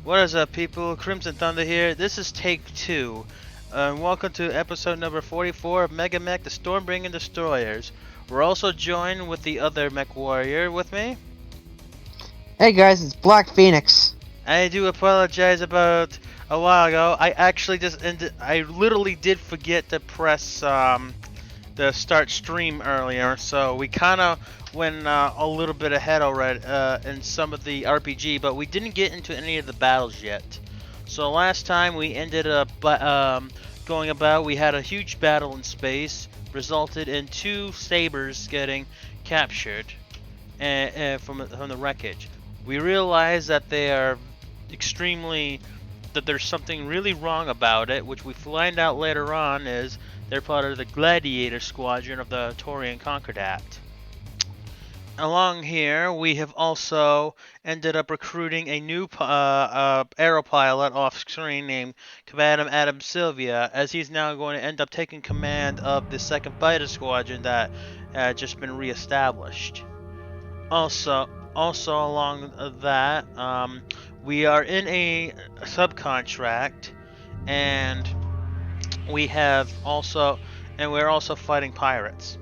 What is up, people? Crimson Thunder here. This is take 2. Welcome to episode number 44 of Megamek, the Stormbringing Destroyers. We're also joined with the other mech warrior with me. Hey guys, it's Black Phoenix. I do apologize about a while ago. I literally did forget to press the start stream earlier, so we kind of went a little bit ahead already in some of the RPG, but we didn't get into any of the battles yet. So last time we ended up going about, we had a huge battle in space, resulted in 2 sabers getting captured from the wreckage. We realized that they are that there's something really wrong about it, which we find out later on is they're part of the Gladiator Squadron of the Taurian Concordat. Along here, we have also ended up recruiting a new aero pilot off-screen named Commander Adam Sylvia, as he's now going to end up taking command of the 2nd Fighter Squadron that had just been re-established. Also along that, we are in a subcontract, and we're also fighting pirates.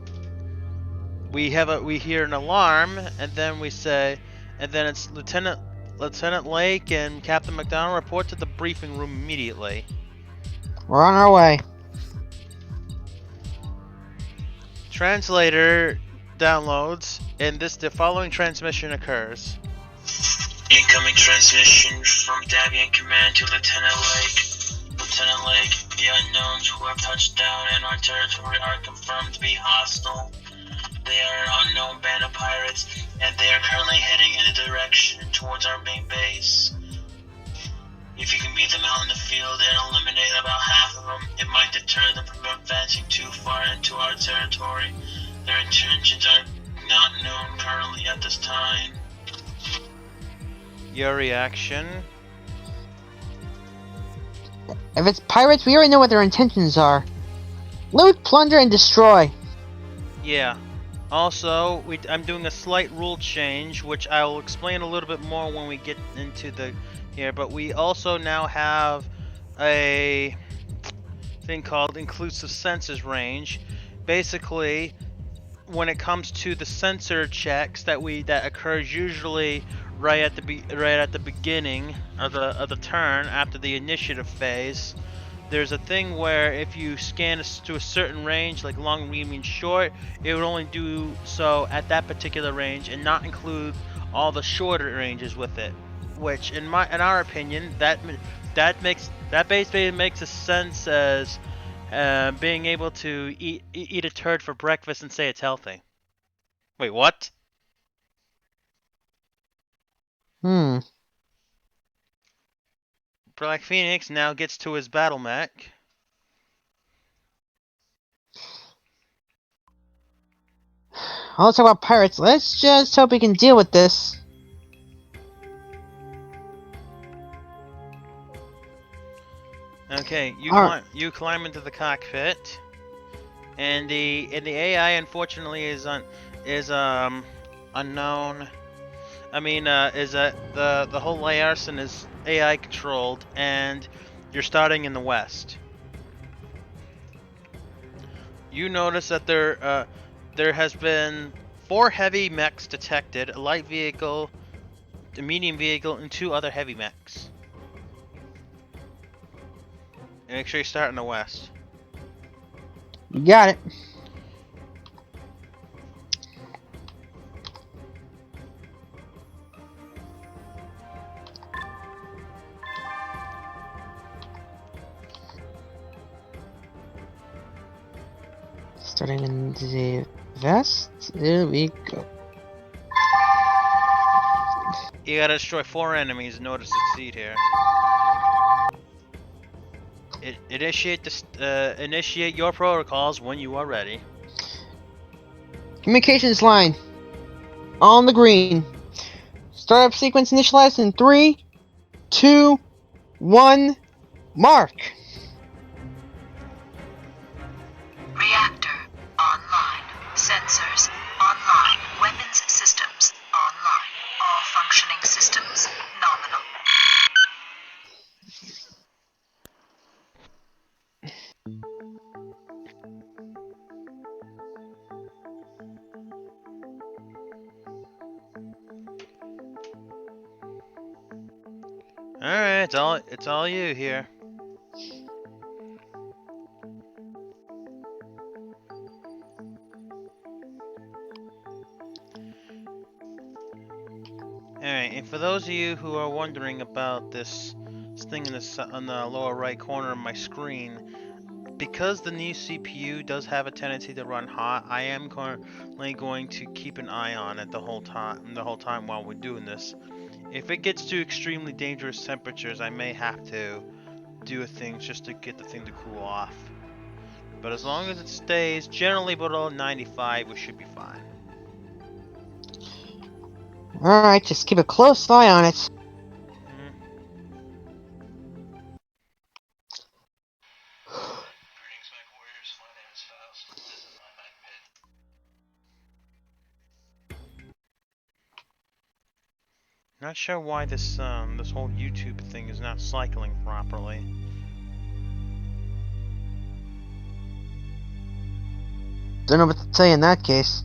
We hear an alarm, and then it's Lieutenant Lake and Captain McDonald report to the briefing room immediately. We're on our way. Translator downloads, and the following transmission occurs. Incoming transmission from Davian Command to Lieutenant Lake. Lieutenant Lake, the unknowns who have touched down in our territory are confirmed to be hostile. They are an unknown band of pirates, and they are currently heading in a direction towards our main base. If you can meet them out in the field and eliminate about half of them, it might deter them from advancing too far into our territory. Their intentions are not known currently at this time. Your reaction? If it's pirates, we already know what their intentions are. Loot, plunder, and destroy. Yeah. Also, I'm doing a slight rule change, which I will explain a little bit more when we get into here. But we also now have a thing called inclusive sensors range. Basically, when it comes to the sensor checks that occurs usually right at the beginning of the turn after the initiative phase. There's a thing where if you scan to a certain range, like long, medium, and short, it would only do so at that particular range and not include all the shorter ranges with it. Which, in our opinion, that basically makes a sense as being able to eat a turd for breakfast and say it's healthy. Wait, what? Black Phoenix now gets to his battle mech. Let's talk about pirates. Let's just hope we can deal with this. Okay, you climb into the cockpit, and the AI unfortunately is unknown. I mean, the whole Lyarson is AI controlled, and you're starting in the west. You notice that there has been 4 heavy mechs detected, a light vehicle, a medium vehicle, and 2 other heavy mechs. And make sure you start in the west. You got it. Starting in the west, there we go. You gotta destroy 4 enemies in order to succeed here. Initiate your protocols when you are ready. Communications line. On the green. Startup sequence initialized in 3, 2, 1, mark. Reactor online. Sensors online. Weapons systems online. All functioning systems nominal. Alright, it's all you here. Alright, and for those of you who are wondering about this thing in on the lower right corner of my screen, because the new CPU does have a tendency to run hot, I am currently going to keep an eye on it the whole time while we're doing this. If it gets to extremely dangerous temperatures, I may have to do things just to get the thing to cool off. But as long as it stays generally below 95, we should be fine. Alright, just keep a close eye on it. Mhm. Greetings, mechwarriors. My name is Faust. This is my mech pit. Not sure why this this whole YouTube thing is not cycling properly. Don't know what to say in that case.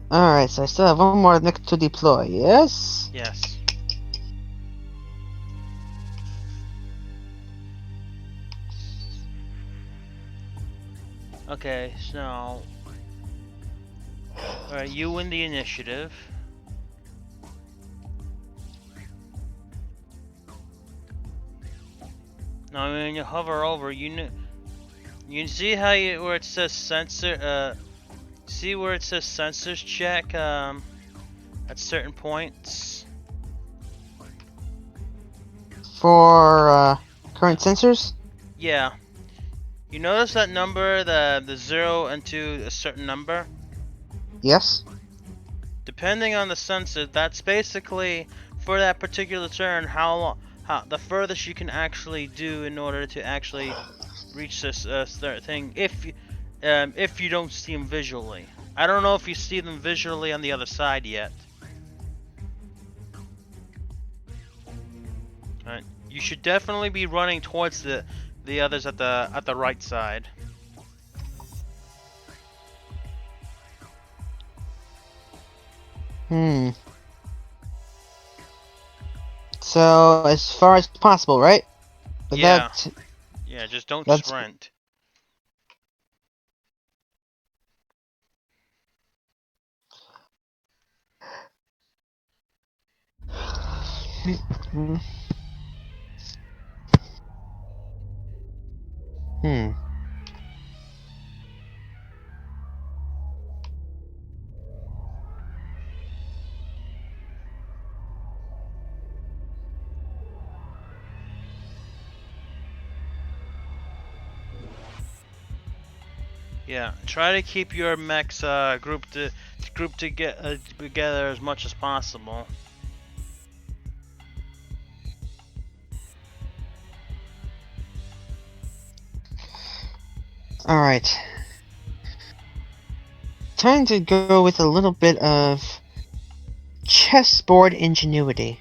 Alright, so I still have one more next to deploy, yes? Yes. Okay, so alright, you win the initiative. Now when you hover over, you can see how where it says sensor see where it says sensors check at certain points? For, current sensors? Yeah. You notice that number, the 0 into a certain number? Yes. Depending on the sensor, that's basically for that particular turn how the furthest you can actually do in order to actually reach this thing if you don't see them visually. I don't know if you see them visually on the other side yet. Alright, you should definitely be running towards the others at the right side. So, as far as possible, right? But Yeah. Yeah, just don't that's sprint. Yeah, try to keep your mechs grouped together as much as possible. Alright. Time to go with a little bit of chessboard ingenuity.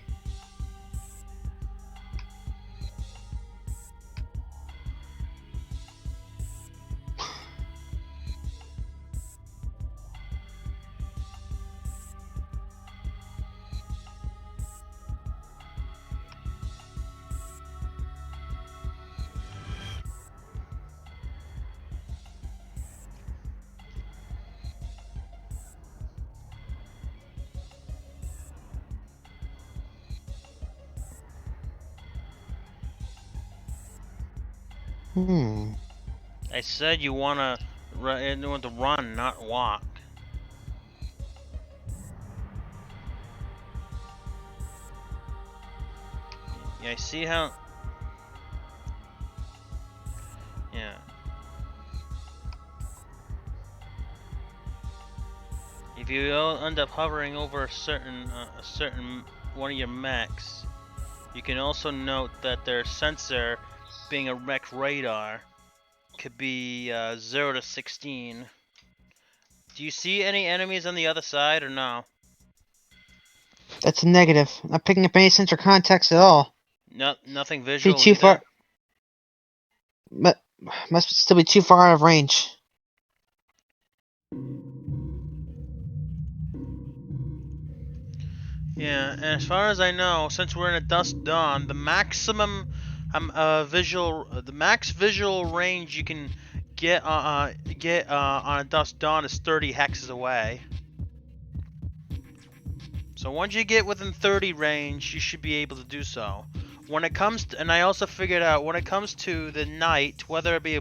I said you want to run, not walk. Yeah, I see how. Yeah. If you end up hovering over a certain one of your mechs, you can also note that their sensor being a mech radar, could be 0 to 16. Do you see any enemies on the other side or no? That's a negative. Not picking up any sensor contacts at all. No, nothing Be visual too either. far. But must still be too far out of range. Yeah, and as far as I know, since we're in a dusk dawn, the maximum the max visual range you can get on a dusk dawn is 30 hexes away. So once you get within 30 range, you should be able to do so. When it comes to, and I also figured out when it comes to the night, whether it be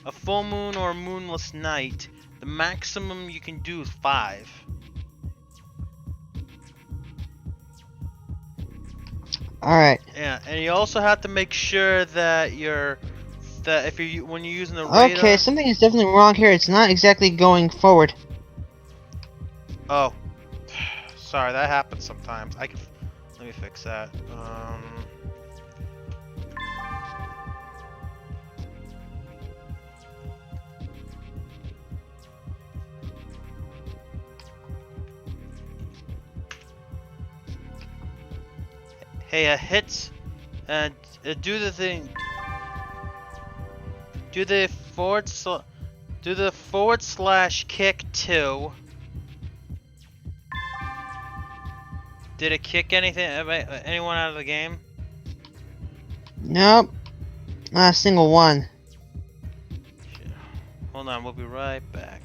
a full moon or a moonless night, the maximum you can do is 5. Alright. Yeah, and you also have to make sure that if you when you're using the radar. Okay, something is definitely wrong here. It's not exactly going forward. Oh, sorry, that happens sometimes. Let me fix that. Hey, hits, and do the thing. Do the / kick 2. Did it kick anyone out of the game? Nope. Not a single one. Hold on, we'll be right back.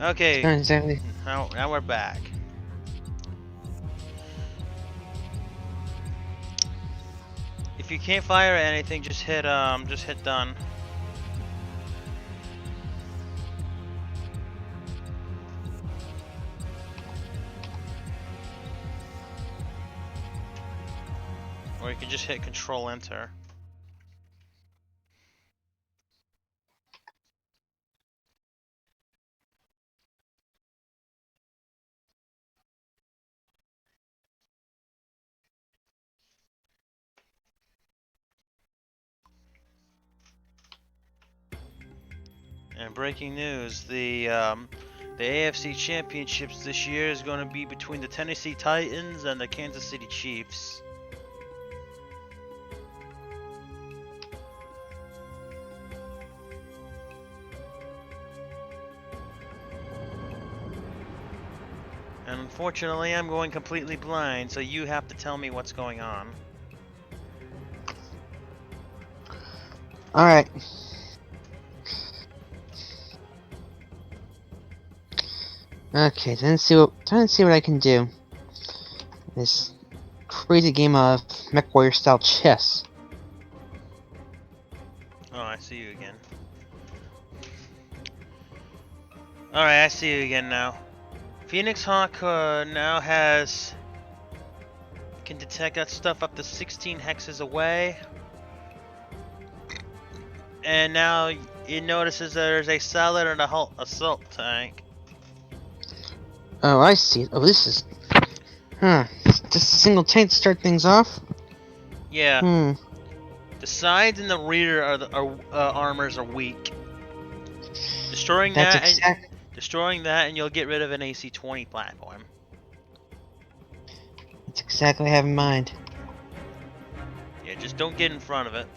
Okay, Not exactly. now we're back. If you can't fire at anything, just hit done. Or you can just hit Control Enter. And breaking news: the AFC Championships this year is going to be between the Tennessee Titans and the Kansas City Chiefs. And unfortunately, I'm going completely blind, so you have to tell me what's going on. Alright. Okay, trying to see what I can do. This crazy game of mechwarrior style chess. Oh, I see you again. Alright, I see you again now. Phoenix Hawk now can detect that stuff up to 16 hexes away. And now it notices there's a salad and a assault tank. Oh, I see. Oh, this is... Huh. Just a single tank to start things off? Yeah. Hmm. The sides and the rear armors are weak. Destroying That's that and you'll get rid of an AC-20 platform. That's exactly what I have in mind. Yeah, just don't get in front of it.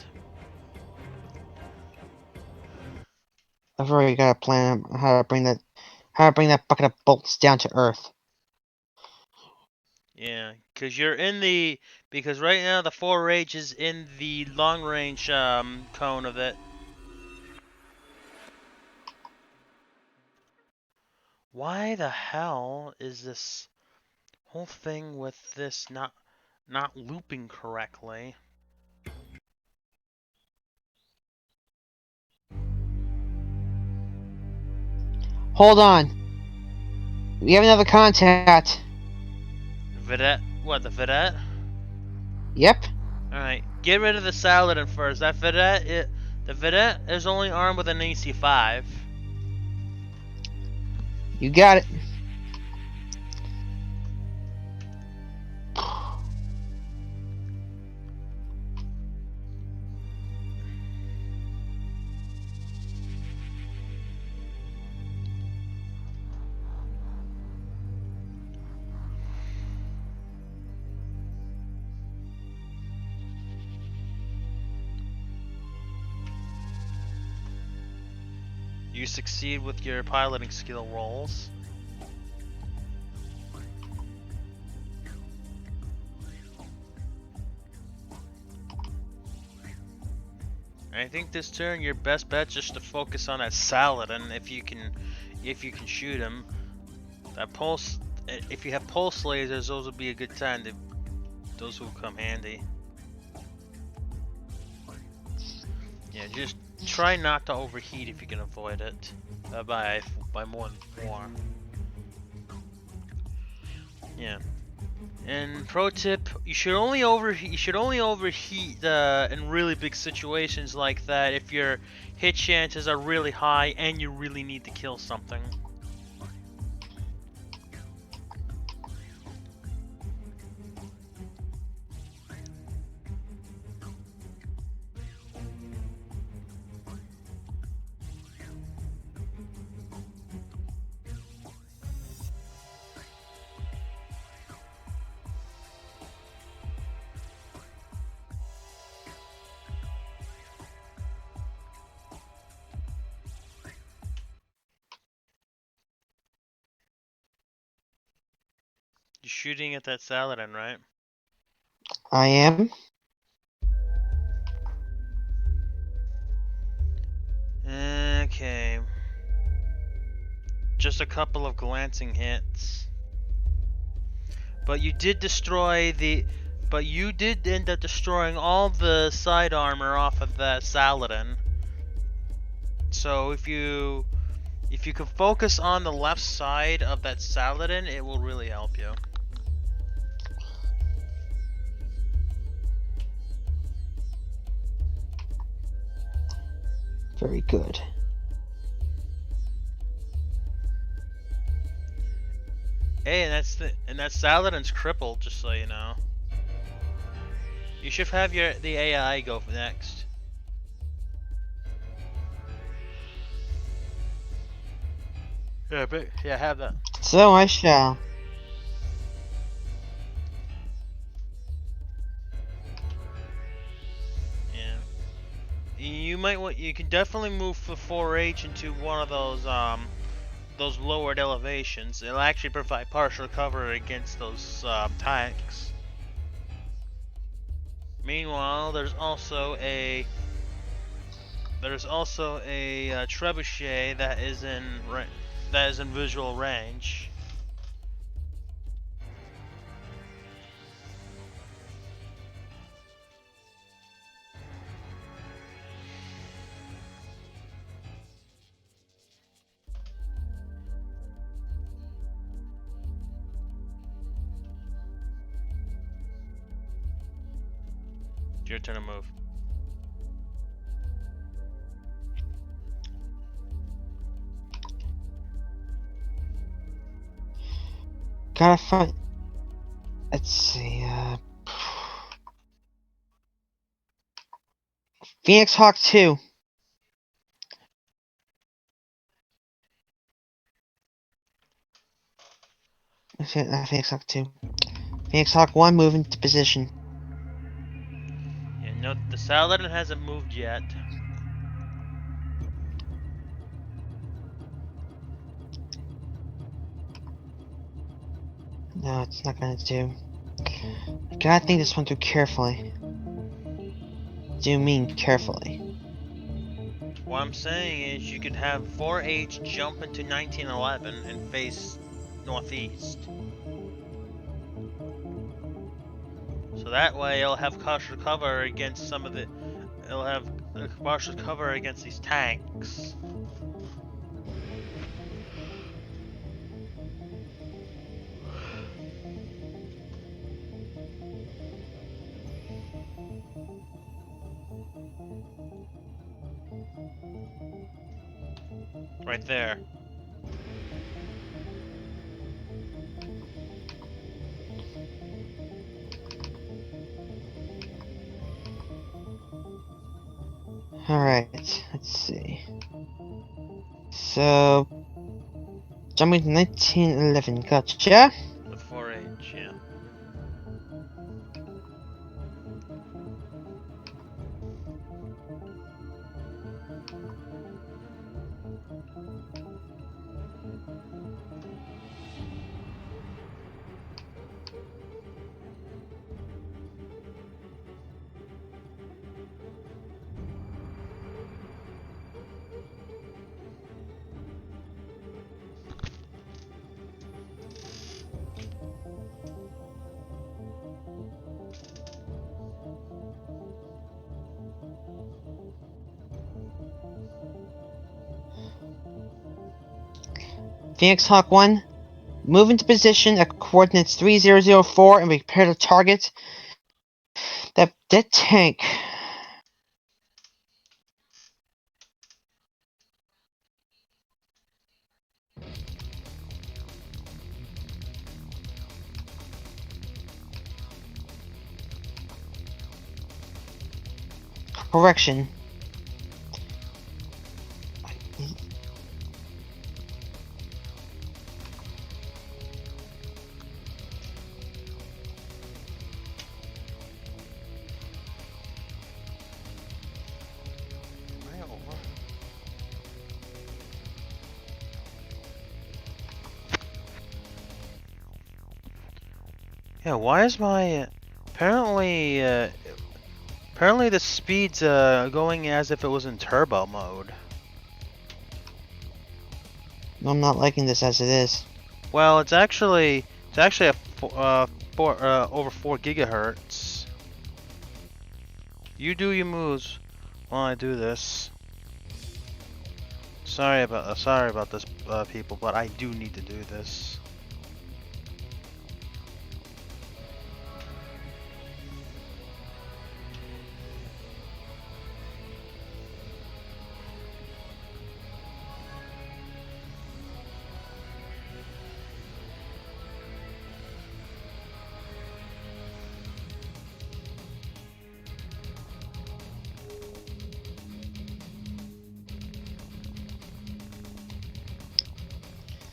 I've already got a plan on how to bring that bucket of bolts down to Earth. Yeah, because right now the 4H is in the long range cone of it. Why the hell is this whole thing with this not looping correctly? Hold on. We have another contact. Vidette? What, the Vidette? Yep. Alright, get rid of the Saladin first. The Vidette is only armed with an AC-5. You got it. You succeed with your piloting skill rolls. I think this turn your best bet's just to focus on that Saladin if you can shoot him. That pulse, if you have pulse lasers, those would be a good time. Those will come handy. Yeah, just try not to overheat if you can avoid it. By more than 4. Yeah. And pro tip, you should only overheat in really big situations like that if your hit chances are really high and you really need to kill something. You're shooting at that Saladin, right? I am. Okay. Just a couple of glancing hits. But you did destroy the... But you did end up destroying all the side armor off of that Saladin. So if you can focus on the left side of that Saladin, it will really help you. Very good. Hey, and that Saladin's crippled, just so you know. You should have the AI go next. Yeah, but yeah, have that. So I shall. Yeah. You can definitely move the 4H into one of those lowered elevations. It'll actually provide partial cover against those tanks. Meanwhile, there's also a trebuchet that is in visual range. It's your turn to move. Gotta find. Let's see. Phoenix Hawk 2. Phoenix Hawk 2. Phoenix Hawk 1, move into position. Yeah, no, the Saladin hasn't moved yet. No, it's not gonna do. I gotta think this one through carefully. Do you mean carefully? What I'm saying is you could have 4H jump into 1911 and face northeast. So that way it'll have partial cover against it'll have partial cover against these tanks. Right there. Alright, let's see. So, jumping to 1911, gotcha. The 4H, yeah. Phoenix Hawk 1, move into position at coordinates 3004 and prepare to target that tank. Correction. Yeah, why is my apparently the speed's going as if it was in turbo mode. I'm not liking this as it is. Well, it's actually over 4 gigahertz. You do your moves while I do this. Sorry about this, people, but I do need to do this.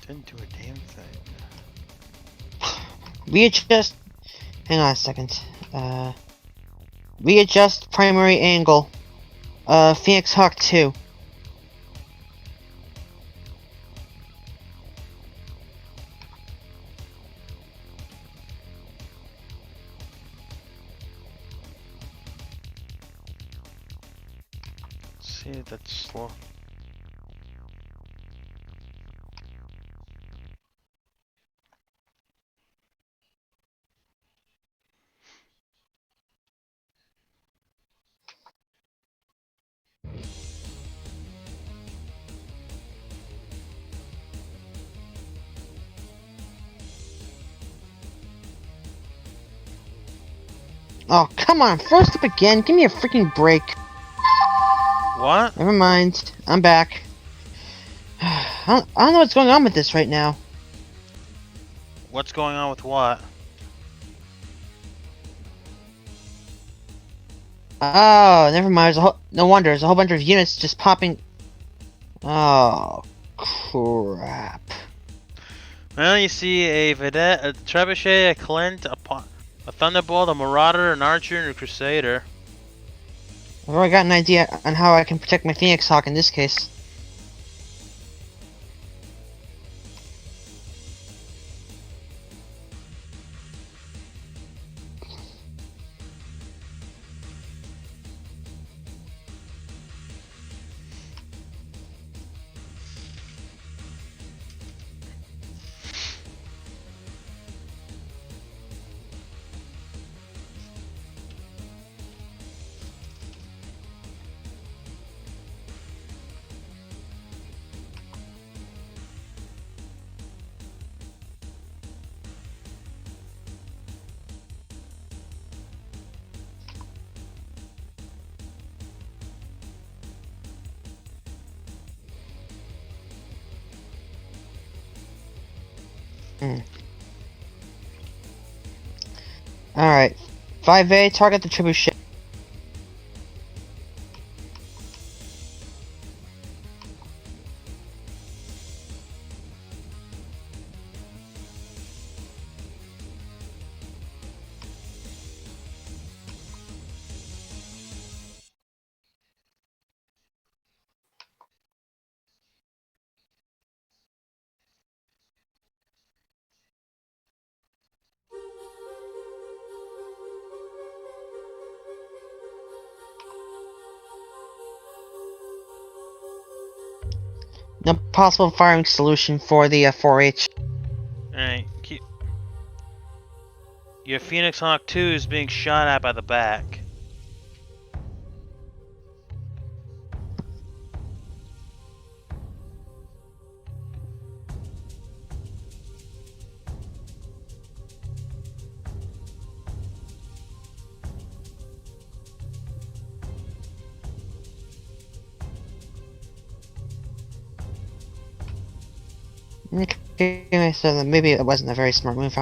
Didn't do a damn thing. Readjust. Hang on a second. Readjust primary angle. Phoenix Hawk 2. See, that's slow. Oh, come on. First up again. Give me a freaking break. What? Never mind. I'm back. I don't know what's going on with this right now. What's going on with what? Oh, never mind. No wonder. There's a whole bunch of units just popping. Oh, crap. Well, you see a vedette, a trebuchet, a clint, a thunderbolt, a marauder, an archer, and a crusader. I've already got an idea on how I can protect my Phoenix Hawk in this case. Alright. 5A, target the trebuchet. No possible firing solution for the 4H. Alright, your Phoenix Hawk 2 is being shot at by the back. Okay, so maybe it wasn't a very smart move.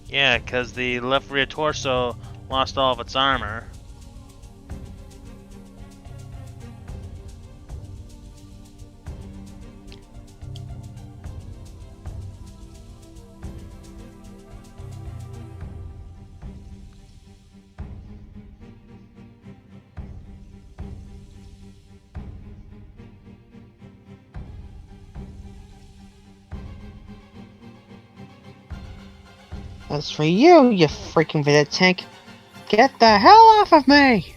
Yeah, because the left rear torso lost all of its armor. As for you, you freaking vedette tank, get the hell off of me!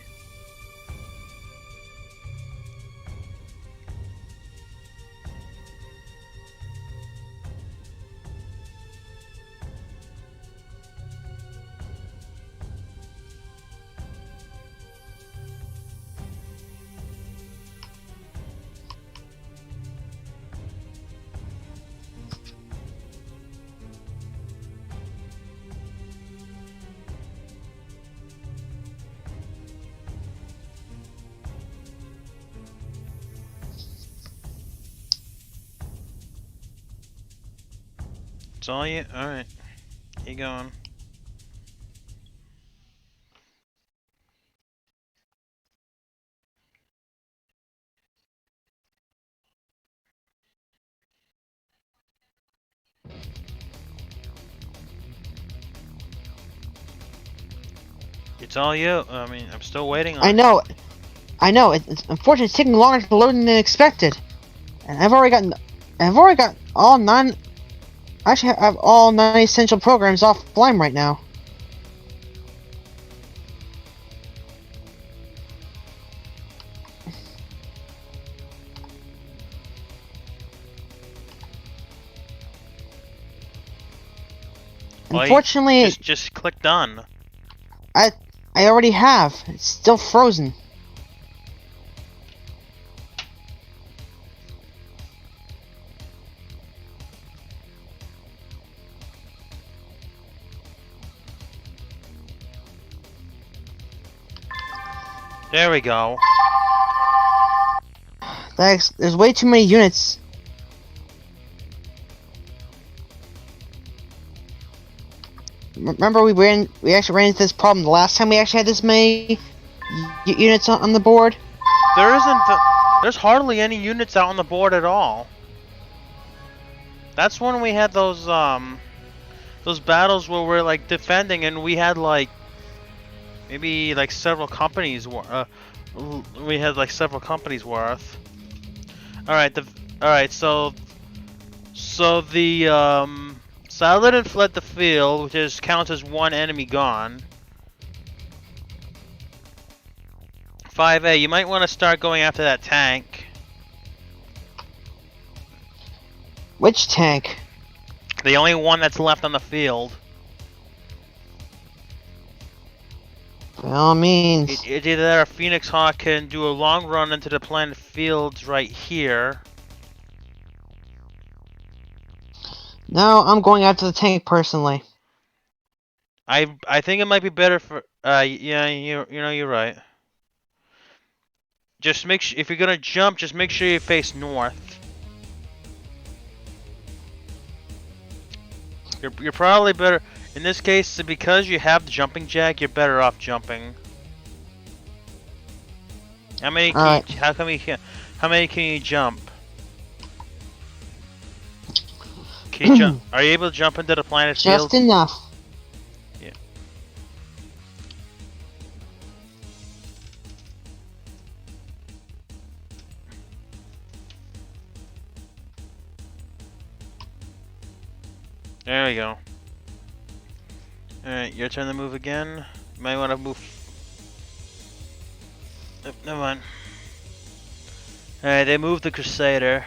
It's all you. All right. Keep going. It's all you. I mean, I'm still waiting on I it. know. I know. It's unfortunately it's taking longer to load than expected. And I've already got all 9. Actually, I have all 9 essential programs offline right now. Well, Unfortunately, just click done. I already have. It's still frozen. There we go. There's way too many units. Remember we actually ran into this problem the last time we actually had this many units on the board? There's hardly any units out on the board at all. That's when we had those battles where we're like defending and we had like maybe like several companies we had like several companies worth. All right, so the Saladin fled the field, which counts as 1 enemy gone. 5A, you might want to start going after that tank. Which tank? The only one that's left on the field. By all means. It's either that or Phoenix Hawk can do a long run into the planet fields right here. No, I'm going after the tank personally. I think it might be better for yeah, you're right. Just make sure if you're gonna jump, just make sure you face north. You're probably better in this case because you have the jumping jack. You're better off jumping. How many? How many can you jump? Can you jump? Are you able to jump into the planet field? Just enough. Yeah. There we go. Alright, your turn to move again. You might want to move. Oh, never mind. Alright, they moved the Crusader.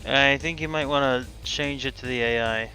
I think you might want to change it to the AI.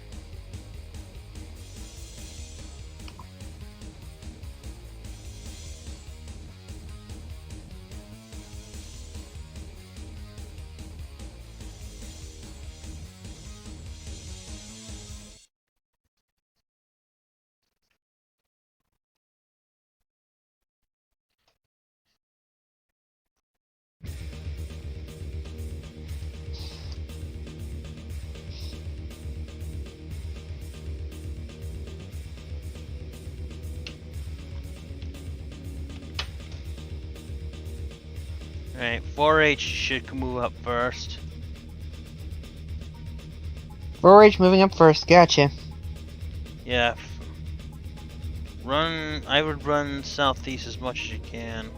Alright, 4H should move up first. 4H moving up first, gotcha. Yeah. I would run southeast as much as you can.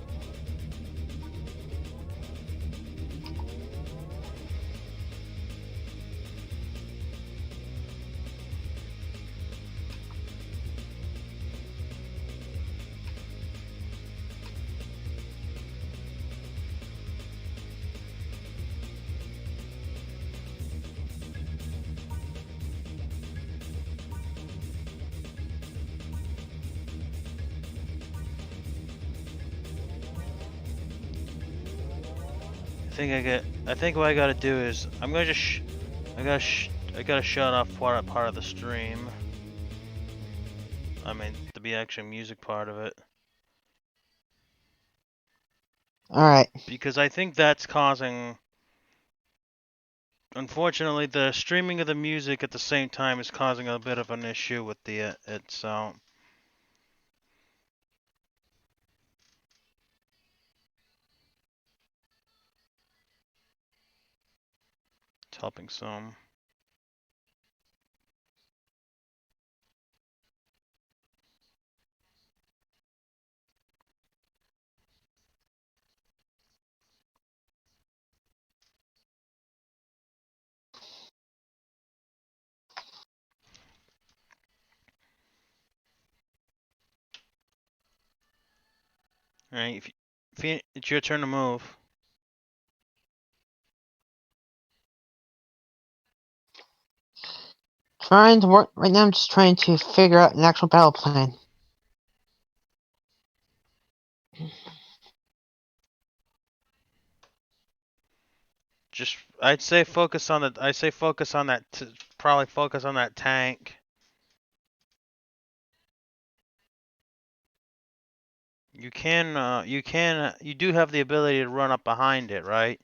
think what I gotta do is I'm gonna just I gotta shut off part of the stream. I mean, the actual music part of it. Alright. Because I think that's causing. Unfortunately, the streaming of the music at the same time is causing a bit of an issue with the it. So it's helping some. All right, it's your turn to move. Trying to work right now. I'm just trying to figure out an actual battle plan. I'd say focus on that. Probably focus on that tank. You do have the ability to run up behind it, right?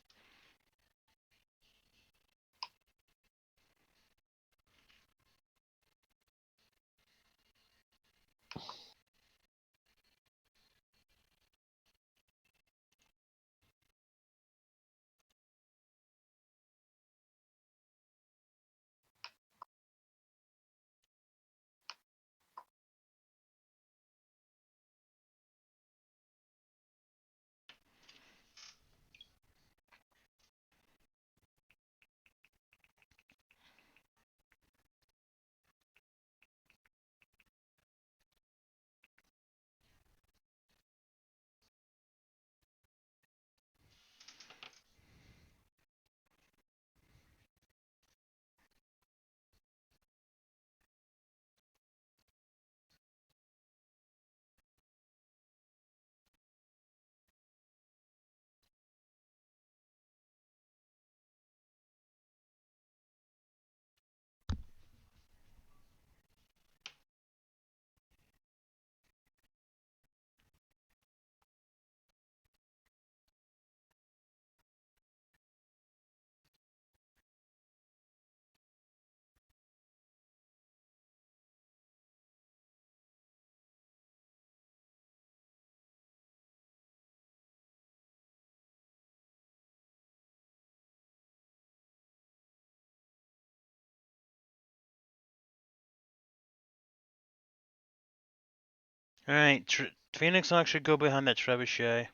All right, Phoenix Log should go behind that trebuchet.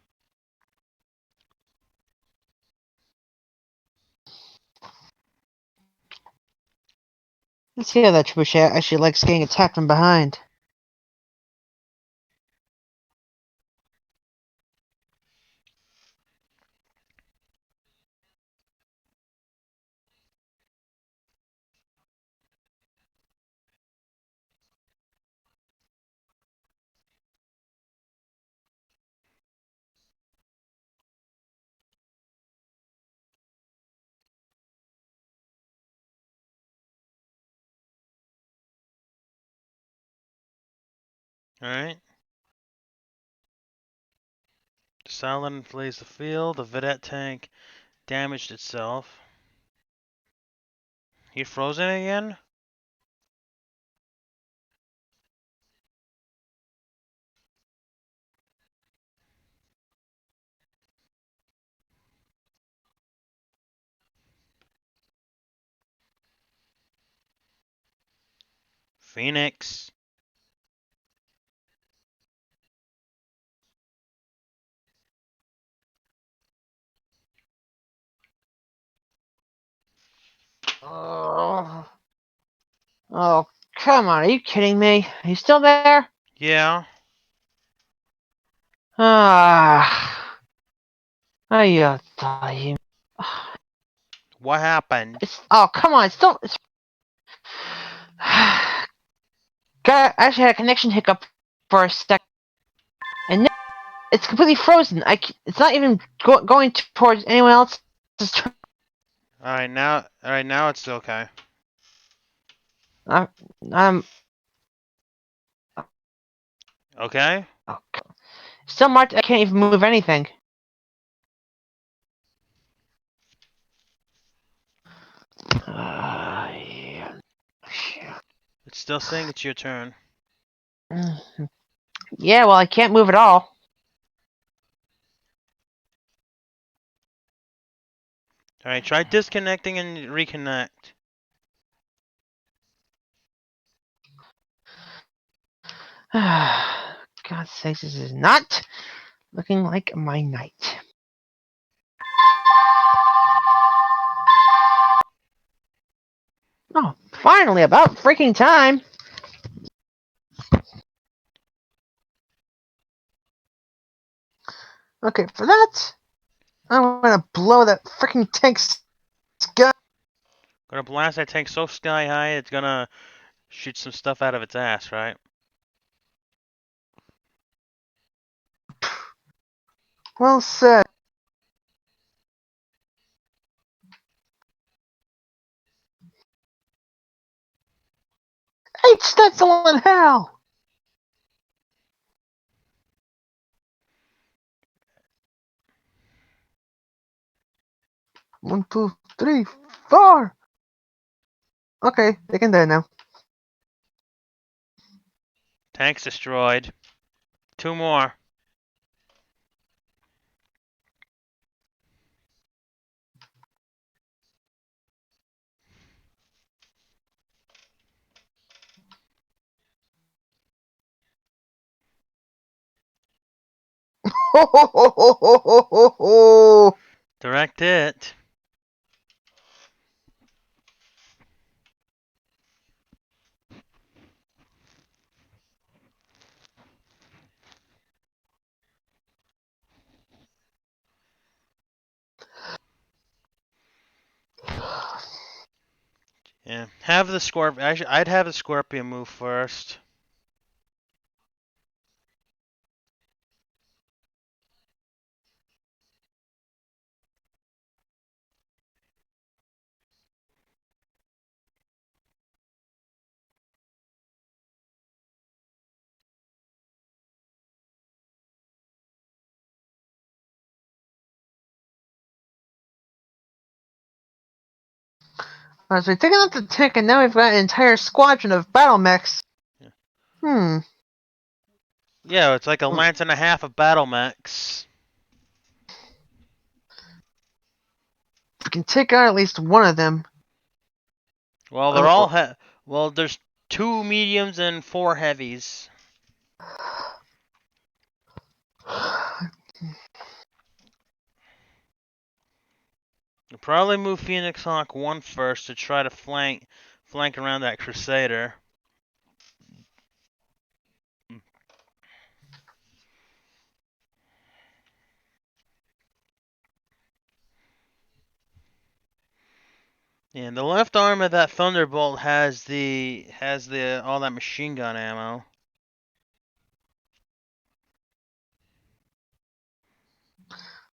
Let's see how that trebuchet actually likes getting attacked from behind. All right. The Saladin flees the field. The Vedette tank damaged itself. He frozen again? Phoenix. Oh, oh, come on. Are you kidding me? Are you still there? Yeah. Ah. I thought you. What happened? Oh, come on. It's still. I actually had a connection hiccup for a sec. And now it's completely frozen. It's not even going towards anyone else Alright, now it's okay. I'm Okay? so much I can't even move anything. Yeah. It's still saying it's your turn. Yeah, well, I can't move at all. Alright, try disconnecting and reconnect. God sakes, this is not looking like my night. Oh, finally, about freaking time. Okay, for that, I'm gonna blow that freaking tank's gun. Gonna blast that tank so sky high it's gonna shoot some stuff out of its ass, right? Well said. H Stencil in hell! 1, 2, 3, 4. Okay, they can die now. Tank's destroyed. 2 more. Ho ho ho ho ho ho ho! Direct it. Yeah. Have the scorpion. I'd have the scorpion move first. As we're taking out the tank, and now we've got an entire squadron of battle mechs. Yeah. Hmm. Yeah, it's like a lance and a half of battle mechs. We can take out at least one of them. Well, they're all well, there's 2 mediums and 4 heavies. You'll probably move Phoenix Hawk 1 first to try to flank around that Crusader. Yeah, and the left arm of that Thunderbolt has the all that machine gun ammo.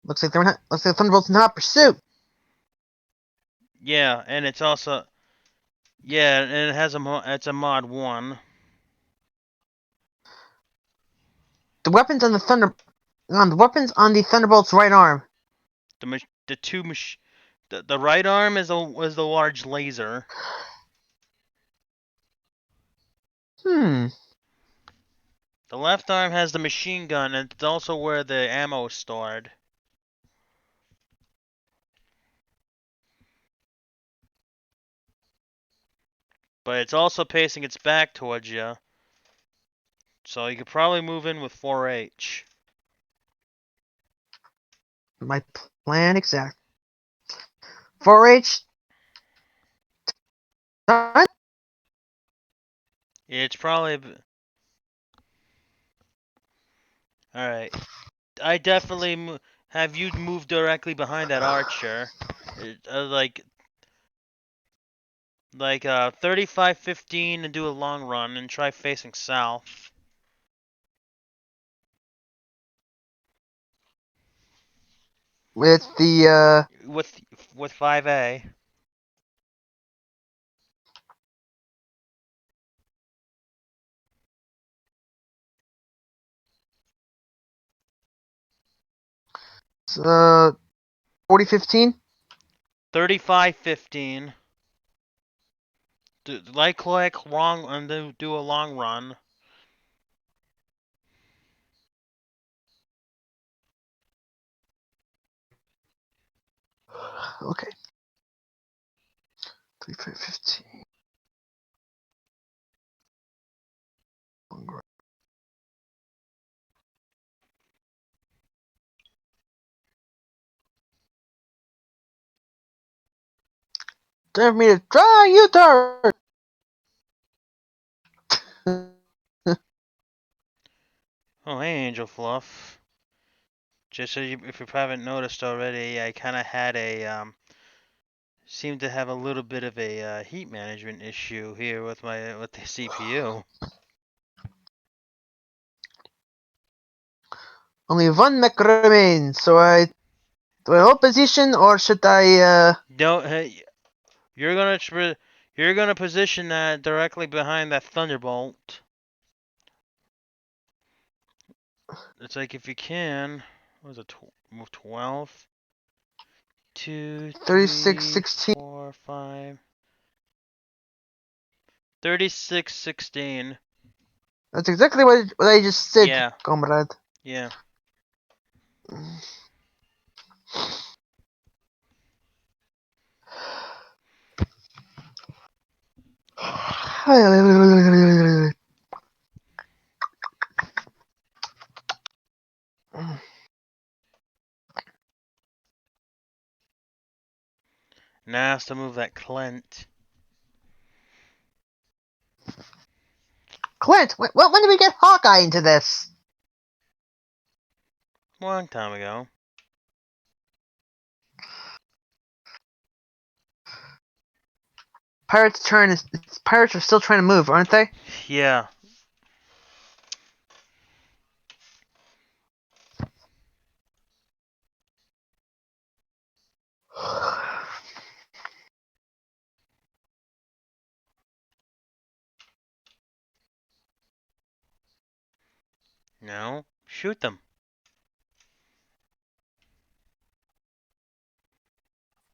Looks like Thunderbolt's in hot pursuit. Yeah, and it's also and it has it's a mod 1. The weapons on the Thunderbolt's right arm. The two the right arm is the large laser. Hmm. The left arm has the machine gun, and it's also where the ammo is stored. But it's also facing its back towards you. So you could probably move in with 4H. My plan exact. 4H. Done. It's probably... Alright. I definitely have you move directly behind that archer. Like 35-15 and do a long run and try facing south. With the with 5A. uh 4015. 3515. Right click, wrong, and then do a long run. Okay. 3515. Time for me to try U-turn. Oh, hey, Angel Fluff. Just so if you haven't noticed already, I kind of had a seem to have a little bit of a heat management issue here with the CPU. Only one mech remains, so do I hold position or should I Don't you're gonna position that directly behind that thunderbolt. It's like if you can, what was it? Move 12, 2, 36 3, 16? 4, 5, 36, 16. That's exactly what I just said, Yeah, comrade. yeah. Now it's to move that Clint. Clint, when did we get Hawkeye into this? Long time ago. Pirates' turn is. Pirates are still trying to move, aren't they? Yeah. No. Shoot them.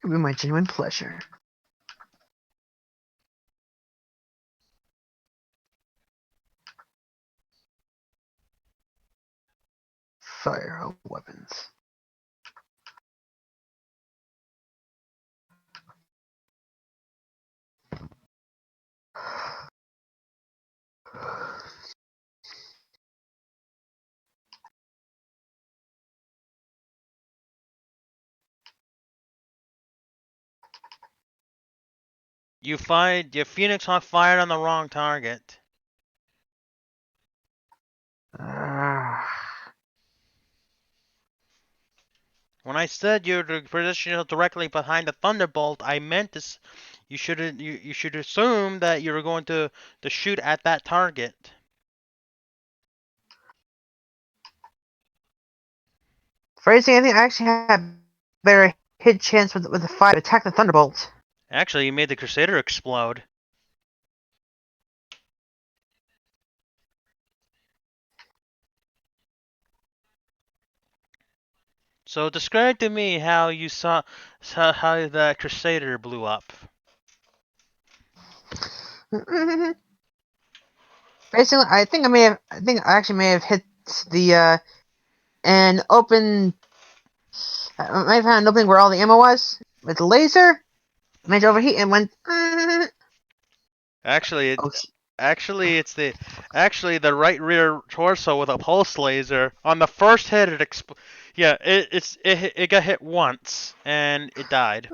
It would be my genuine pleasure. Fire all weapons. You fired your Phoenix Hawk fired on the wrong target. When I said you're to position yourself directly behind the Thunderbolt, I meant this. You should assume that you were going to shoot at that target. Phrasing, I think I actually had better hit chance with the fire to attack the Thunderbolt. Actually, you made the Crusader explode. So describe to me how you saw how the Crusader blew up. Basically, I think I actually may have hit the an open. I might have found an opening where all the ammo was with the laser. Made it overheat and went. Actually, Oh, it's the right rear torso with a pulse laser. On the first hit, it got hit once and it died.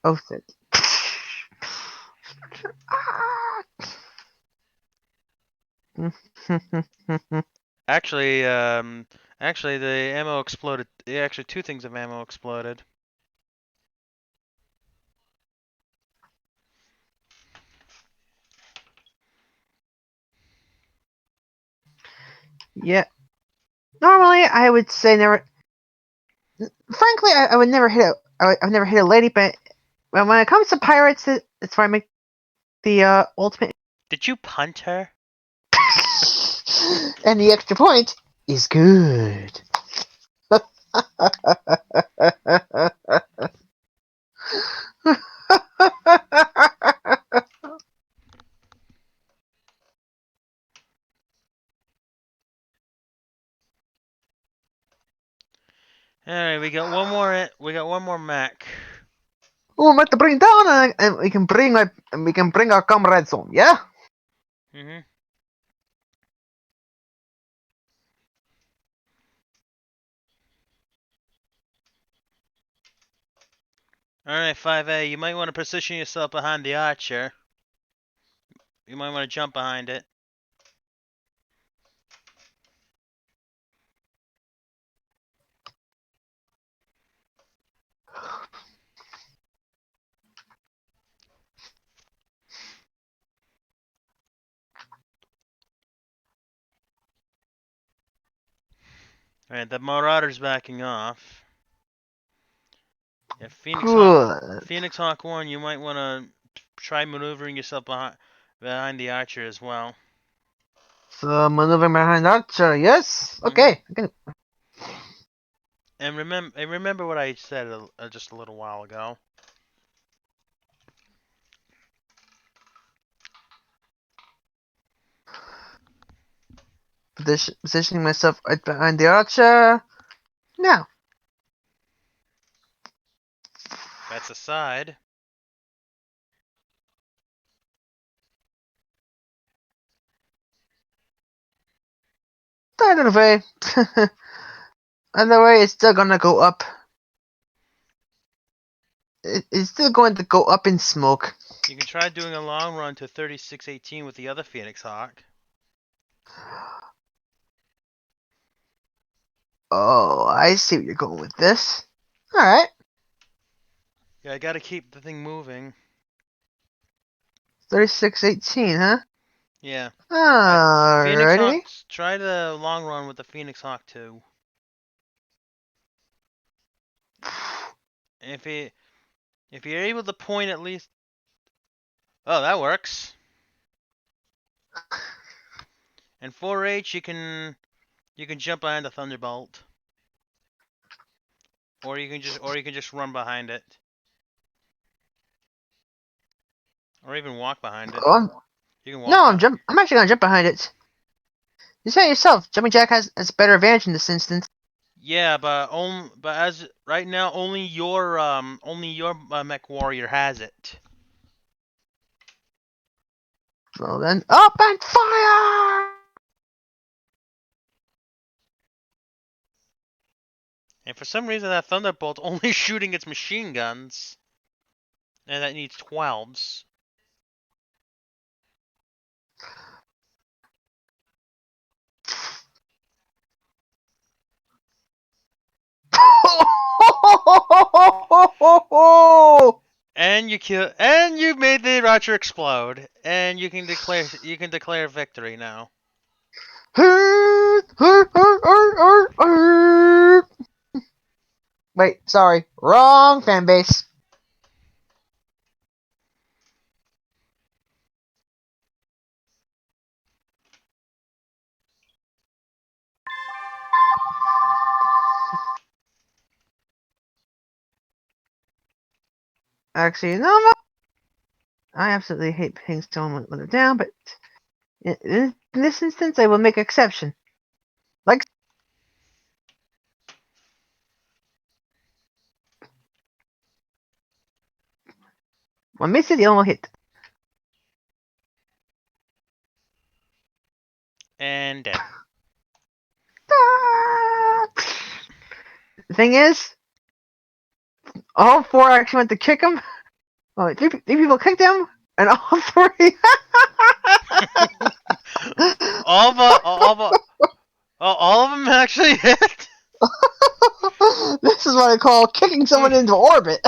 oh shit. Actually, the ammo exploded. Yeah, actually, two things of ammo exploded. Yeah. Normally, I would say never. Frankly, I would never hit I've never hit a lady, but when it comes to pirates, it's where I make the ultimate. Did you punt her? And the extra point is good. Alright, we got one more. We got one more mech. Oh, I'm about to bring down, and we can bring our comrades home. Yeah. Mhm. Alright, 5A, you might want to position yourself behind the archer. You might want to jump behind it. Alright, the Marauder's backing off. Yeah, Good. Phoenix Hawk 1, you might want to try maneuvering yourself behind the archer as well. So maneuvering behind Archer. Yes. Mhm. Okay. And remember what I said just a little while ago. Positioning myself right behind the Archer. Now. That's a side. Either way. Either way, it's still gonna go up. It's still going to go up in smoke. You can try doing a long run to 3618 with the other Phoenix Hawk. Oh, I see where you're going with this. Alright. Yeah, I gotta keep the thing moving. 3618, huh? Yeah. Phoenix Alrighty. Hawks, try the long run with the Phoenix Hawk 2. If you're able to point at least... Oh, that works. And 4H, you can jump behind the Thunderbolt. Or you can just run behind it. Or even walk behind it. Oh, You can walk no, behind. I'm actually gonna jump behind it. You said it yourself, jumping jack has a better advantage in this instance. Yeah, but as right now, only your mech warrior has it. Well then, up and fire! And for some reason, that Thunderbolt only shooting its machine guns, and that needs 12s. And you made the Roger explode, and you can declare victory now. Wait, sorry, wrong fan base. Actually, no, I absolutely hate paying someone when they're down, but in this instance, I will make exception. Like, one miss it, the other one will hit. And dead. The thing is, all four actually went to kick him. Oh, three people kicked him, and all three. all of them actually hit. This is what I call kicking someone into orbit.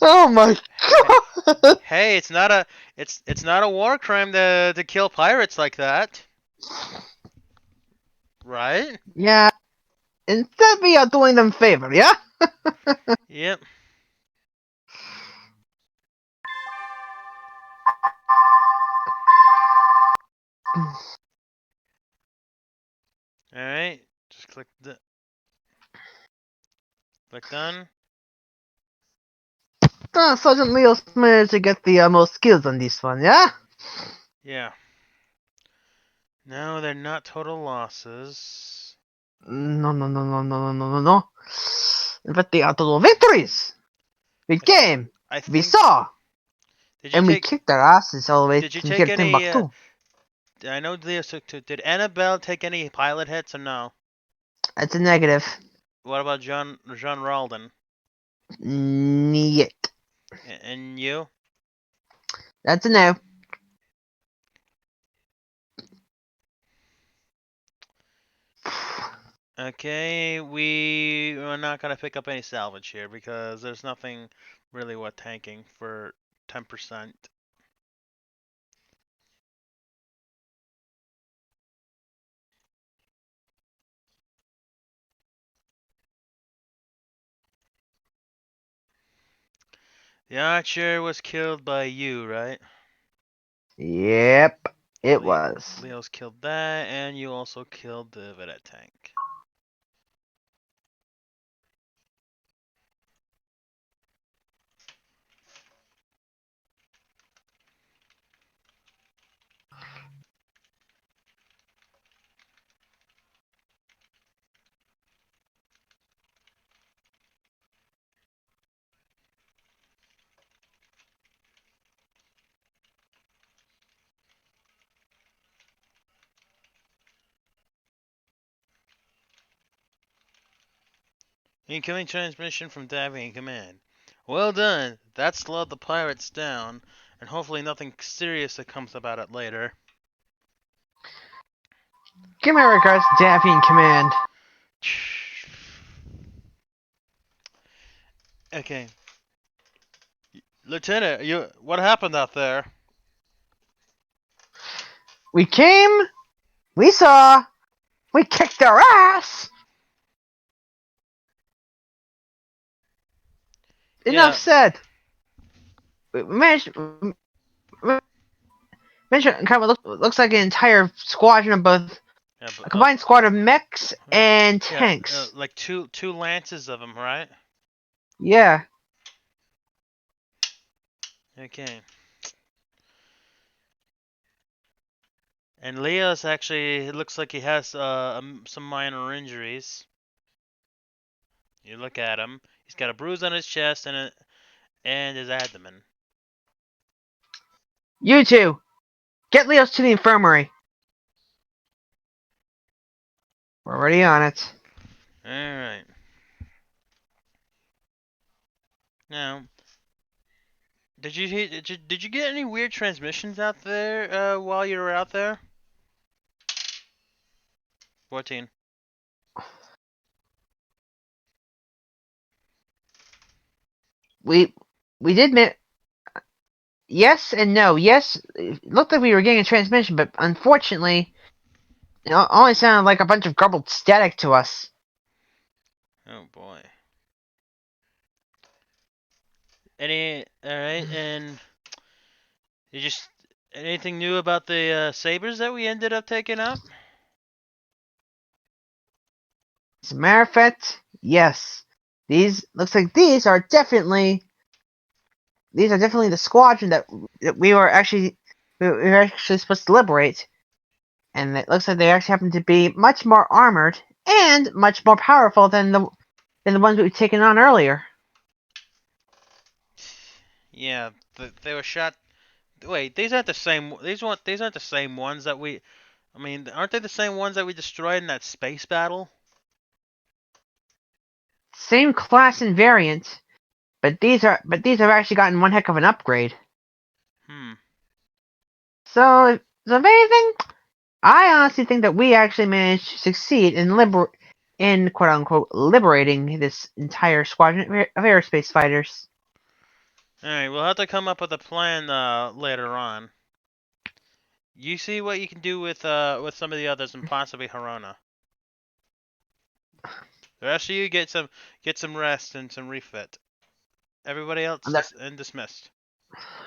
Oh my god! Hey, it's not a war crime to kill pirates like that. Right? Yeah. Instead we are doing them favor, yeah? Yep. Alright. Just click done. Sergeant Leo's managed to get the most skills on this one, yeah? Yeah. No, they're not total losses. No, no, no, no, no, no, no, no, no. But they are total victories! We came, I we think. saw, Did you and we take? kicked their asses all the way Did you to take get any? Timbuktu. I know Leo took two. Did Annabelle take any pilot hits or no? That's a negative. What about John Ralden? Niet. And you? That's a no. Okay, we are not gonna pick up any salvage here because there's nothing really worth tanking for 10%. The archer was killed by you, right? Yep, it was. Leo's killed that, and you also killed the vedette tank. Incoming transmission from Davy in command. Well done. That slowed the pirates down, and hopefully nothing serious that comes about it later. Give my regards to Daffy in command. Okay. Lieutenant, what happened out there? We came, we saw, we kicked their ass! Enough Yeah, said. We managed, kind of looks like an entire squadron of both, yeah, a combined squad of mechs and yeah, tanks. like two lances of them, right? Yeah. Okay. And Leo's actually, it looks like he has some minor injuries. You look at him; he's got a bruise on his chest and his abdomen. You two, get Leos to the infirmary. We're already on it. All right. Now, did you get any weird transmissions out there while you were out there? 14. We did yes and no. Yes, it looked like we were getting a transmission, but unfortunately, it only sounded like a bunch of garbled static to us. Oh boy. All right, and you just anything new about the sabers that we ended up taking out? As a matter of fact, yes. These looks like these are definitely the squadron that we were actually supposed to liberate, and it looks like they actually happen to be much more armored and much more powerful than the ones we've taken on earlier. Yeah, they were shot. Wait, these aren't the same. These aren't the same ones that we. I mean, aren't they the same ones that we destroyed in that space battle? Same class and variant, but these have actually gotten one heck of an upgrade. Hmm. So if anything, I honestly think that we actually managed to succeed in quote unquote liberating this entire squadron of aerospace fighters. All right, we'll have to come up with a plan later on. You see what you can do with some of the others and possibly Harona. The rest of you get some rest and some refit. Everybody else dismissed.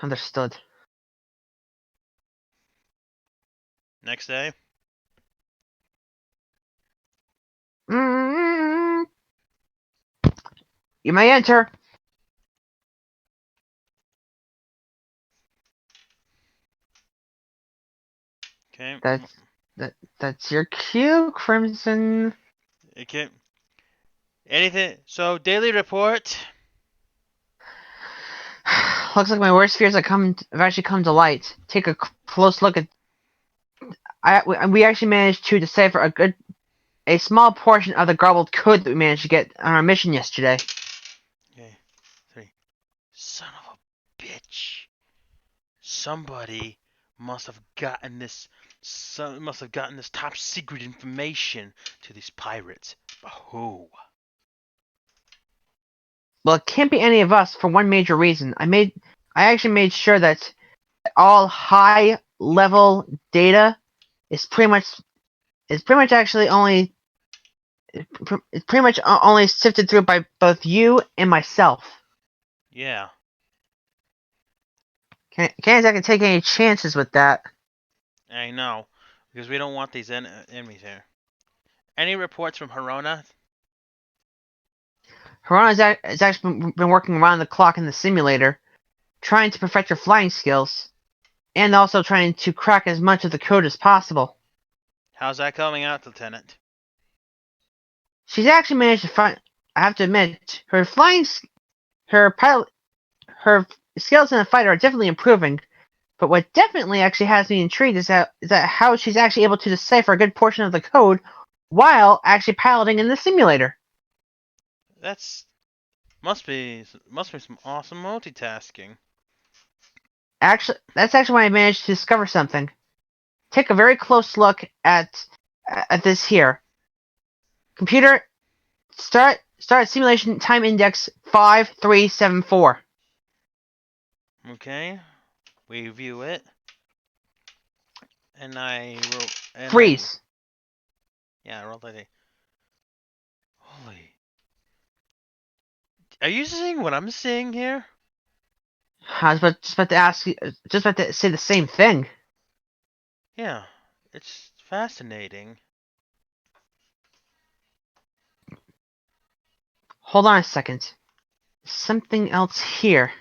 Understood. Next day. Mm, you may enter. Okay. That's your cue, Crimson. Okay. Anything? So daily report. Looks like my worst fears have actually come to light. Take a close look at. We actually managed to decipher a small portion of the garbled code that we managed to get on our mission yesterday. Okay. 3. Son of a bitch. Somebody must have gotten this. Must have gotten this top secret information to these pirates. But who? Well, it can't be any of us for one major reason. I actually made sure that all high level data is pretty much actually only it's pretty much only sifted through by both you and myself. Yeah. Can't exactly take any chances with that. I know, because we don't want these enemies here. Any reports from Herona? Harana has actually been working around the clock in the simulator, trying to perfect her flying skills, and also trying to crack as much of the code as possible. How's that coming out, Lieutenant? She's actually managed to find. I have to admit, her pilot, her skills in the fighter are definitely improving. But what definitely actually has me intrigued is that how she's actually able to decipher a good portion of the code while actually piloting in the simulator. That's must be some awesome multitasking. Actually, that's actually when I managed to discover something. Take a very close look at this here. Computer, start simulation time index 5374. Okay, we view it, and Freeze. I rolled a. Holy, are you seeing what I'm seeing here? I was just about to ask you, just about to say the same thing. Yeah, it's fascinating. Hold on a second. Something else here.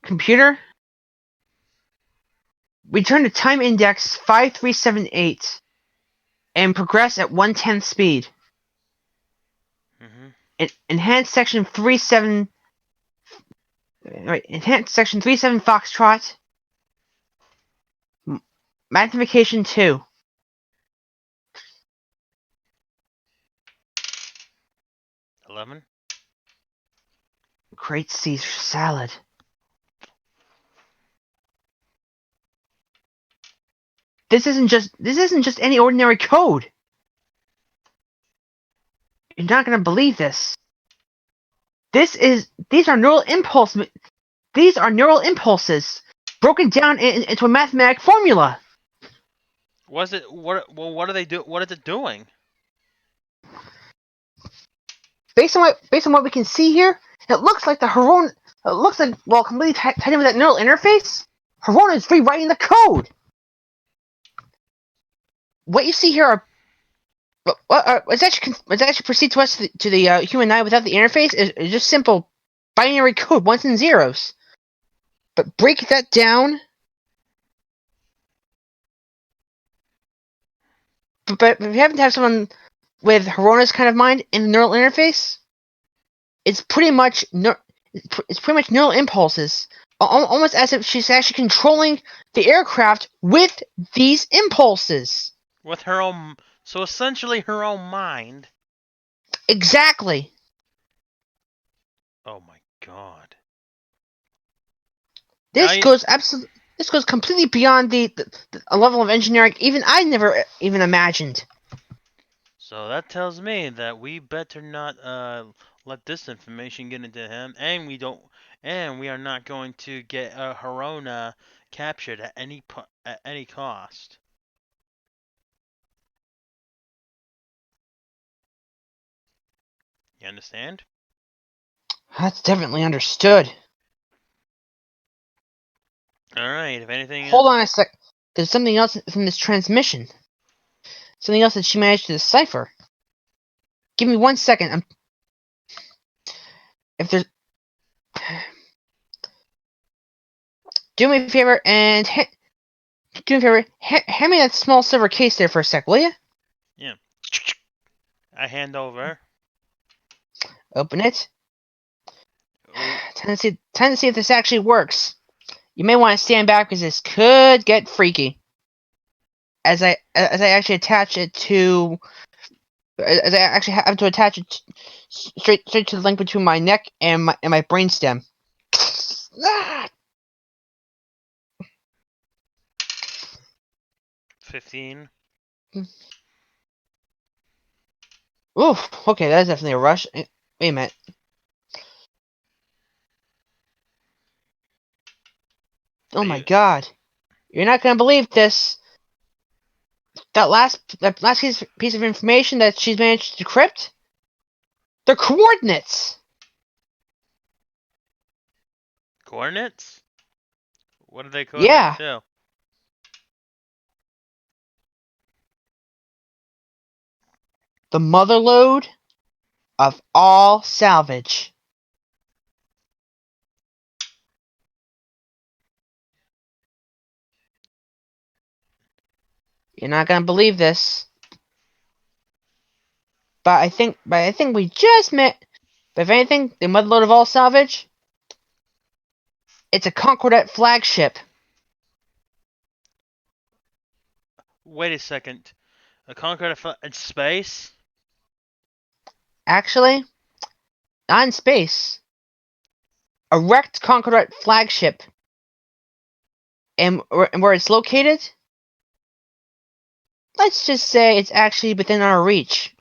Computer, return to time index 5378 and progress at 1/10 speed. Enhance section 37. Right, enhance section 37 Foxtrot. Magnification 2. 11. Great Caesar salad. This isn't just any ordinary code. You're not gonna believe this. These are neural impulses broken down into a mathematic formula. What are they do? What is it doing? Based on what we can see here, it looks like completely tied in with that neural interface. Harona is rewriting the code. What you see here are what's actually perceived to us to the human eye without the interface is just simple binary code, ones and zeros. But break that down. But if you happen to have someone with Harona's kind of mind in the neural interface, it's pretty much neural impulses, almost as if she's actually controlling the aircraft with these impulses. With her own, so essentially her own mind. Exactly. Oh my god. This goes completely beyond a level of engineering even I never even imagined. So that tells me that we better not let this information get into him, and we are not going to get Harona captured at any cost. You understand? That's definitely understood. Alright, if anything... Hold on a sec. There's something else from this transmission. Something else that she managed to decipher. Give me 1 second. If there's... Do me a favor and... Do me a favor. Hand me that small silver case there for a sec, will you? Yeah. I hand over. Open it. Oh, Time to see if this actually works. You may want to stand back because this could get freaky. As I actually attach it to... As I actually have to attach it straight to the link between my neck and my brainstem. Ah! 15. Oof. Okay, that's definitely a rush. Wait a minute. Oh my god. You're not gonna believe this. That last piece of information that she's managed to decrypt? The coordinates! Coordinates? What are they coordinates Yeah. to? The motherlode of all salvage. You're not gonna believe this. But I think we just met. But if anything, the motherlode of all salvage, it's a Concordate flagship. Wait a second. A Conqueror in space? Actually, not in space. A wrecked Concordate flagship. And where it's located? Let's just say it's actually within our reach.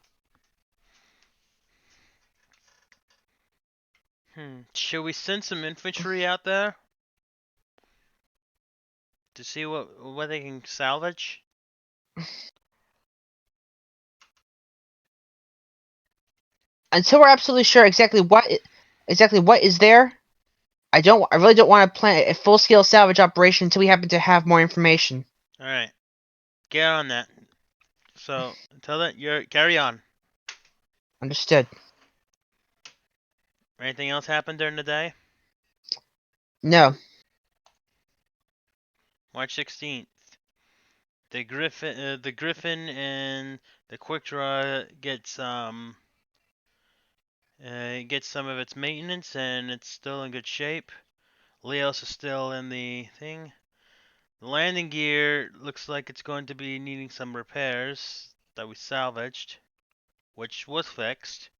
Should we send some infantry out there? To see what they can salvage? Until we're absolutely sure exactly what is there, I really don't want to plan a full-scale salvage operation until we happen to have more information. Alright. Get on that. So, until then, carry on. Understood. Anything else happened during the day? No. March 16th. The Griffin and the Quick Draw gets some of its maintenance and it's still in good shape. Leos is still in the thing. The landing gear looks like it's going to be needing some repairs that we salvaged, which was fixed.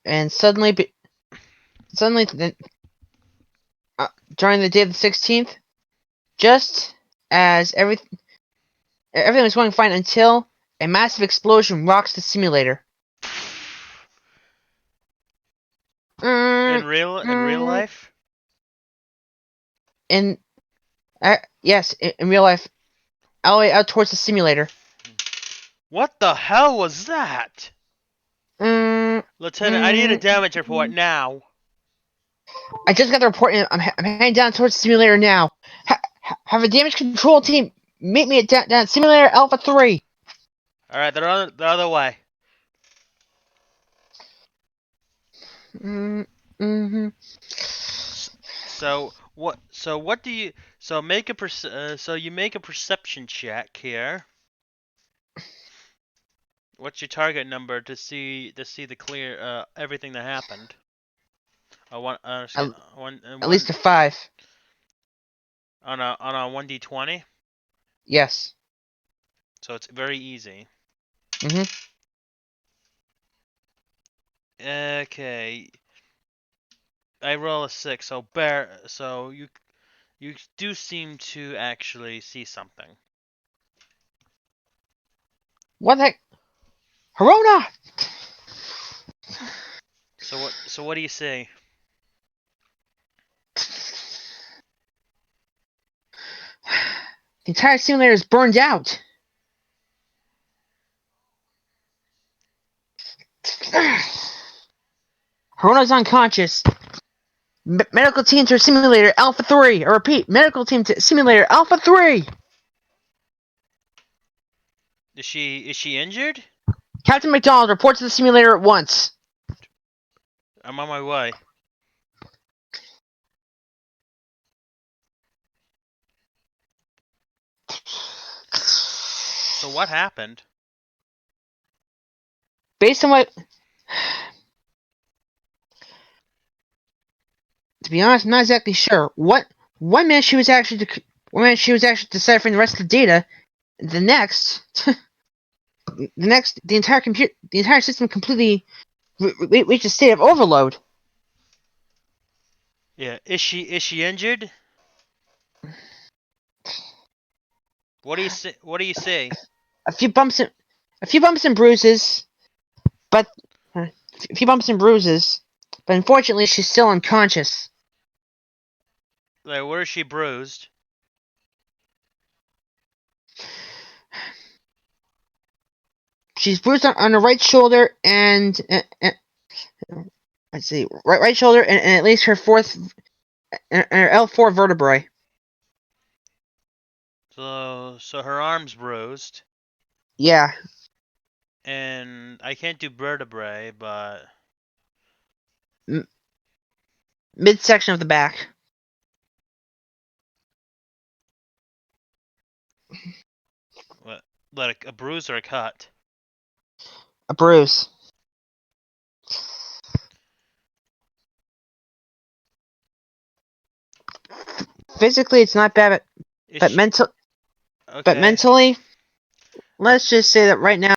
And suddenly, during the day of the 16th, just as everything was going fine until a massive explosion rocks the simulator. In real life? Yes, in real life, all the way out towards the simulator. What the hell was that? Lieutenant, I need a damage report now. I just got the report and I'm heading down towards the simulator now. Have a damage control team meet me down at simulator Alpha 3. Alright, they're on the other way. So what do you make you make a perception check here. What's your target number to see the clear everything that happened? At least a 5. On a 1d20. Yes. So it's very easy. Okay. I roll a 6, so you do seem to actually see something. What the heck? Harona! So what do you see? The entire simulator is burned out. Haruno's unconscious. Medical team to simulator Alpha 3. I repeat, medical team to simulator Alpha 3. Is she injured? Captain McDonald, report to the simulator at once. I'm on my way. So what happened? Based on what... To be honest, I'm not exactly sure. One minute she was actually deciphering the rest of the data. The next... the entire system completely reached a state of overload. Yeah. Is she injured? What do you say? What do you say? A few bumps and bruises, but but unfortunately she's still unconscious. Like, where is she bruised? She's bruised on her right shoulder and let's see, right shoulder and at least her her L4 vertebrae. So her arm's bruised, Yeah, and I can't do vertebrae, but midsection of the back. what? Like a bruise or a cut? A bruise. Physically, it's not bad, Is but she okay? mentally, let's just say that right now.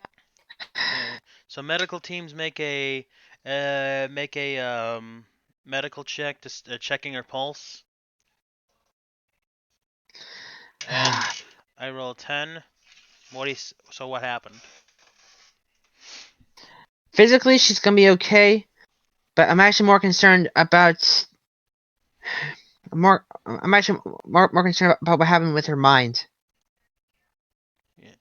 Yeah. So medical teams make a medical check, just checking her pulse, and I roll a 10. So what happened? Physically, she's gonna be okay, but I'm actually more concerned about I'm actually more concerned about what happened with her mind. Yeah.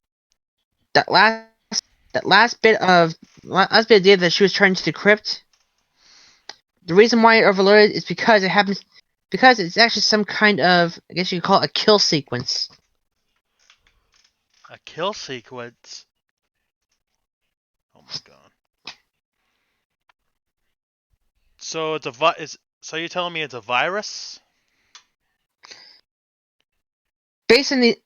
That last bit of data that she was trying to decrypt. The reason why it overloaded is because it's actually some kind of, I guess you could call it a kill sequence. A kill sequence. Oh my god. So it's so you're telling me it's a virus? Based on the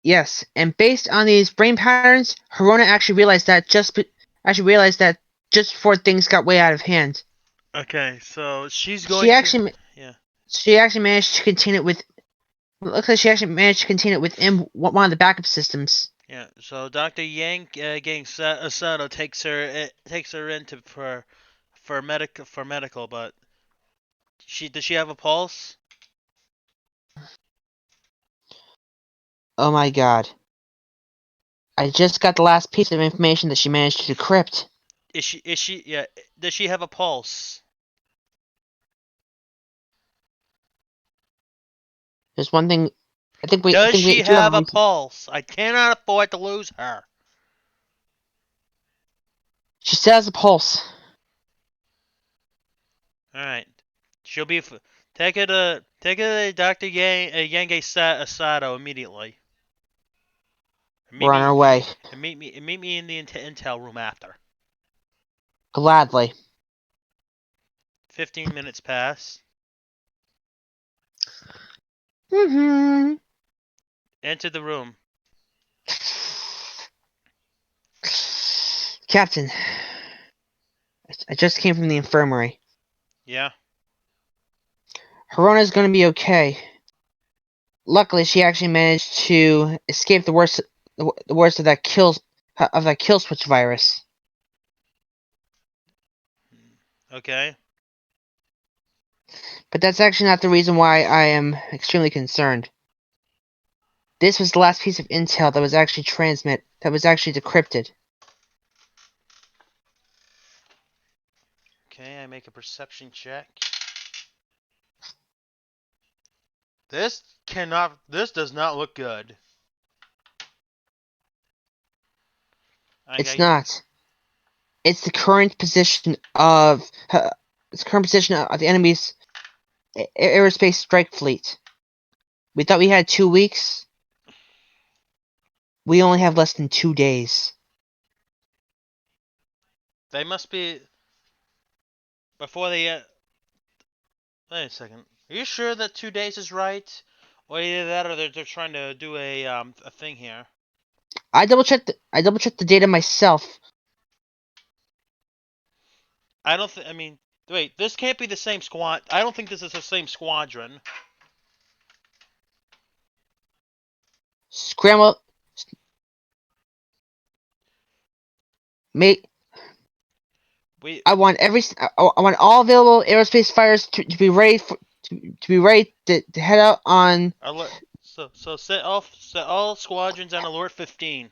Yes, and based on these brain patterns, Harona actually realized that just before things got way out of hand. Okay, so she's She going to actually yeah. she actually managed to contain it with. Looks like she actually managed to contain it within one of the backup systems. Yeah, so Dr. Yang getting Asano takes her into for medical, but does she have a pulse? Oh my god. I just got the last piece of information that she managed to decrypt. Is she yeah, does she have a pulse? There's one thing. I Does think we she do have a have a reason. pulse? I cannot afford to lose her. She still has a pulse. All right. She'll be take her to Dr. Asado immediately. Meet We're on me our way. meet me in the intel room after. Gladly. 15 minutes pass. Mm-hmm. Enter the room. Captain, I just came from the infirmary. Yeah. Harona's gonna be okay. Luckily, she actually managed to escape the worst of that kill switch virus. Okay. But that's actually not the reason why I am extremely concerned. This was the last piece of intel that was actually decrypted. Okay, I make a perception check. This does not look good. It's not. It's the current position of current position of the enemy's aerospace strike fleet. We thought we had 2 weeks. We only have less than 2 days. They must be before they. Wait a second. Are you sure that 2 days is right? Or either that, or they're trying to do a thing here. I double checked the data myself. I don't think. I mean, wait. This can't be the same squad. I don't think this is the same squadron. Scramble. Mate, We I want all available aerospace fighters to be ready to head out on alert. So set all squadrons on alert 15.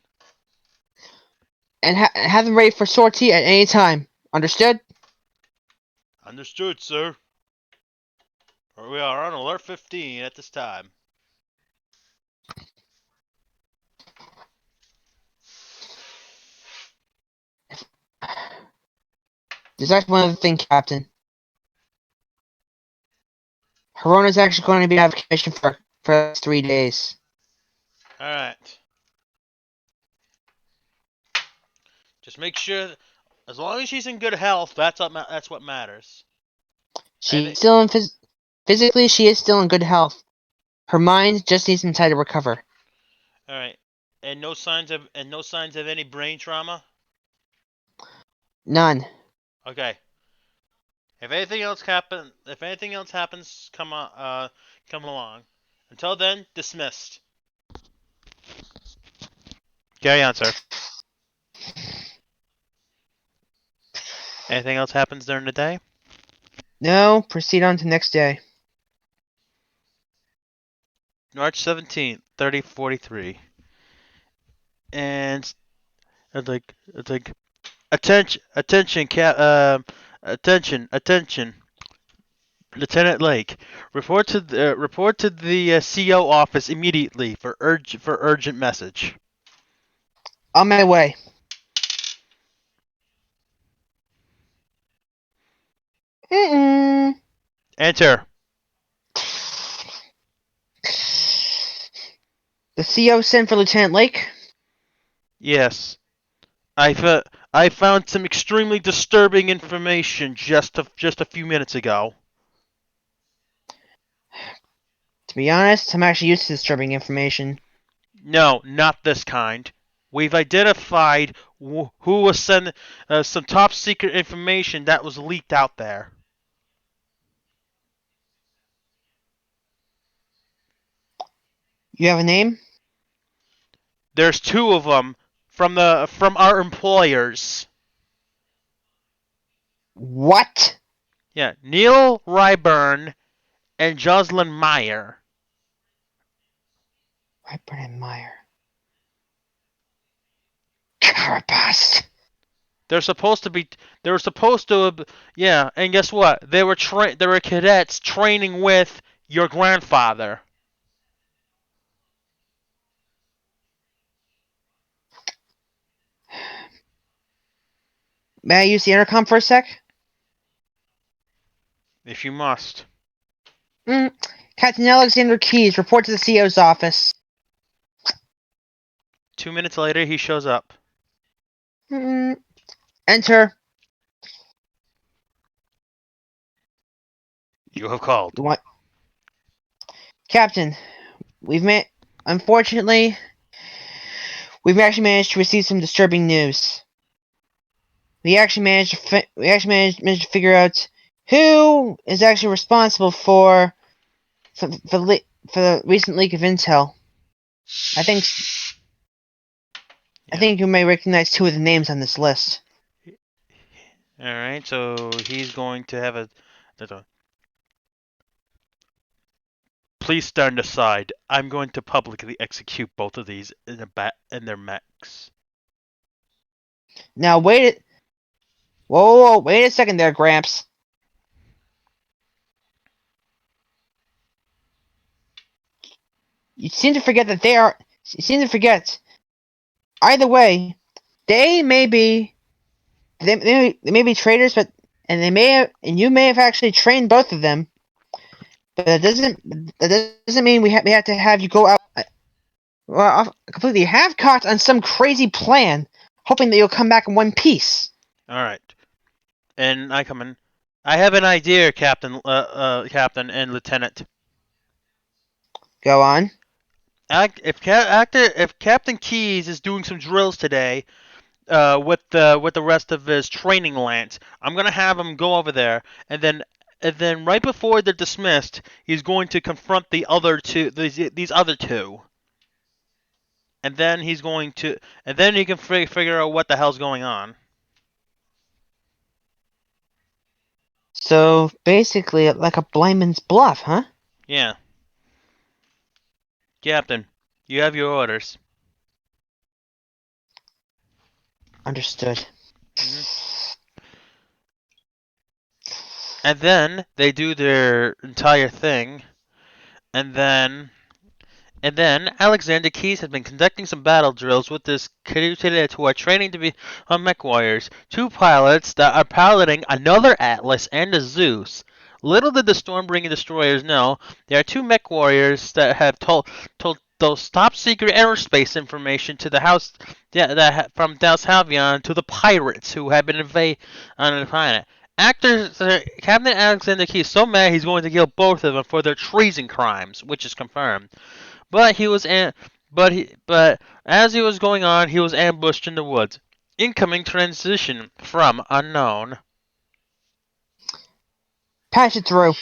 and have them ready for sortie at any time. Understood? Understood, sir. We are on alert 15 at this time. There's actually one other thing, Captain. Hirona's actually going to be out of commission for the next 3 days. All right. Just make sure, as long as she's in good health, that's what matters. She's still in physically, she is still in good health. Her mind just needs some time to recover. All right. And no signs of any brain trauma. None. Okay. If anything else happens, come along. Until then, dismissed. Carry on, sir. Anything else happens during the day? No, proceed on to next day. March 17th, 3043. And it's like attention, attention. Lieutenant Lake, report to the CO office immediately for urgent message. On my way. Enter. The CO sent for Lieutenant Lake? Yes. I found some extremely disturbing information just a few minutes ago. To be honest, I'm actually used to disturbing information. No, not this kind. We've identified who was sending some top secret information that was leaked out there. You have a name? There's 2 of them from our employers. What? Yeah, Neil Ryburn and Jocelyn Meyer. Ryburn and Meyer. Carapast. They were supposed to, yeah, and guess what? They were cadets training with your grandfather. May I use the intercom for a sec? If you must. Captain Alexander Keyes, report to the CO's office. 2 minutes later, he shows up. Enter. You have called. What? Captain, unfortunately, we've actually managed to receive some disturbing news. We actually managed to figure out who is actually responsible for the recent leak of intel. I think you may recognize 2 of the names on this list. Alright, so he's going to have a... Please stand aside. I'm going to publicly execute both of these in their mechs. Now wait a second there, Gramps. You seem to forget. Either way, they may be traitors, but and you may have actually trained both of them, but that doesn't mean we have to have you go out. Well, completely half cocked on some crazy plan, hoping that you'll come back in one piece. All right. And I come in. I have an idea, Captain, Captain and Lieutenant. Go on. If Captain Keyes is doing some drills today, with the rest of his training lance, I'm gonna have him go over there, and then right before they're dismissed, he's going to confront these other two, and then he can figure out what the hell's going on. So basically, like a blind man's bluff, huh? Yeah, Captain, you have your orders. Understood. Mhm. And then they do their entire thing, and then Alexander Keyes has been conducting some battle drills with his cadets who are training to be mechwarriors, two pilots that are piloting another Atlas and a Zeus. Little did the Stormbringing destroyers know, there are two mechwarriors that have told those top secret aerospace information to the house, from Dallas Halvion to the pirates who have been invading on the planet. Captain Alexander Keyes is so mad he's going to kill both of them for their treason crimes, which is confirmed. But as he was going on, he was ambushed in the woods. Incoming transition from unknown. Patch it through.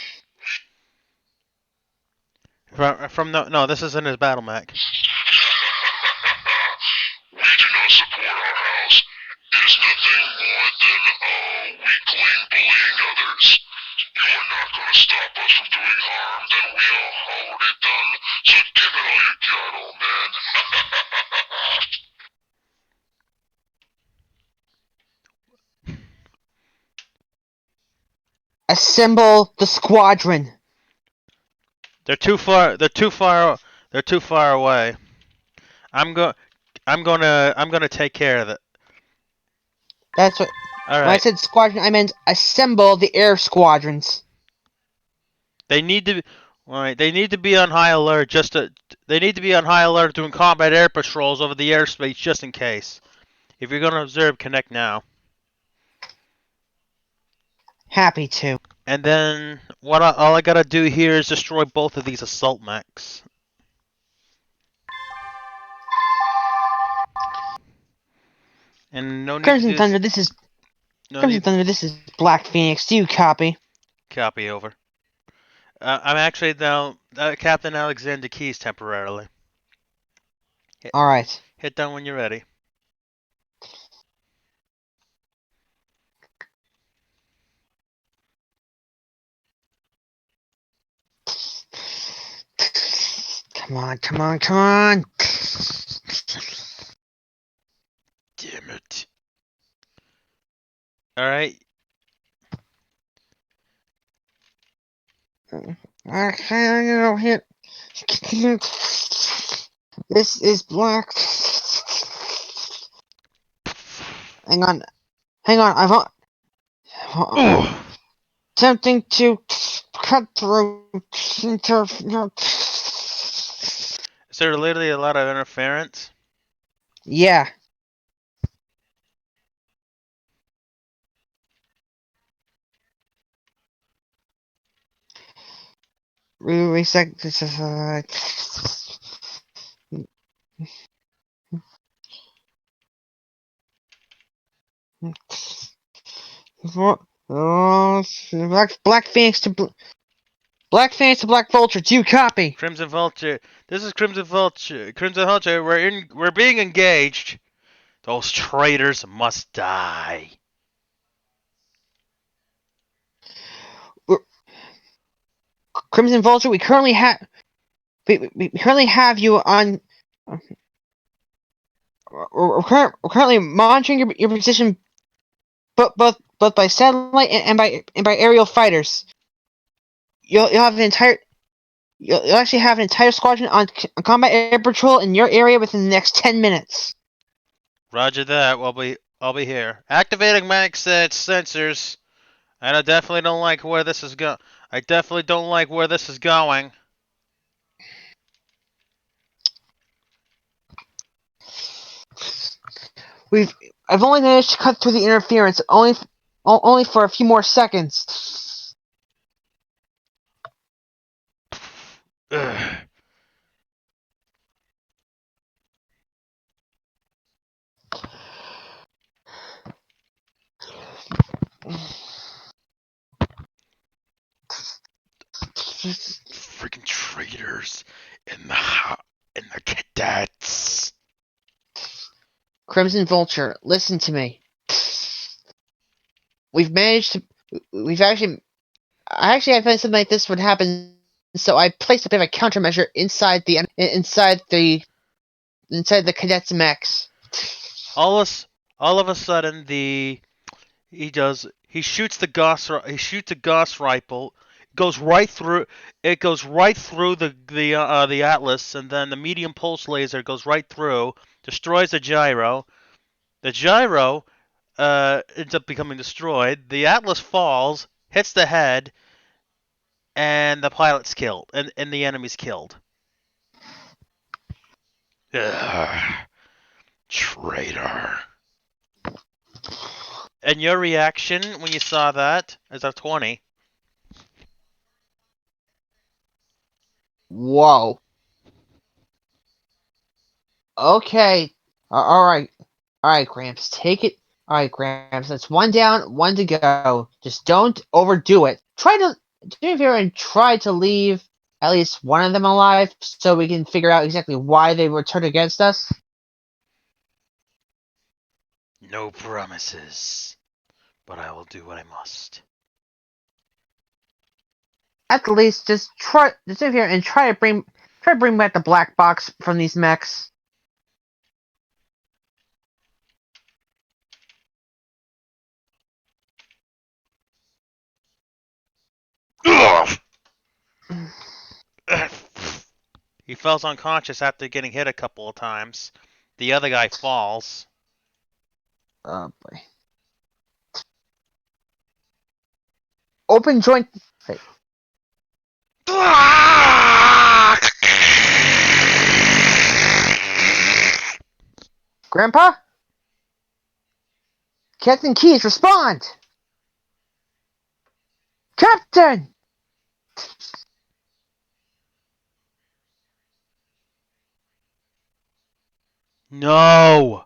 From no, this isn't his battle mech. We do not support our house. It is nothing more than a weakling bullying others. You are not going to stop us from doing harm that we are already done, so give it all you got, old man. Assemble the squadron. They're too far. They're too far away. I'm gonna take care of it. That's what. All When I right. said squadron, I meant assemble the air squadrons. They need to. All right. They need to be on high alert. They need to be on high alert doing combat air patrols over the airspace just in case. If you're gonna observe, connect now. Happy to. And then all I gotta do here is destroy both of these assault mechs. And no need to Crimson do Thunder, this is no Crimson need Thunder. This is Black Phoenix. Do you copy? copy over. I'm actually now Captain Alexander Keyes temporarily. All right. Hit done when you're ready. Come on, come on, come on. Damn it. All right. Okay, I'm gonna hit. This is black. Hang on, hang on. Ugh. Attempting to cut through. Is there literally a lot of interference? Yeah. Reset this. Black Phoenix to Black Phoenix to Black Vulture. Do you copy? Crimson Vulture. This is Crimson Vulture. Crimson Vulture. We're being engaged. Those traitors must die. Crimson Vulture. We currently have you on. We're currently monitoring your position, both by satellite and by aerial fighters. You'll actually have an entire squadron on combat air patrol in your area within the next 10 minutes. Roger that. I'll be here. Activating mag sensors. And I definitely don't like where this is go. I definitely don't like where this is going. We've I've only managed to cut through the interference only for a few more seconds. Ugh. Freaking traitors in the cadets. Crimson Vulture, listen to me. We've managed to. We've actually. I actually had something like this would happen, so I placed a bit of a countermeasure inside the cadets' mechs. All of a sudden, he shoots a Gauss rifle, goes right through the Atlas, and then the medium pulse laser goes right through, destroys the gyro. The gyro ends up becoming destroyed. The Atlas falls, hits the head, and the pilot's killed, and the enemy's killed. Ugh, traitor. And your reaction when you saw that is a 20. Whoa. Okay. Alright. Alright, Gramps. Take it. Alright, Gramps. That's one down, one to go. Just don't overdo it. Do me a favor and try to leave at least one of them alive so we can figure out exactly why they were turned against us. No promises, but I will do what I must. At the least, just do me a favor and try to bring back the black box from these mechs. He falls unconscious after getting hit a couple of times. The other guy falls. Oh boy. Open joint. Wait. Grandpa? Captain Keys, respond! Captain! No!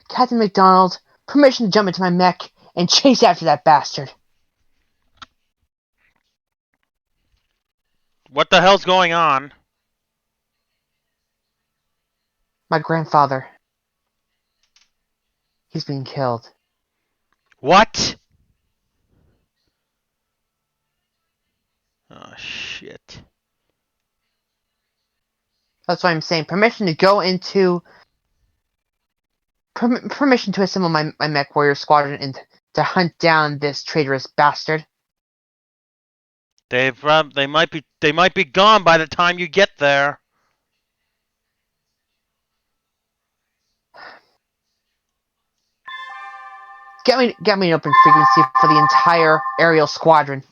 Captain McDonald, permission to jump into my mech and chase after that bastard. What the hell's going on? My grandfather. He's being killed. What? Oh, shit. That's why I'm saying permission to go into. Permission to assemble my mechwarrior squadron and to hunt down this traitorous bastard. They might be gone by the time you get there. Get me an open frequency for the entire aerial squadron.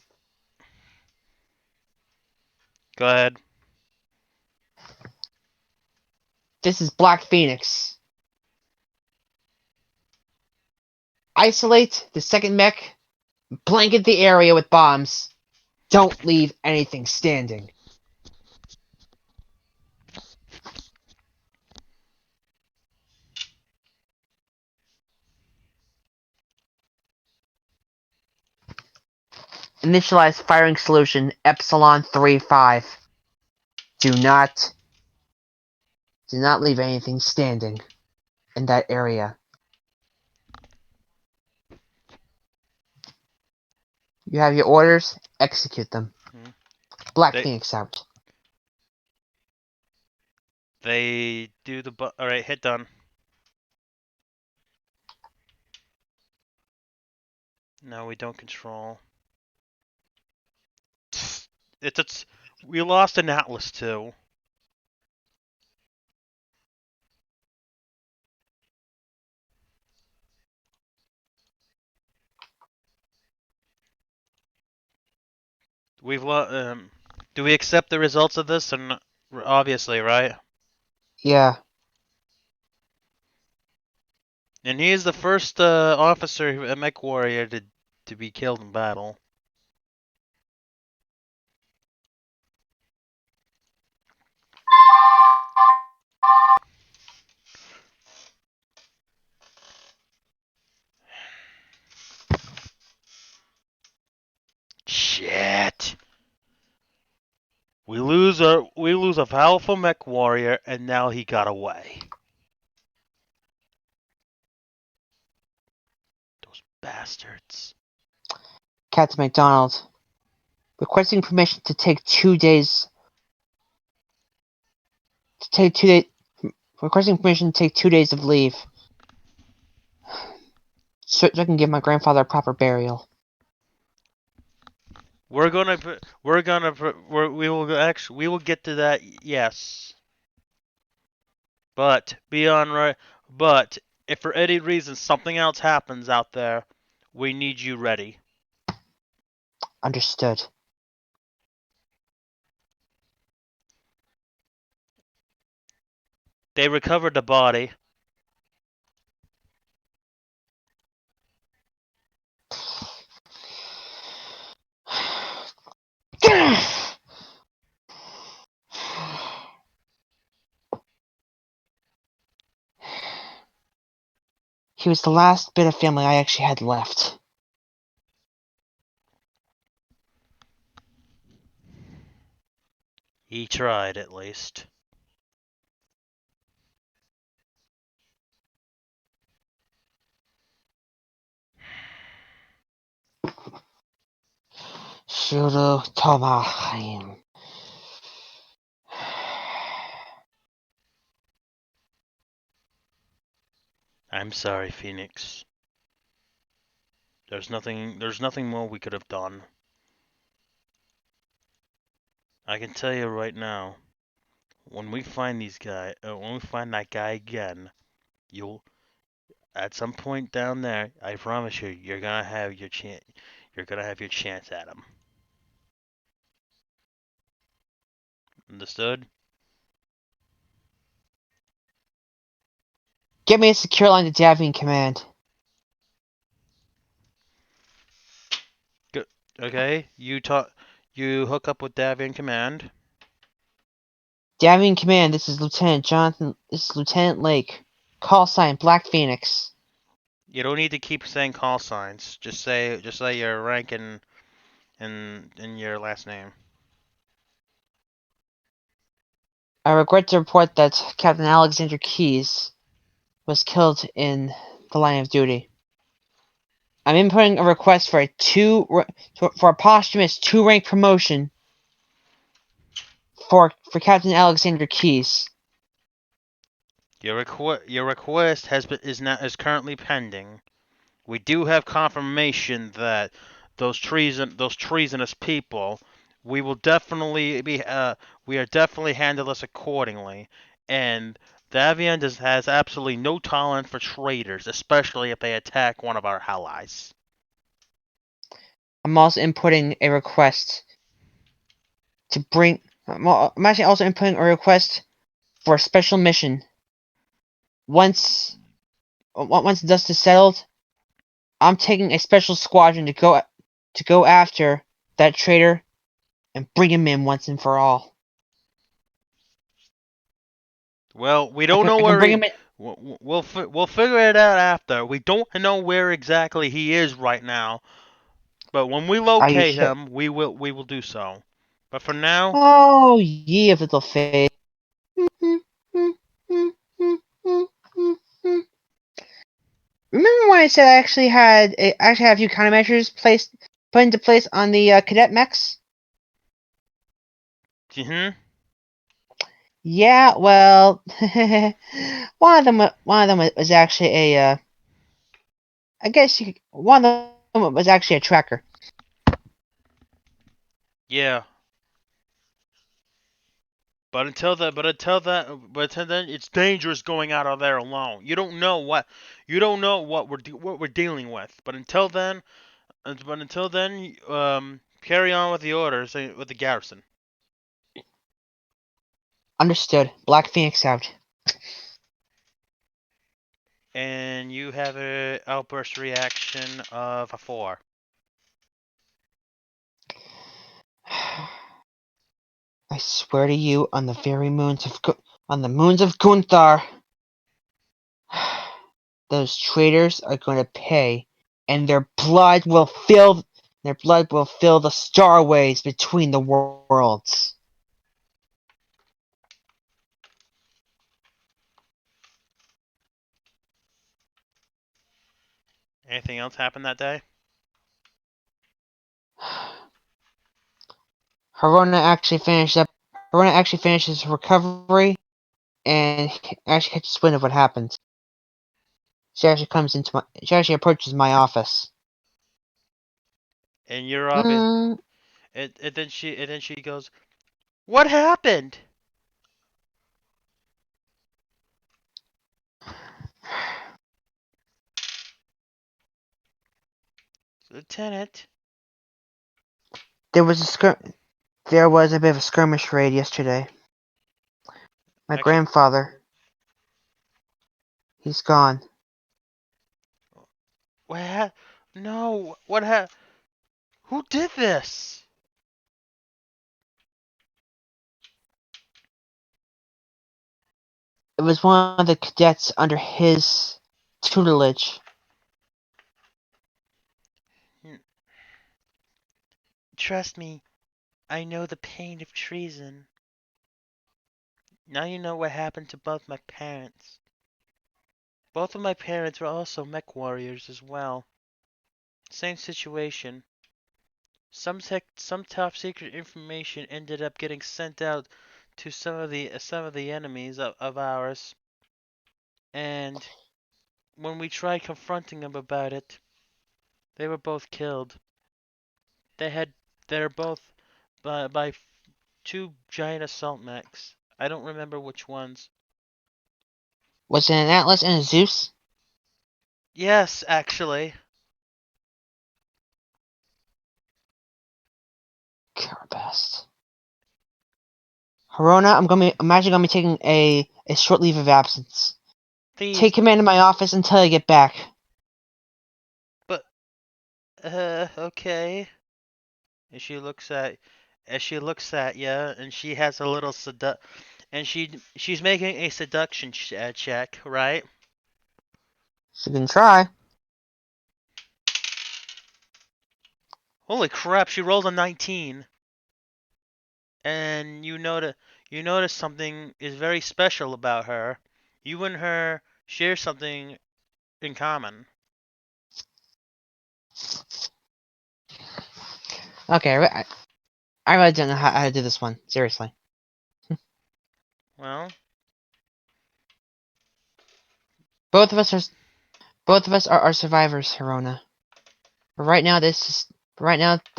Go ahead. This is Black Phoenix. Isolate the second mech. Blanket the area with bombs. Don't leave anything standing. Initialize firing solution Epsilon 3-5. Do not leave anything standing in that area. You have your orders, execute them. Hmm. Black They Phoenix out. they do the alright, hit done. No, we don't control. we lost an Atlas too. We've lost. Do we accept the results of this? And obviously, right? Yeah. And he is the first officer, a mech warrior, to be killed in battle. Shit. We lose a powerful mech warrior, and now he got away. Those bastards. Captain McDonald. Requesting permission to take 2 days. Requesting permission to take 2 days of leave. So I can give my grandfather a proper burial. We will get to that. Yes. But if for any reason something else happens out there, we need you ready. Understood. They recovered the body. He was the last bit of family I actually had left. He tried, at least. Shuru Tomahim. I'm sorry, Phoenix. There's nothing more we could have done. I can tell you right now, when we find that guy again, you'll at some point down there, I promise you're gonna have your chance. You're gonna have your chance at him. Understood? Get me a secure line to Davian Command. Okay. You hook up with Davian Command. Davian Command, this is Lieutenant Jonathan. This is Lieutenant Lake. Call sign Black Phoenix. You don't need to keep saying call signs. Just say your rank and your last name. I regret to report that Captain Alexander Keyes was killed in the line of duty. I'm inputting a request for a posthumous 2-rank promotion for Captain Alexander Keyes. Your request is currently pending. We do have confirmation that those treasonous people, we will definitely we are definitely handle this accordingly. And Davian has absolutely no tolerance for traitors, especially if they attack one of our allies. I'm also inputting a request to bring. I'm actually also inputting a request for a special mission. Once the dust is settled, I'm taking a special squadron to go after that traitor and bring him in once and for all. Well, we don't know I can where bring he. him in. We'll figure it out after. We don't know where exactly he is right now, but when we Are you locate sure? him, we will do so. But for now, Oh, ye of little faith. Remember when I said I actually had a few countermeasures put into place on the cadet mechs? hmm Yeah, well, one of them was actually one of them was actually a tracker. yeah. But until then, it's dangerous going out of there alone. You don't know what we're dealing with. But until then, carry on with the orders with the garrison. Understood. Black Phoenix out. And you have a outburst reaction of a 4. I swear to you, on the very moons of Gunthar, those traitors are going to pay, and their blood will fill the starways between the worlds. Anything else happened that day? Harona actually finishes recovery and actually catches wind of what happened. She actually approaches my office. And you're obvious. Mm, And then she goes, "What happened?" Lieutenant. there was a bit of a skirmish raid yesterday. My Actually, grandfather, he's gone. what? No. What? Who did this? It was one of the cadets under his tutelage. Trust me, I know the pain of treason. Now you know what happened to both my parents. Both of my parents were also mechwarriors as well. Same situation. Some top secret information ended up getting sent out to some of the enemies of ours, and when we tried confronting them about it, they were both killed. They're both by two giant assault mechs. I don't remember which ones. Was it an Atlas and a Zeus? Yes, actually. Carabast. Harona, I'm actually gonna be taking a short leave of absence. Please, Take command of my office until I get back. but okay. And she looks at you, and she has a little and she's making a seduction check, right? So you can try. Holy crap! She rolled a 19, and you notice something is very special about her. You and her share something in common. Okay, I really don't know how to do this one. Seriously. Well, Both of us are survivors, Harona. But right now there's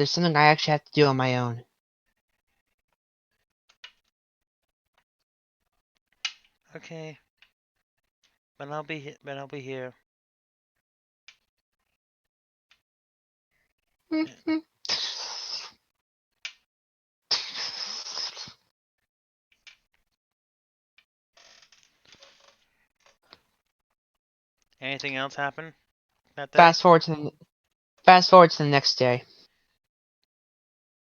something I actually have to do on my own. okay, but I'll be here. Anything else happen that day? Fast forward to the next day.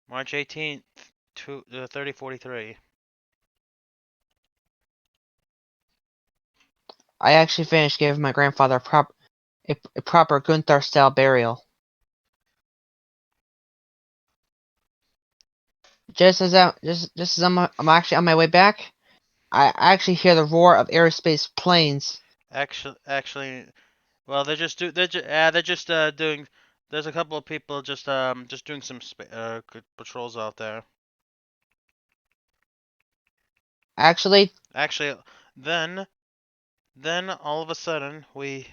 March 18th, 3043. I actually finished giving my grandfather a proper Gunther style burial. Just as I'm actually on my way back, I actually hear the roar of aerospace planes. Actually, well, they're just doing. There's a couple of people just doing some patrols out there. Actually, Actually, then then all of a sudden we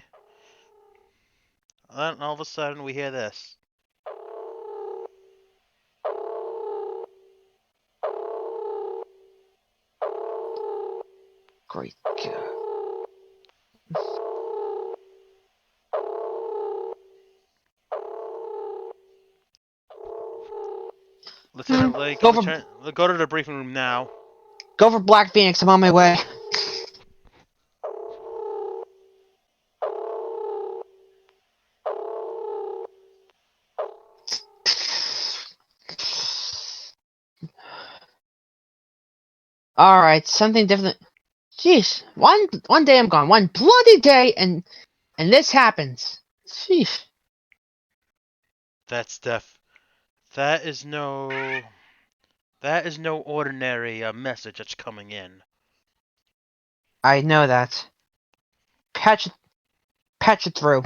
hear this. Great God. Lieutenant Lake, Go for go to the briefing room now. go for Black Phoenix. I'm on my way. All right, something different. Jeez, one day I'm gone. One bloody day, and this happens. Jeez. That's that is no ordinary message that's coming in. I know that. Patch it through.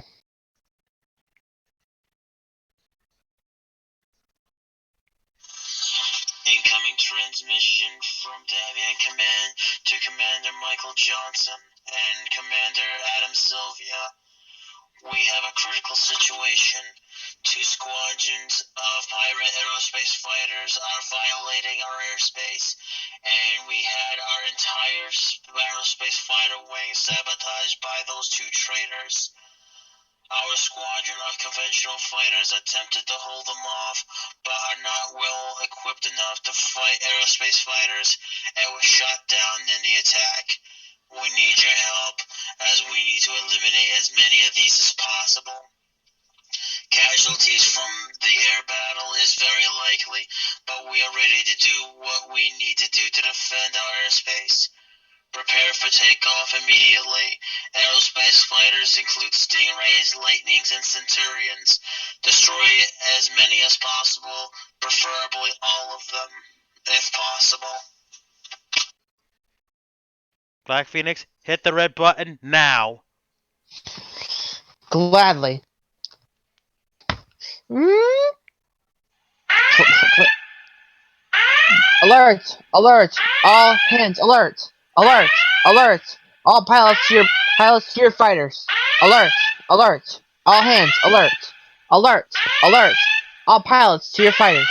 Incoming transmission from Davian Command to Commander Michael Johnson and Commander Adam Sylvia. We have a critical situation. 2 squadrons of pirate aerospace fighters are violating our airspace, and we had our entire aerospace fighter wing sabotaged by those 2 traitors. Our squadron of conventional fighters attempted to hold them off, but are not well equipped enough to fight aerospace fighters and were shot down in the attack. We need your help, as we need to eliminate as many of these as possible. Casualties from the air battle is very likely, but we are ready to do what we need to do to defend our airspace. Prepare for takeoff immediately. Aerospace fighters include Stingrays, Lightnings, and Centurions. Destroy as many as possible, preferably all of them, if possible. Black Phoenix, hit the red button now. Gladly. Alert! Alert! All hands, alert! Alert! Alert! All pilots to your fighters. Alert! Alert! All hands, alert! Alert! Alert! All pilots to your fighters.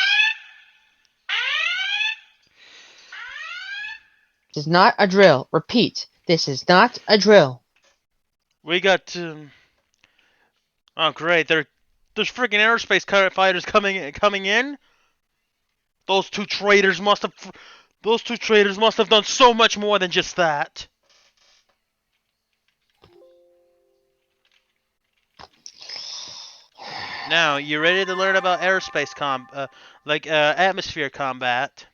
This is not a drill. Repeat, this is not a drill. We got oh great, there's freaking aerospace fighters coming in. Those two traitors must have done so much more than just that. Now, you ready to learn about aerospace atmosphere combat?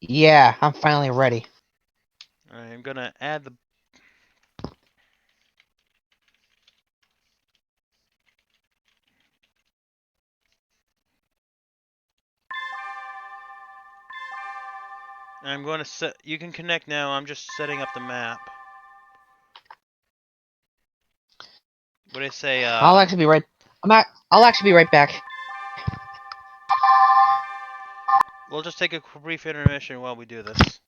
Yeah, I'm finally ready. I'm gonna add the. I'm going to set. You can connect now. I'm just setting up the map. What do I say? I'll actually be right. I'll actually be right back. We'll just take a brief intermission while we do this.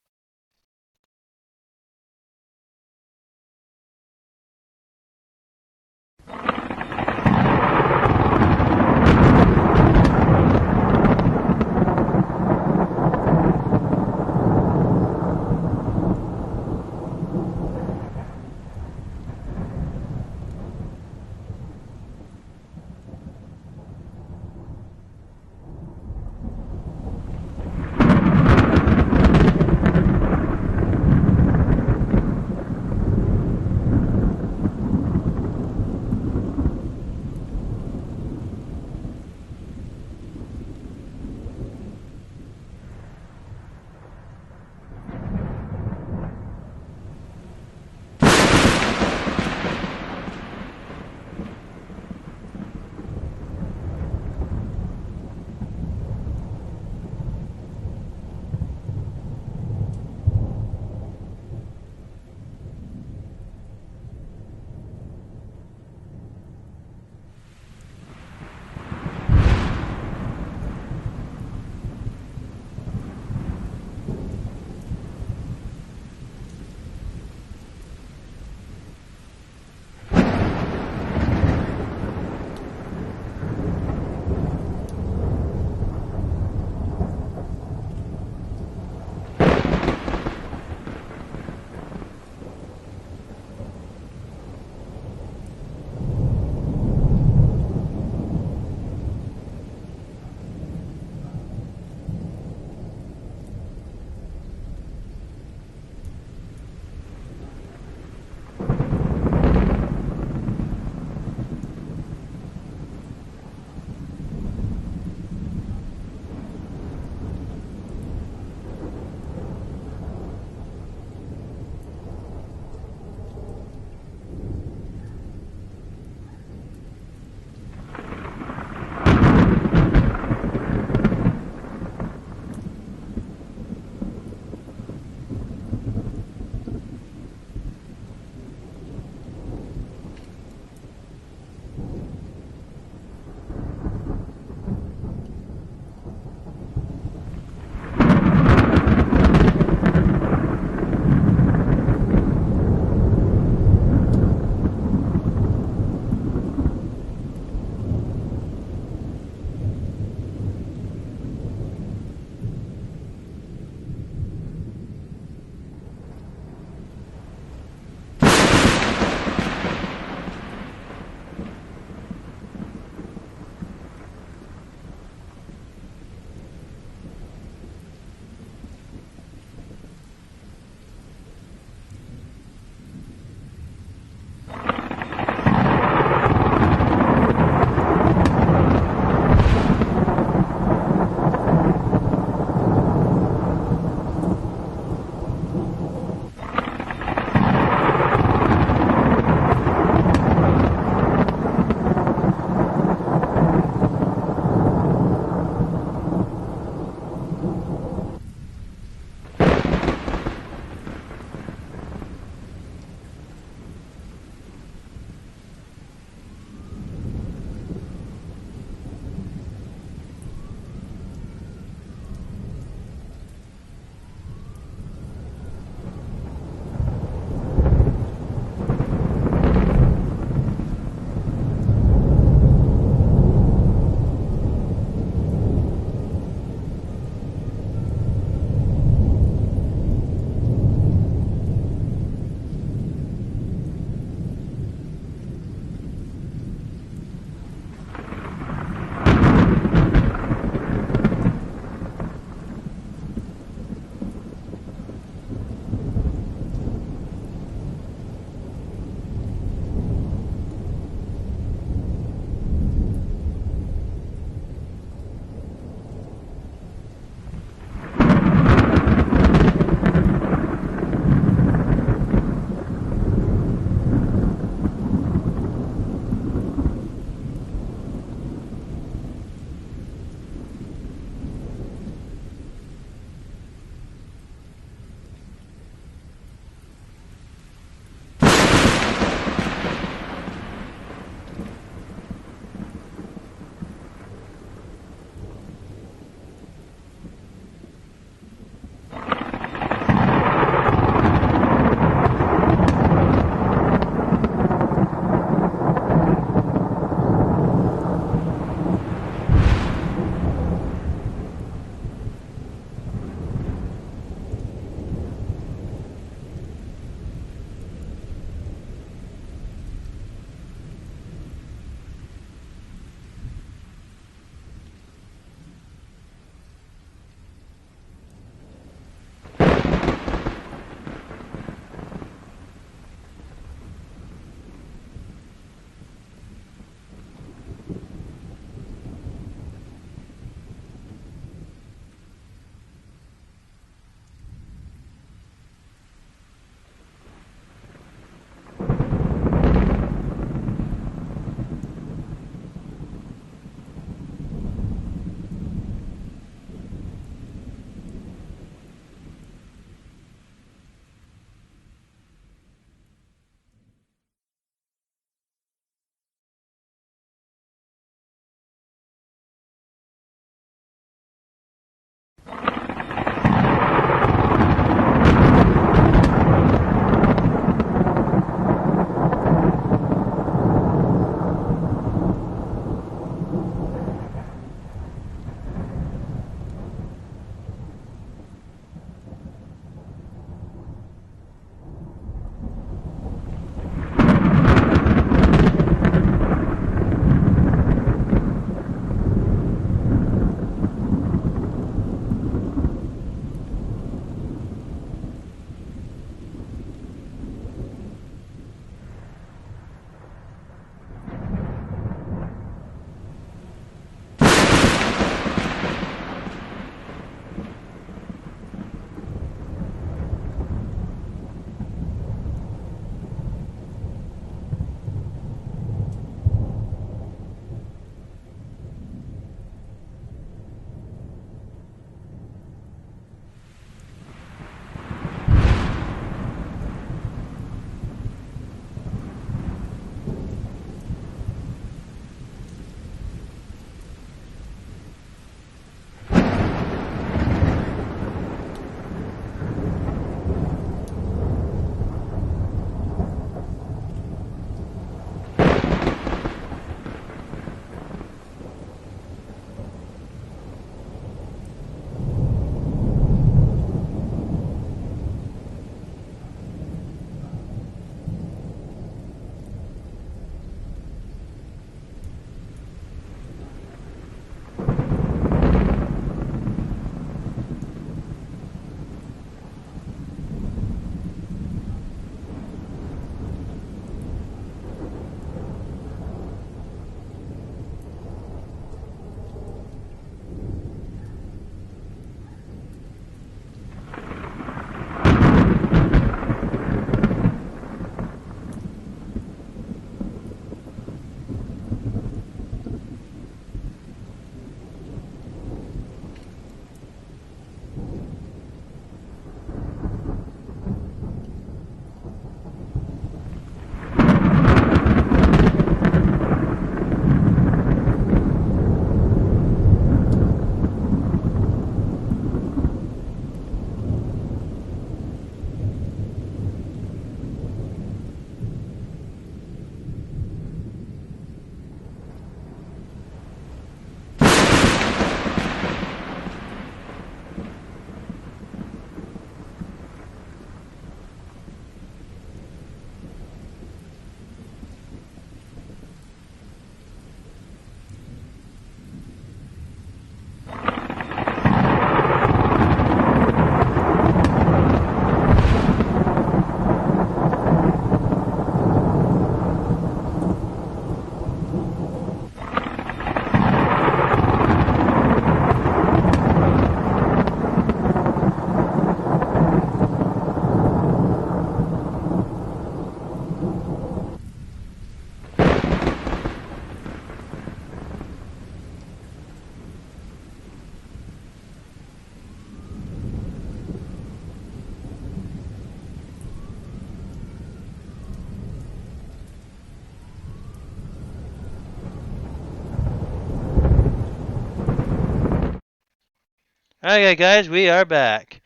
Okay, guys, we are back.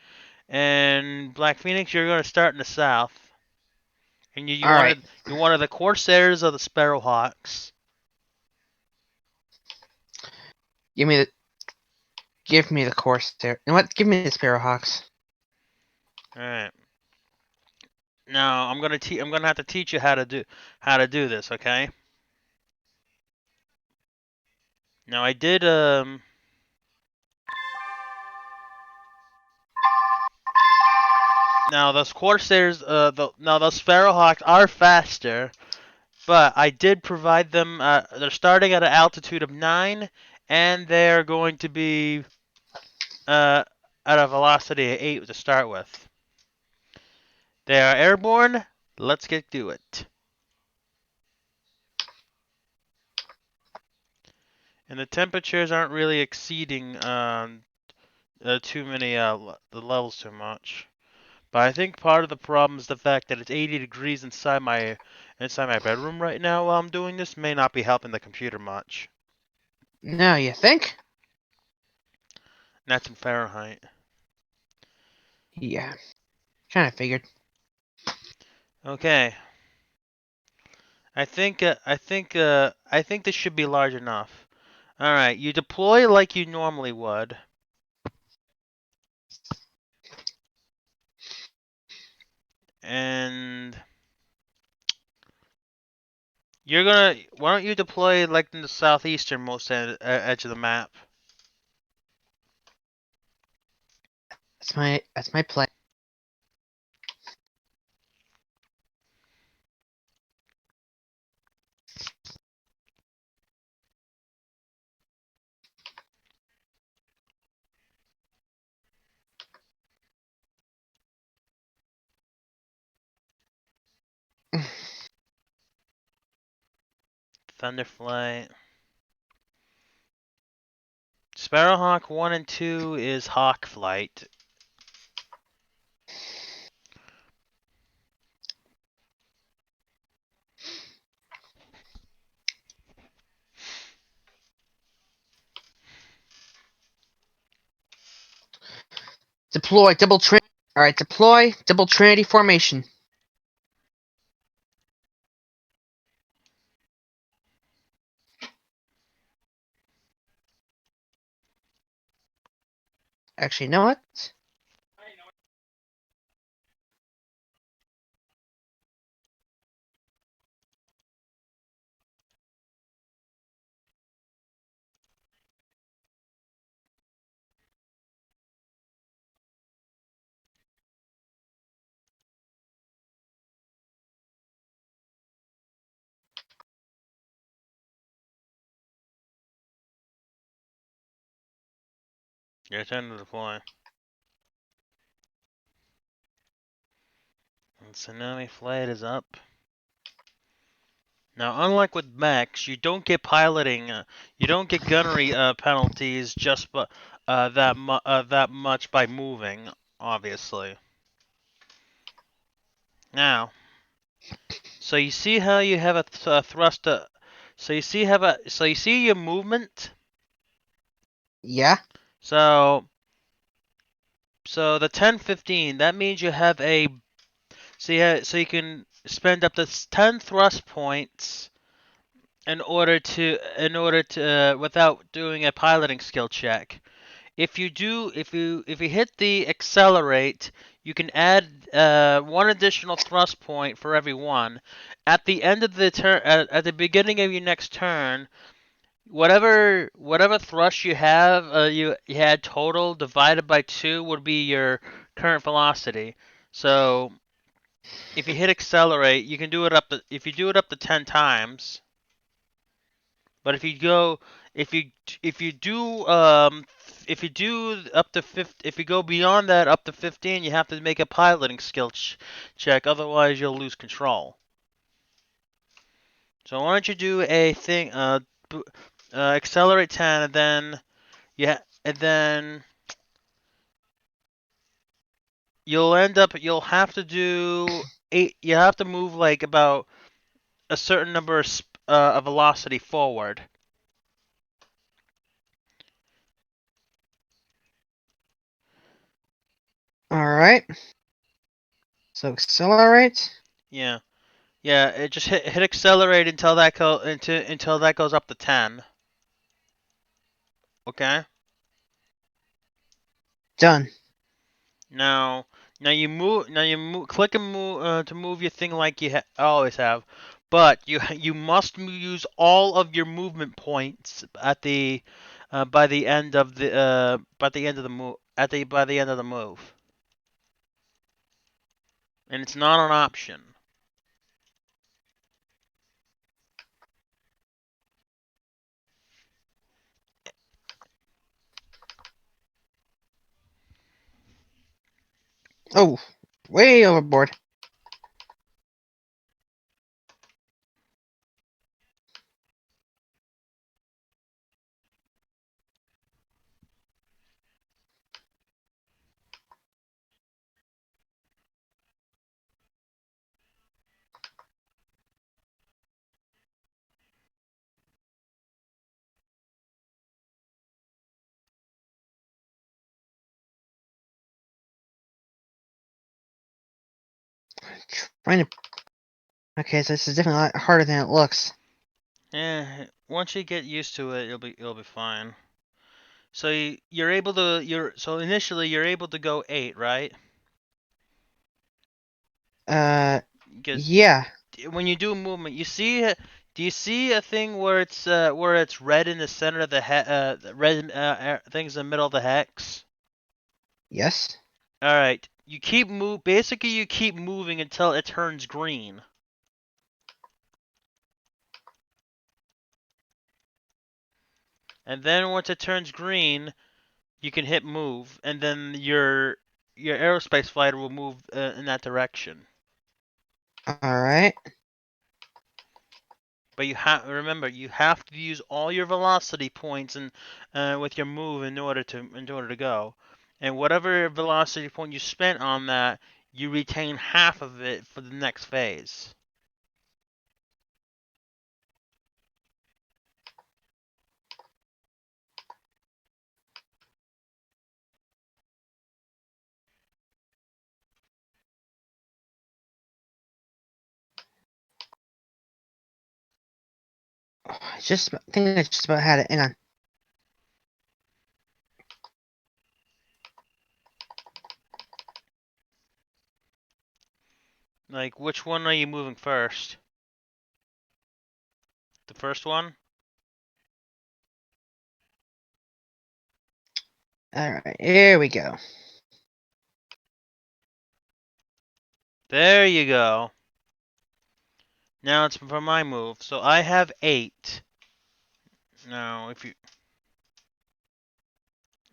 And Black Phoenix, you're going to start in the south. And All right. you're one of the corsairs of the Sparrowhawks. Give me the course there. You know what? Give me the Sparrowhawks. All right. Now I'm gonna have to teach you how to do this. Okay. Now I did Now those corsairs now those Sparrowhawks are faster, but I did provide them. They're starting at an altitude of 9, and they're going to be at a velocity of 8 to start with. They are airborne. Let's get to it. And the temperatures aren't really exceeding too many the levels too much. But I think part of the problem is the fact that it's 80 degrees inside my bedroom right now while I'm doing this may not be helping the computer much. No, you think? And that's in Fahrenheit. Yeah. Kind of figured. Okay. I think this should be large enough. All right, you deploy like you normally would. And why don't you deploy like in the southeasternmost edge of the map? That's my plan. Thunderflight. Sparrowhawk 1 and 2 is Hawk Flight. Deploy double Alright, deploy double Trinity formation. Actually, you know what? Your turn to deploy. And tsunami flight is up. Now, unlike with mechs, you don't get you don't get gunnery penalties just that much by moving, obviously. Now, so you see how you have a thrust. So you see your movement. Yeah. So the 10-15. That means you have a so you can spend up to 10 thrust points in order to without doing a piloting skill check. If you hit the accelerate, you can add one additional thrust point for every one. At the end of the turn, at the beginning of your next turn, whatever thrust you have, you had total divided by 2 would be your current velocity. So if you hit accelerate, you can do it up to if you do it up to 10 times. But if you do up to 50, if you go beyond that up to 15, you have to make a piloting skill check. Otherwise, you'll lose control. So why don't you do a thing? Accelerate 10, and then and then you'll have to do 8. You have to move like about a certain number of velocity forward. Alright. So accelerate. Yeah. Yeah, it just hit accelerate until until that goes up to 10. Okay? Done. Now, click and move to move your thing like you always have, but you must use all of your movement points at the by the end of the by the end of the move by the end of the move, and it's not an option. Oh, way overboard. Trying to. Okay, so this is definitely a lot harder than it looks. Once you get used to it, you'll be fine. So you're able to so initially you're able to go 8, right? Get Yeah. when you do a movement, do you see a thing where it's red in the center of the red things in the middle of the hex? Yes. All right, basically you keep moving until it turns green. And then once it turns green, you can hit move, and then your aerospace fighter will move in that direction. Alright. But remember, you have to use all your velocity points and with your move in order to go. And whatever velocity point you spent on that, you retain half of it for the next phase. I think I just about had it. Hang on. Like, which one are you moving first? The first one? Alright, here we go. There you go. Now it's for my move. So I have 8. Now,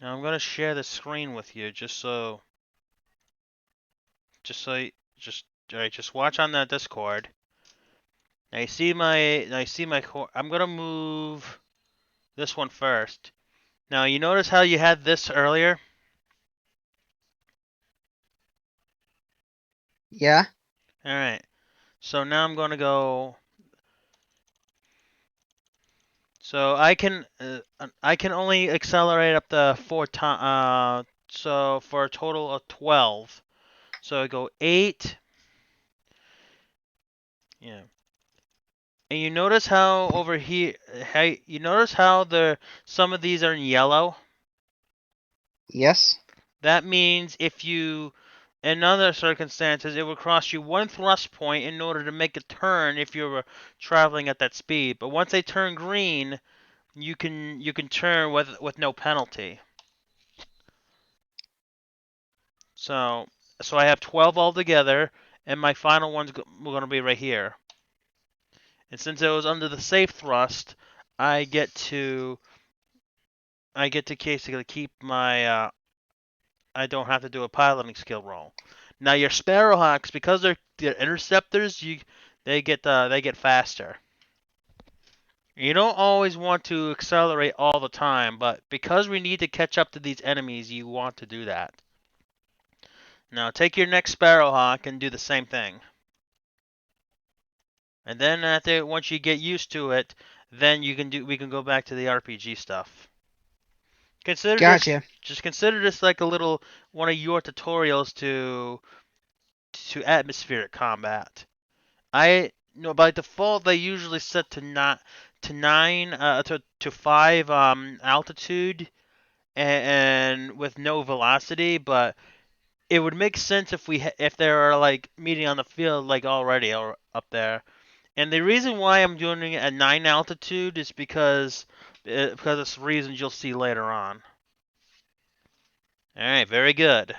now I'm gonna share the screen with you just so just alright, just watch on that Discord. Now you see my I'm gonna move this one first. Now you notice how you had this earlier? Yeah. Alright. So now I'm gonna go. So I can only accelerate up to 4 times. So for a total of 12. So I go 8. Yeah. And you notice how over here, you notice how some of these are in yellow. Yes. That means in other circumstances, it would cost you 1 thrust point in order to make a turn if you were traveling at that speed. But once they turn green, you can turn with no penalty. So I have 12 altogether, and my final one's going to be right here. And since it was under the safe thrust, I get to basically keep my I don't have to do a piloting skill roll. Now your Sparrowhawks, because they're interceptors, they get faster. You don't always want to accelerate all the time, but because we need to catch up to these enemies, you want to do that. Now take your next Sparrowhawk and do the same thing. And then once you get used to it, then we can go back to the RPG stuff. Consider this Gotcha. just consider this like a little one of your tutorials to atmospheric combat. By default they usually set to not to nine to five altitude and with no velocity, but it would make sense if they are like meeting on the field like already or up there. And the reason why I'm doing it at 9 altitude is because of some reasons you'll see later on. All right, very good.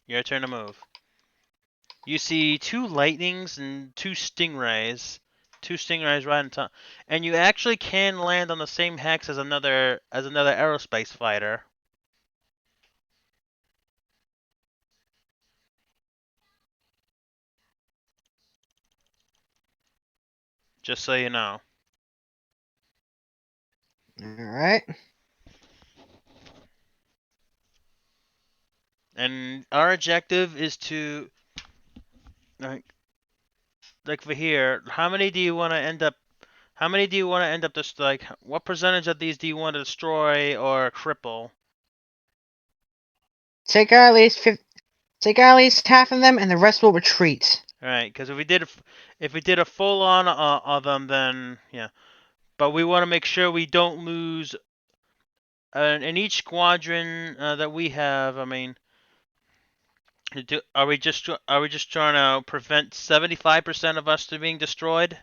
Your turn to move. You see two lightnings and two stingrays. Two stingrays right on top. And you actually can land on the same hex as another aerospace fighter. Just so you know. Alright. And our objective is to like for here, how many do you want to end up just like what percentage of these do you want to destroy or cripple? Take out at least half of them, and the rest will retreat. All right, because if we did a full on of them, then yeah. But we want to make sure we don't lose. In each squadron that we have, I mean, are we just trying to prevent 75% of us to being destroyed?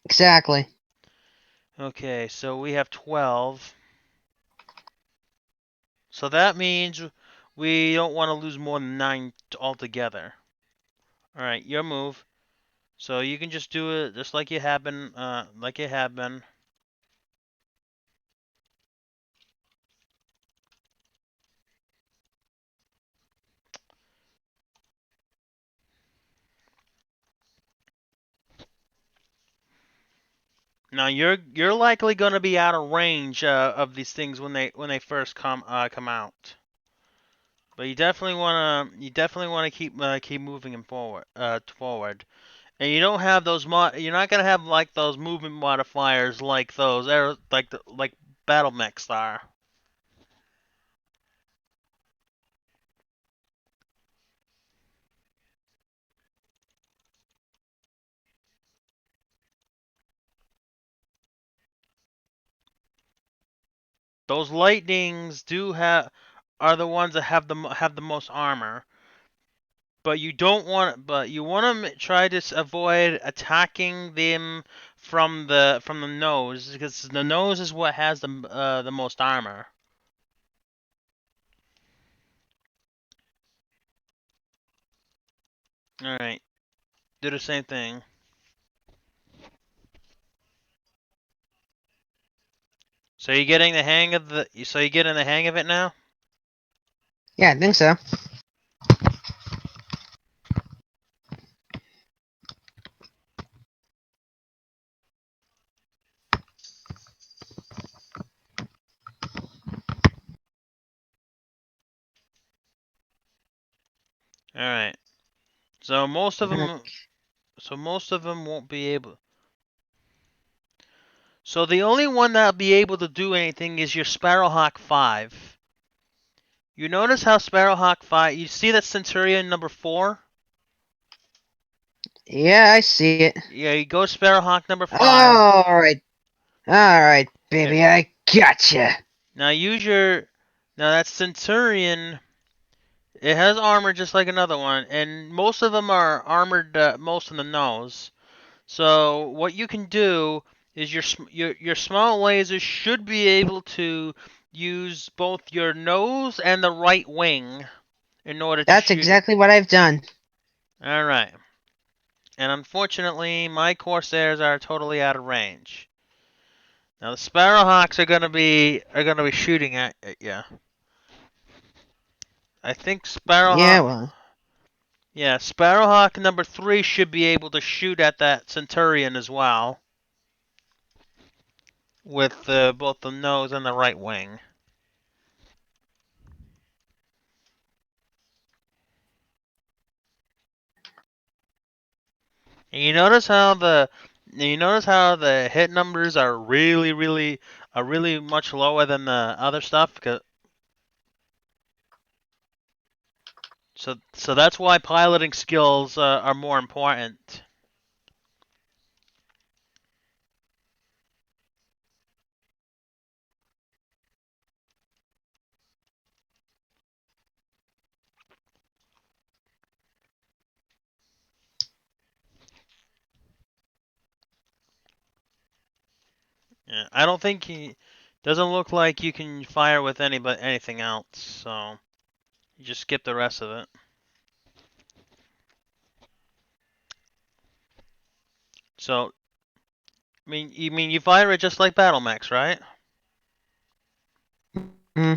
Exactly. Okay, so we have 12. So that means we don't want to lose more than 9 altogether. All right, your move. So you can just do it just like you have been, Now you're likely going to be out of range of these things when they first come out. But you definitely wanna keep moving them forward. And you don't have you're not gonna have like those movement modifiers like those like battle mechs are. Those lightnings are the ones that have the most armor. But you want to try to avoid attacking them from the nose because the nose is what has the most armor. All right, do the same thing. So you're getting the hang of it now. Yeah, I think so. All right. So most of them won't be able. So the only one that'll be able to do anything is your Sparrowhawk 5. You notice how Sparrowhawk 5, you see that Centurion number 4? Yeah, I see it. Yeah, you go Sparrowhawk number 5. Alright. Alright, Here. baby, I gotcha. Now now that Centurion, it has armor just like another one, and most of them are armored most in the nose. So what you can do is your small lasers should be able to use both your nose and the right wing in order to That's shoot it. exactly what I've done. All right. And unfortunately, my Corsairs are totally out of range. Now the Sparrowhawks are gonna be shooting at you. I think Yeah, Sparrowhawk. well. Yeah, Sparrowhawk number 3 should be able to shoot at that Centurion as well. with both the nose and the right wing. And you notice how the hit numbers are really much lower than the other stuff. So that's why piloting skills are more important. Yeah, I don't think he doesn't look like you can fire with anything else. So you just skip the rest of it. So you fire it just like battle mechs, right? Hmm.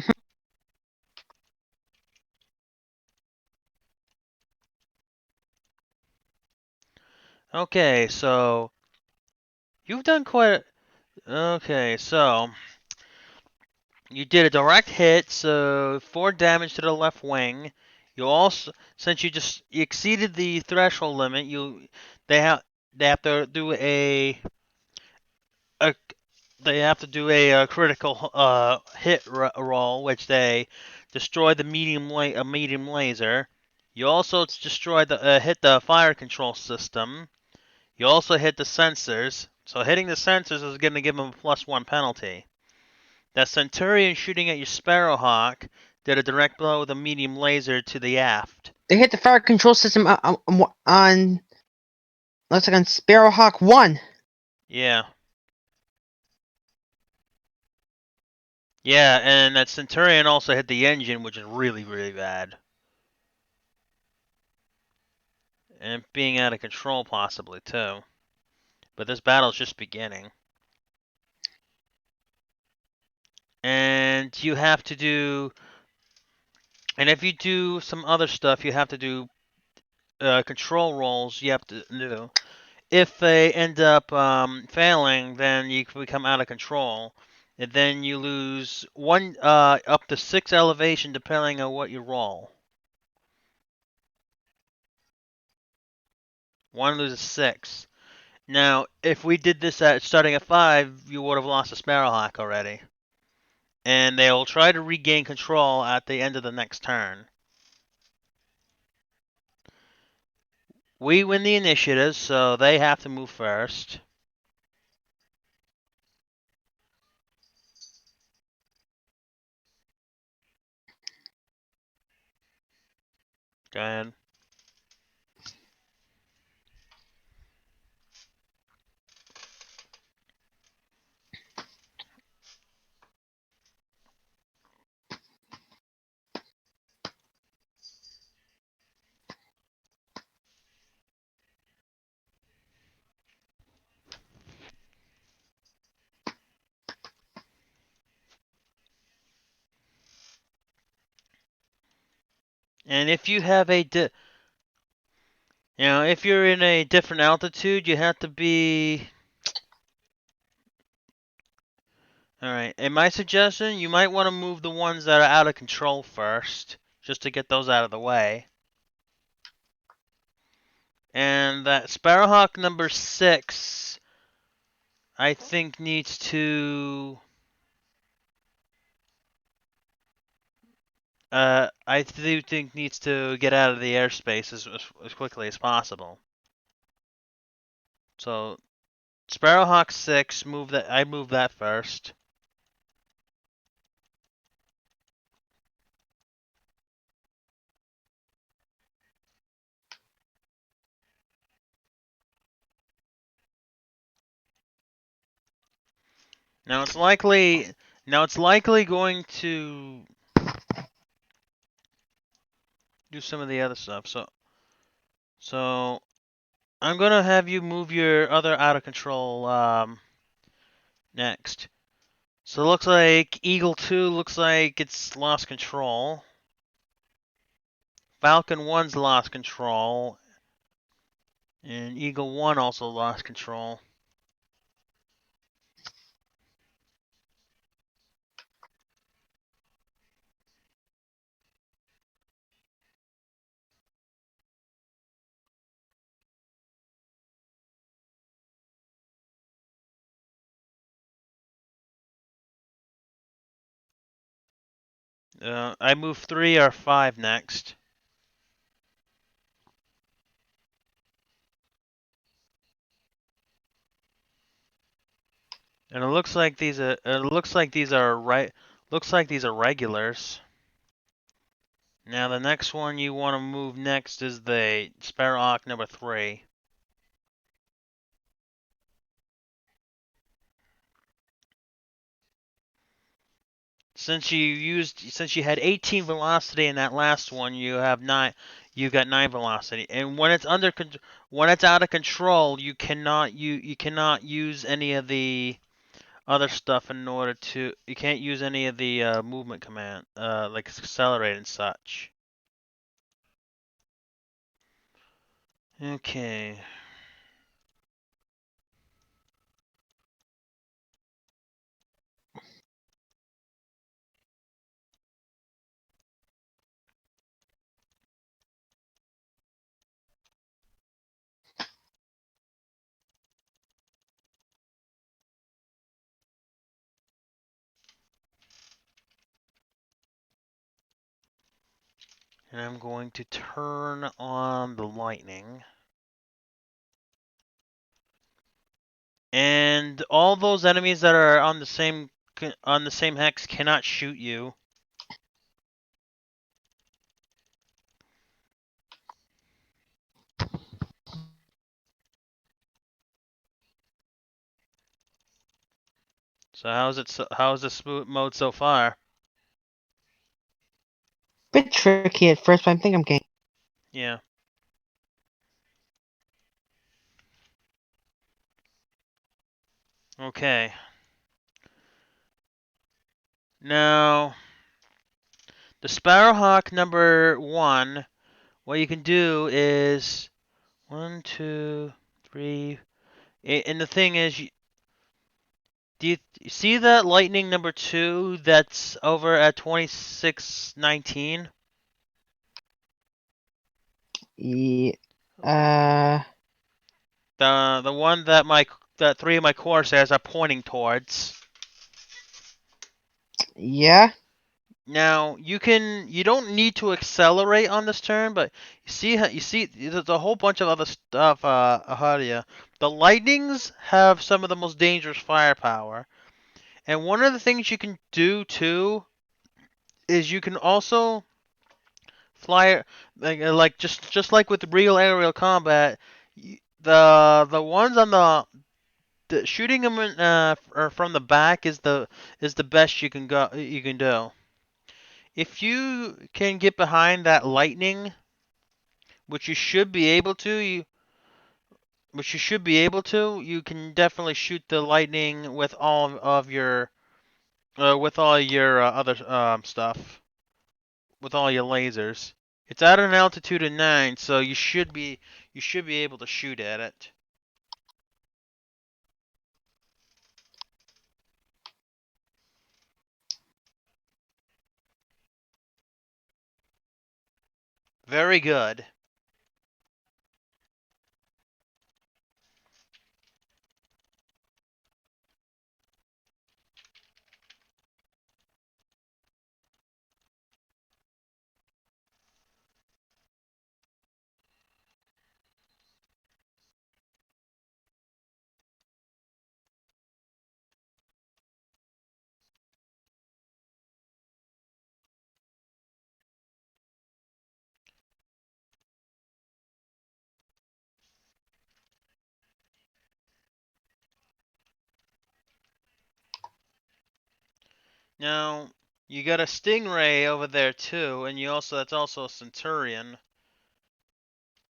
Okay, so you've done quite. Okay, so you did a direct hit, so 4 damage to the left wing. You also, since you exceeded the threshold limit, they have they have to do a they have to do a critical hit roll, which they destroy the medium laser. You also destroyed the hit the fire control system. You also hit the sensors. So hitting the sensors is going to give them a +1 penalty. That Centurion shooting at your Sparrowhawk did a direct blow with a medium laser to the aft. They hit the fire control system on looks like on Sparrowhawk 1. Yeah. Yeah, and that Centurion also hit the engine, which is really bad. And being out of control possibly too. But this battle's just beginning. And you have to do and if you do some other stuff, you have to do control rolls you have to do. If they end up failing, then you become out of control. And then you lose up to 6 elevation depending on what you roll. One loses 6. Now, if we did this at starting at 5, you would have lost a Sparrowhawk already. And they will try to regain control at the end of the next turn. We win the initiative, so they have to move first. Go ahead. And if you have if you're in a different altitude, you have to be. Alright, and my suggestion, you might want to move the ones that are out of control first, just to get those out of the way. And that Sparrowhawk number 6, I think needs to. I do think needs to get out of the airspace as quickly as possible. So, Sparrowhawk 6, I move that first. Now it's likely going to do some of the other stuff. So I'm gonna have you move your other out of control next. So it looks like Eagle 2 looks like it's lost control. Falcon 1's lost control. And Eagle 1 also lost control. I move 3 or 5 next. And it looks like these are regulars. Now the next one you want to move next is the Sparrowhawk number 3. Since you had 18 velocity in that last one, you got 9 velocity. And when it's out of control, you cannot use any of the other stuff in order to you can't use any of the movement command like accelerate and such. Okay. And I'm going to turn on the lightning. And all those enemies that are on the same hex cannot shoot you. So how's this mode so far? Bit tricky at first, but I think I'm getting. Yeah. Okay. Now, the Sparrowhawk number 1, what you can do is 1, 2, 3, and the thing is, do you see that lightning number 2 that's over at 2619? Yeah, The one that 3 of my Corsairs are pointing towards. yeah, Now you don't need to accelerate on this turn, but you see there's a whole bunch of other stuff ahead of you. The lightnings have some of the most dangerous firepower, and one of the things you can do too is you can also fly like just like with real aerial combat. The ones on the shooting them or from the back is the best you can do. If you can get behind that lightning, which you should be able to, you can definitely shoot the lightning with all of your other stuff, with all your lasers. It's at an altitude of 9, so you should be able to shoot at it. Very good. Now, you got a stingray over there too, and that's also a centurion.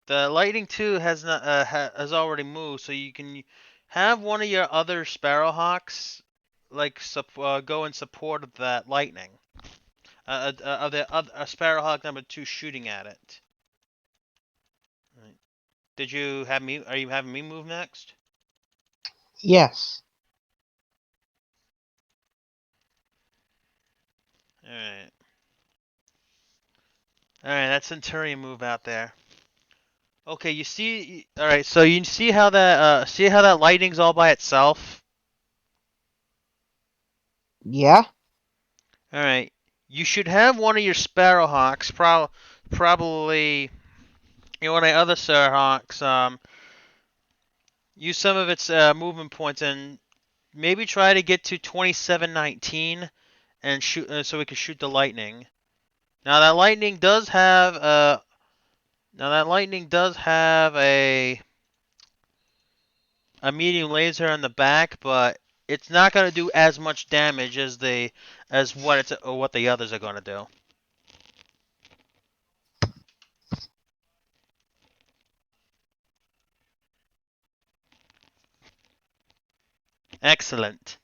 The lightning 2 has not has already moved, so you can have one of your other Sparrowhawks like go in support of that lightning. Of the Sparrowhawk number 2 shooting at it. Right. Did you have me? Are you having me move next? yes. All right. All right, that Centurion move out there. Okay, you see. All right, so you see how that lightning's all by itself. Yeah. All right. You should have one of your Sparrowhawks, probably one of the other Sparrowhawks, use some of its movement points and maybe try to get to 2719 and shoot so we can shoot the lightning. Now that lightning does have a medium laser on the back, but it's not going to do as much damage as what the others are going to do. Excellent.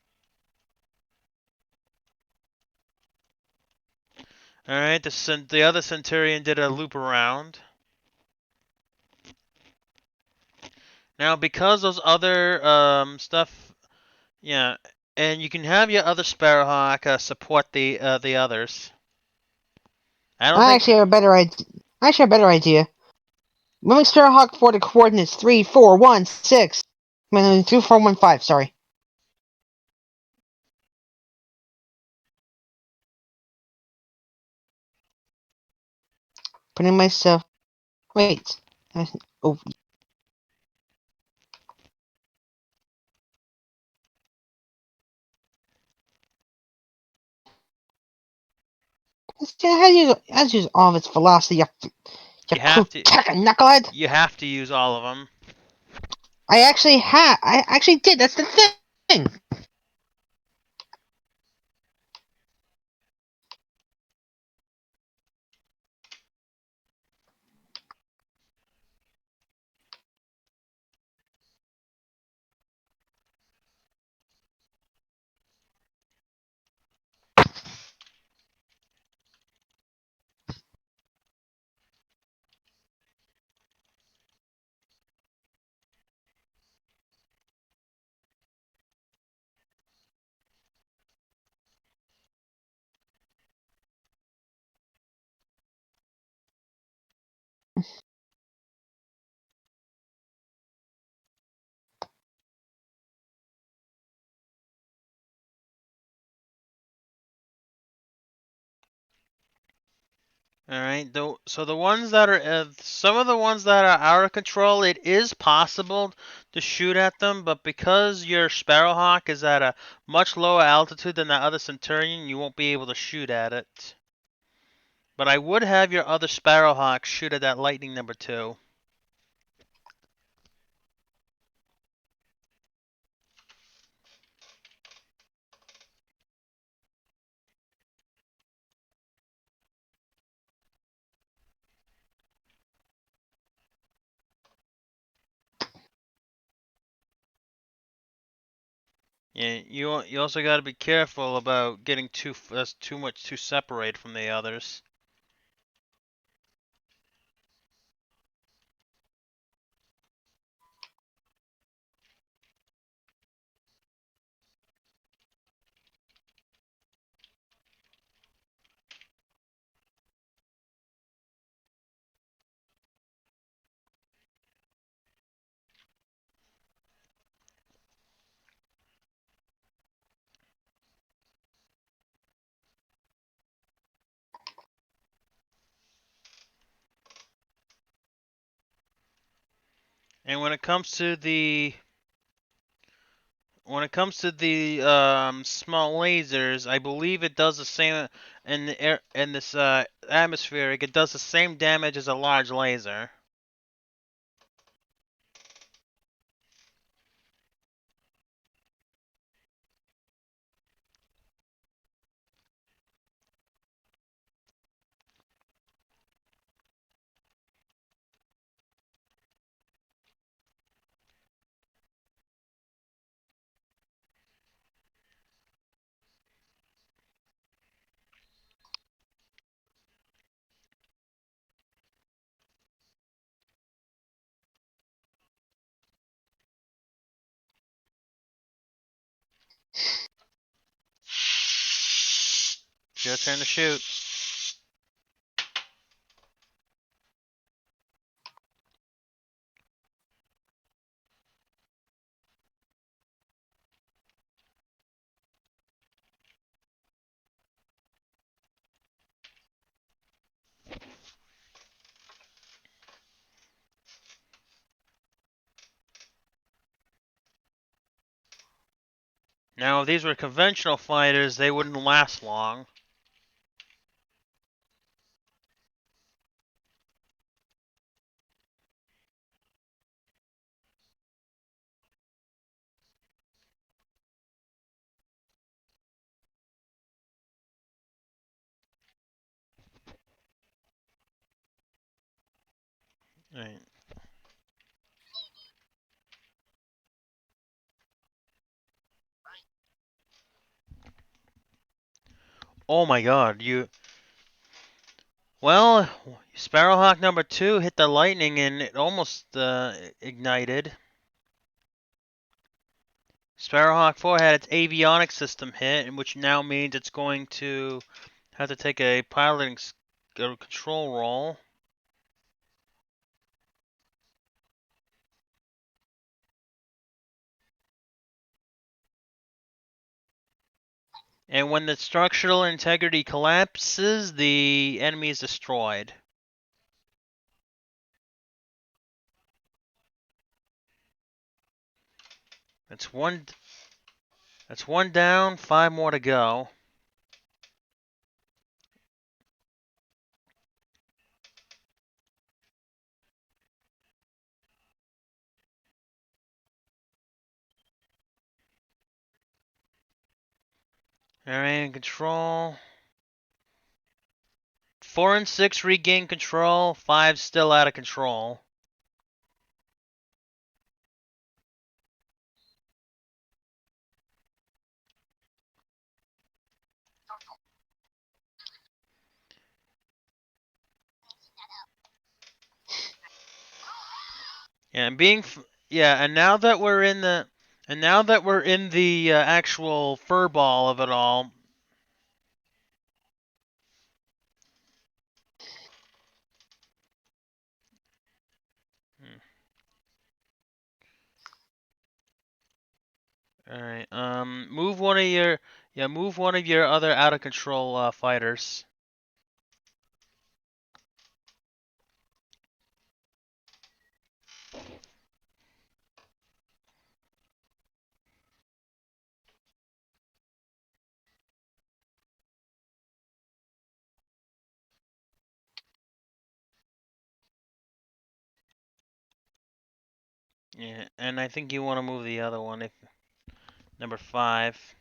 All right, the other Centurion did a loop around. Now, because those other stuff, yeah, and you can have your other Sparrowhawk support the others. I don't I think. actually have a better idea. Moving Starhawk for the coordinates 3416. 2415, sorry. Putting myself. Wait. Oh. How do you use all of its velocity, you You have to. knucklehead? You have to use all of them. I actually did. That's the thing. All right. So the ones that are some of the ones that are out of control, it is possible to shoot at them, but because your Sparrowhawk is at a much lower altitude than that other Centurion, you won't be able to shoot at it. But I would have your other Sparrowhawk shoot at that lightning number 2. Yeah, you also got to be careful about getting too separated from the others. And when it comes to the small lasers, I believe it does the same in the air in this atmospheric. It does the same damage as a large laser. It's your turn to shoot. Now, if these were conventional fighters, they wouldn't last long. Right. Oh my god, you... Well, Sparrowhawk number 2 hit the lightning and it almost ignited. Sparrowhawk 4 had its avionics system hit, which now means it's going to have to take a piloting control roll. And when the structural integrity collapses, the enemy is destroyed. That's one down, 5 more to go. Area control. 4 and 6 regain control, 5 still out of control. Yeah, and now that we're in the actual fur ball of it all. All right. Move one of your other out of control fighters. Yeah, and I think you want to move the other one if number 5.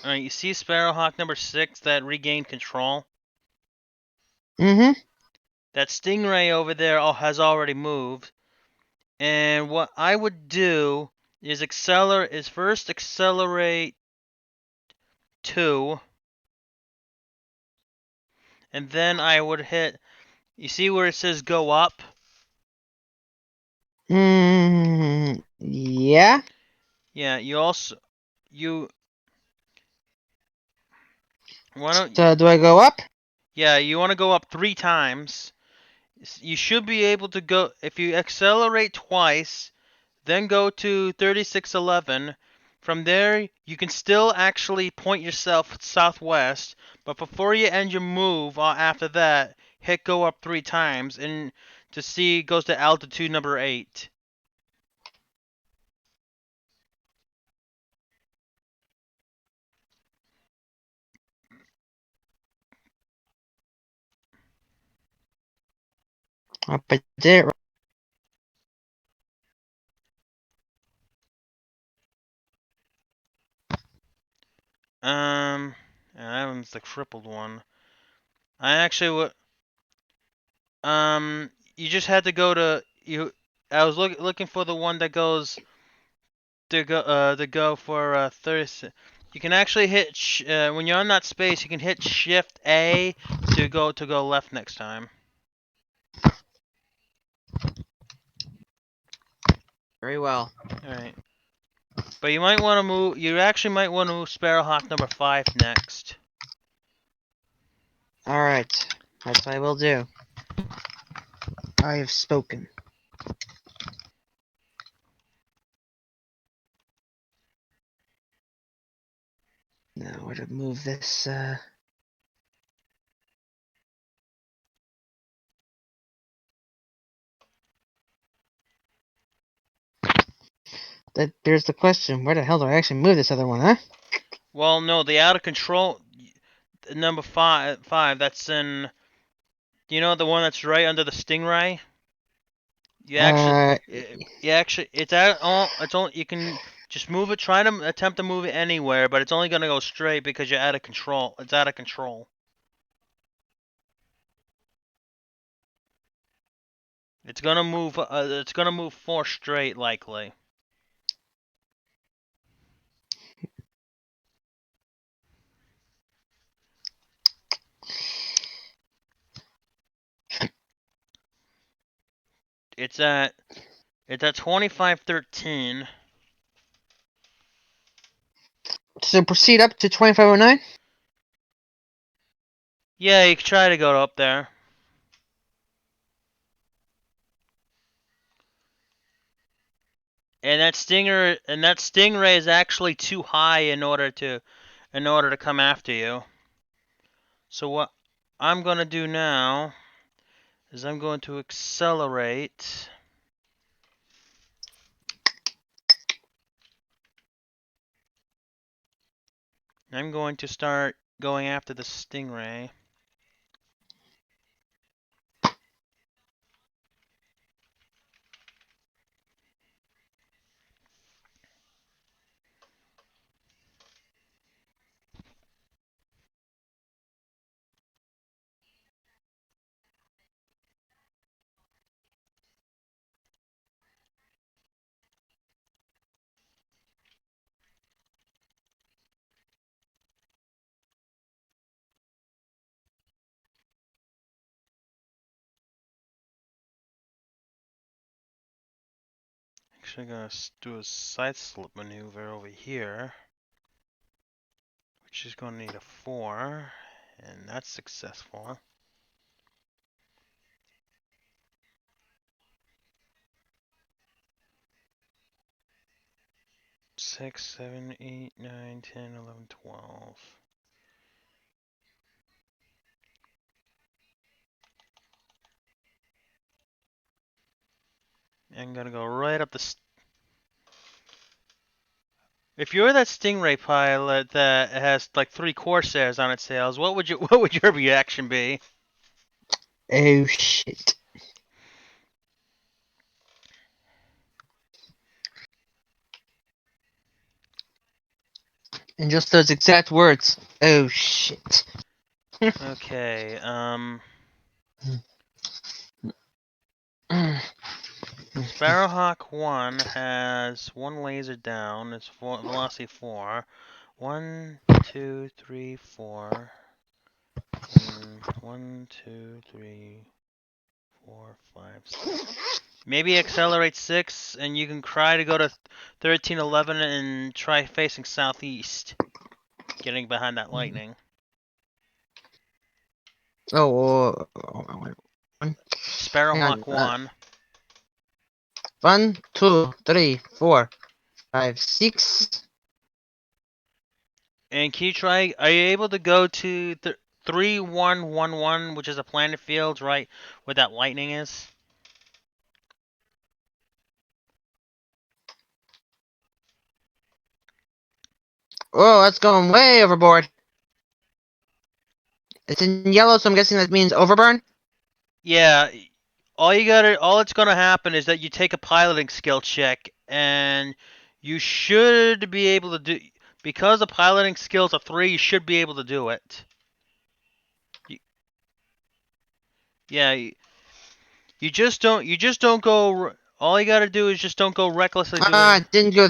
All right, you see Sparrowhawk number 6 that regained control? Mm-hmm. That Stingray over there has already moved. And what I would do is first accelerate 2, and then I would hit. You see where it says go up? Yeah. Yeah. You why don't So do I go up? Yeah, you want to go up 3 times. You should be able to go if you accelerate twice, then go to 3611. From there, you can still actually point yourself southwest, but before you end your move after that, hit go up 3 times and to see it goes to altitude number 8. Up I did it. That one's the crippled one. I actually would. You just had to go to you. I was looking for the one that goes to go for 30. You can actually hit when you're on that space. You can hit Shift A to go left next time. Very well. All right. But you might want to move. You actually might want to move Sparrowhawk number 5 next. All right. That's what I will do. I have spoken. Now, where to move this? There's the question. Where the hell do I actually move this other one, huh? Well, no, the out of control number 5. That's in. You know the one that's right under the stingray. You actually, it's at all. It's only you can just move it. Try to attempt to move it anywhere, but it's only gonna go straight because you're out of control. It's out of control. It's gonna move. It's gonna move 4 straight likely. It's at 2513. So proceed up to 2509. Yeah, you can try to go up there. And that stingray is actually too high in order to come after you. So what I'm gonna do now is I'm going to accelerate. I'm going to start going after the stingray. Actually, gonna do a side slip maneuver over here, which is gonna need a 4, and that's successful. 6, 7, 8, 9, 10, 11, 12. I'm gonna go right up the. If you're that stingray pilot that has like 3 Corsairs on its tails, what would your reaction be? Oh shit. In just those exact words. Oh shit. Okay, Sparrowhawk 1 has 1 laser down, it's velocity 4. 1, 2, 3, 4. 1, 2, 3, 4, 5, 6. Maybe accelerate 6, and you can try to go to 1311 and try facing southeast, getting behind that lightning. Oh, Sparrowhawk 1. 1, 2, 3, 4, 5, 6. And can you try? Are you able to go to 3111, which is a planet field, right where that lightning is? Oh, that's going way overboard. It's in yellow, so I'm guessing that means overburn. Yeah. All it's gonna happen is that you take a piloting skill check, and you should be able to do. Because the piloting skills are 3, you should be able to do it. Yeah. You just don't go. All you gotta do is just don't go recklessly doing. Didn't go.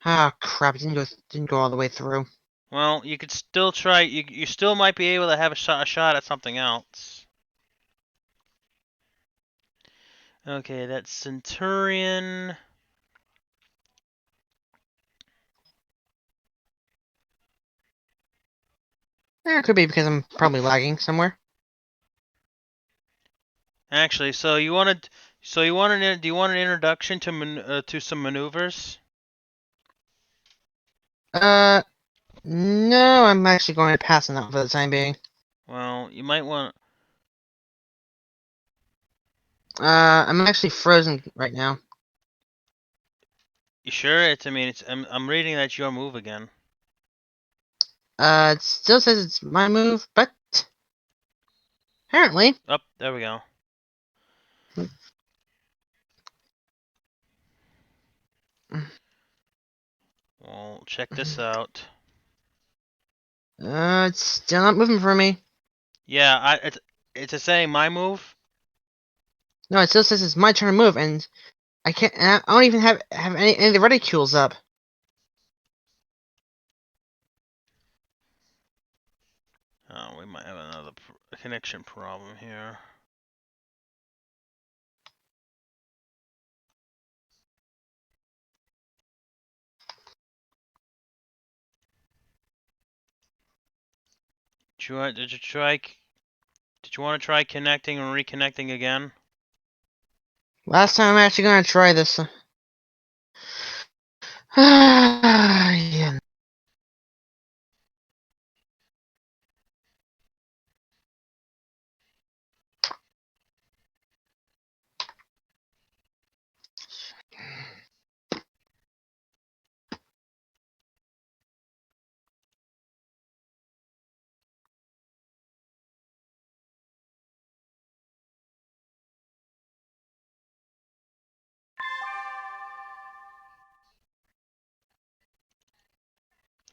Ah, crap! It didn't go all the way through. Well, you could still try. You still might be able to have a shot at something else. Okay, that's Centurion. It could be because I'm probably lagging somewhere. Actually, so you wanted, do you want an introduction to some maneuvers? No, I'm actually going to pass on that for the time being. Well, you might want. I'm actually frozen right now. You sure? I mean, I'm reading that's your move again. It still says it's my move, but apparently. Up, there we go. Well, check this out. It's still not moving for me. Yeah, it's a saying my move. No, it still says it's my turn to move, and I can't. And I don't even have any of the reticules up. Oh, we might have another connection problem here. Did you want to try connecting and reconnecting again? Last time I'm actually gonna try this. Yeah.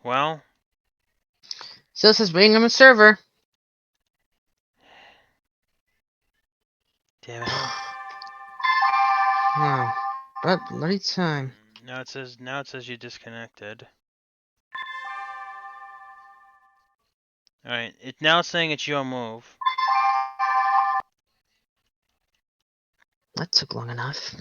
Well, Still says waiting on the server. damn it. No, but bloody time. Now it says you disconnected. All right, it's now saying it's your move. That took long enough.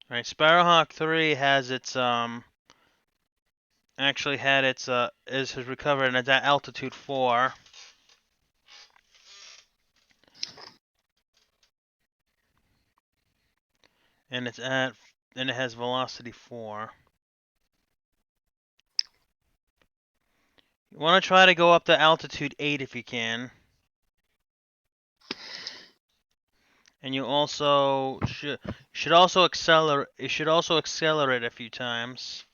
All right, Sparrowhawk 3 has its actually had its has recovered and it's at altitude 4. And it has velocity 4. You want to try to go up to altitude 8 if you can. And you also should also accelerate. It should also accelerate a few times.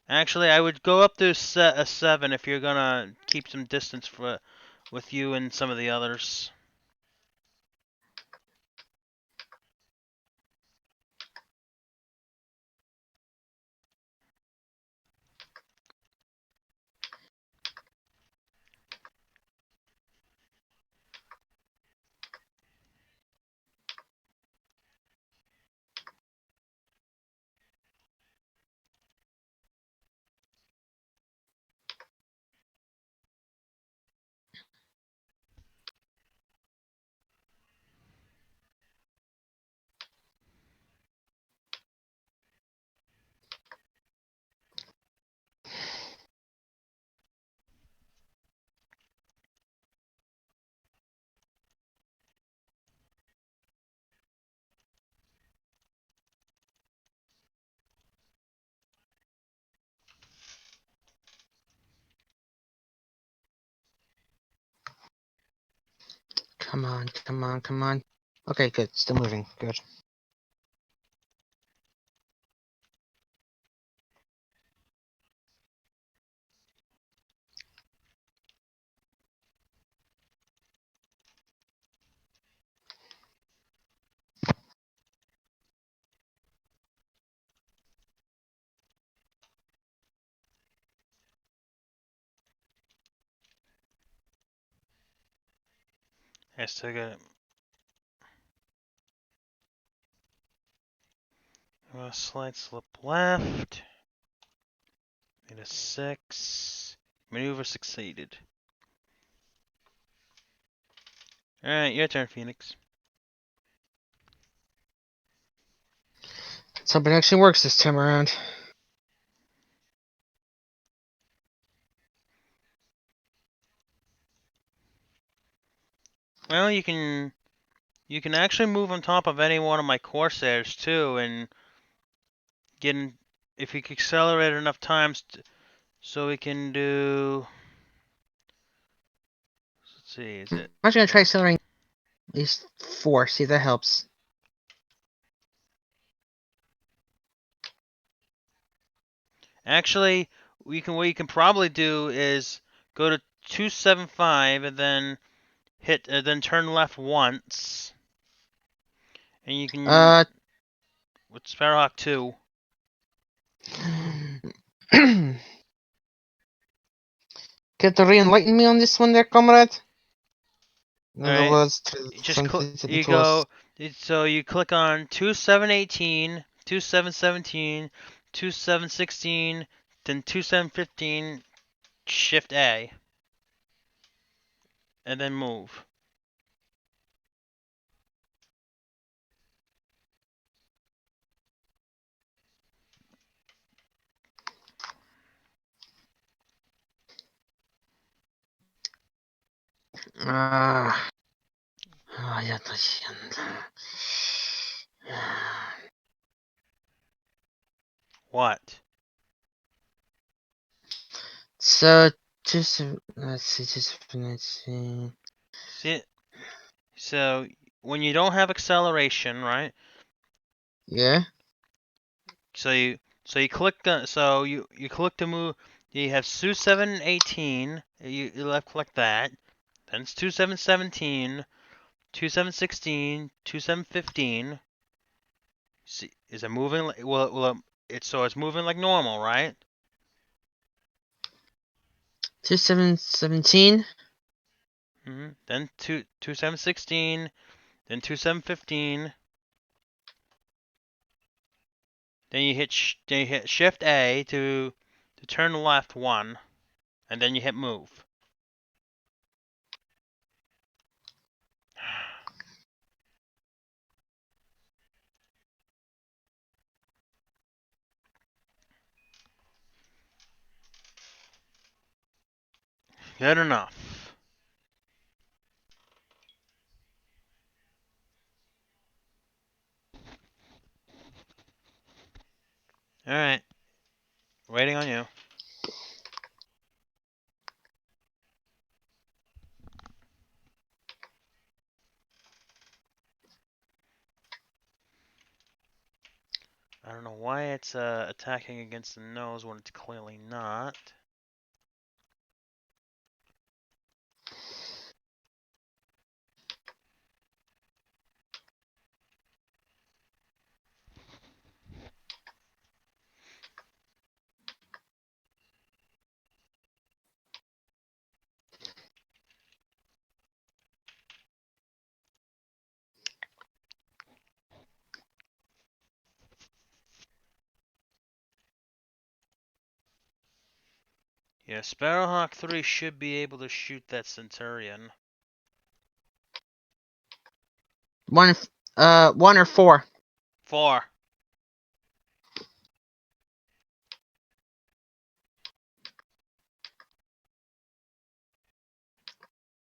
Actually, I would go up to a 7 if you're gonna keep some distance with you and some of the others. Come on, come on, come on. Okay, good. Still moving. Good. I still got a slight slip left. Made a 6. Maneuver succeeded. Alright, your turn, Phoenix. Let's hope it actually works this time around. Well, you can actually move on top of any one of my Corsairs too, and get in, if you can accelerate it enough times, so we can do. Let's see, is it? I'm just gonna try accelerating at least 4. See if that helps. Actually, what you can probably do is go to 275 and then then turn left once, and you can with Sparrowhawk 2. Get to re-enlighten me on this one there, comrade? In All other right, words, you go. So you click on 2718, 2717, 2716, then 2715. Shift A, and then move. Ja, What? so, just let's see. See, so when you don't have acceleration, right? Yeah. So you click you click to move. You have 2718. You left click that. Then it's 2717, 2716, 2715. See, is it moving? It's moving like normal, right? 2717. Then 2716, then 2715. Then you hit Shift A to turn left 1, and then you hit move. Good enough. All right, waiting on you. I don't know why it's attacking against the nose when it's clearly not. Yeah, Sparrowhawk 3 should be able to shoot that Centurion. 1 or 4. 4.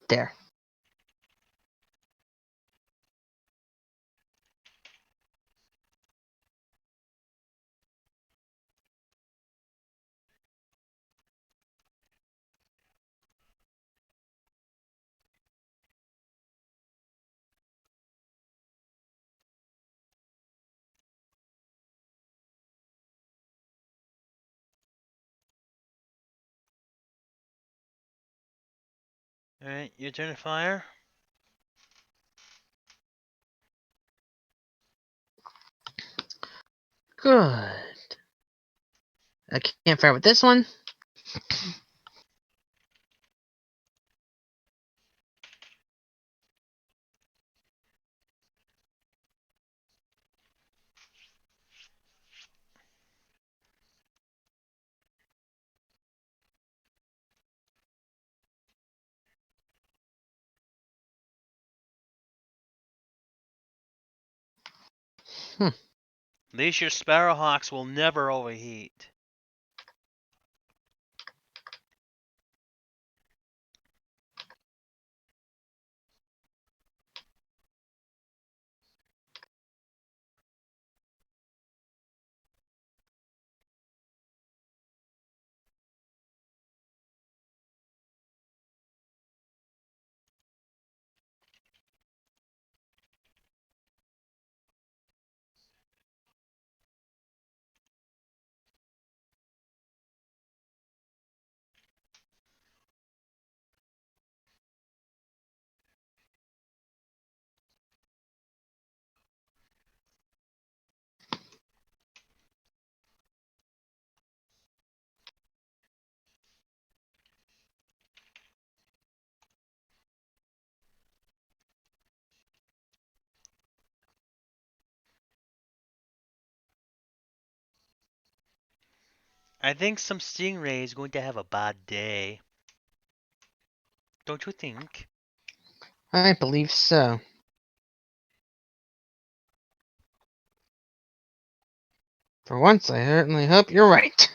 There. All right, your turn to fire. Good. I can't fire with this one. At least your Sparrowhawks will never overheat. I think some Stingray is going to have a bad day. Don't you think? I believe so. For once, I certainly hope you're right.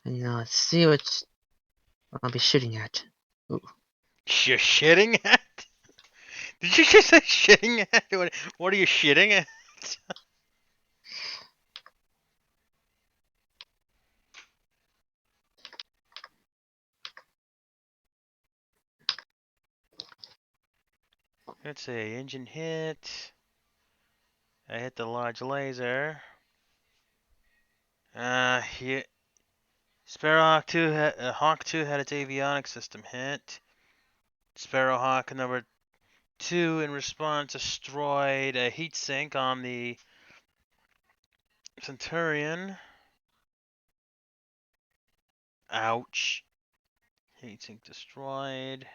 And now let's see what I'll be shooting at. Ooh. You're shitting at? Did you just say shitting at? What are you shitting at? Let's see. Engine hit. I hit the large laser. Here. Sparrowhawk 2 Hawk 2 had its avionics system hit. Sparrowhawk number 2 in response destroyed a heat sink on the Centurion. Ouch. Heatsink destroyed.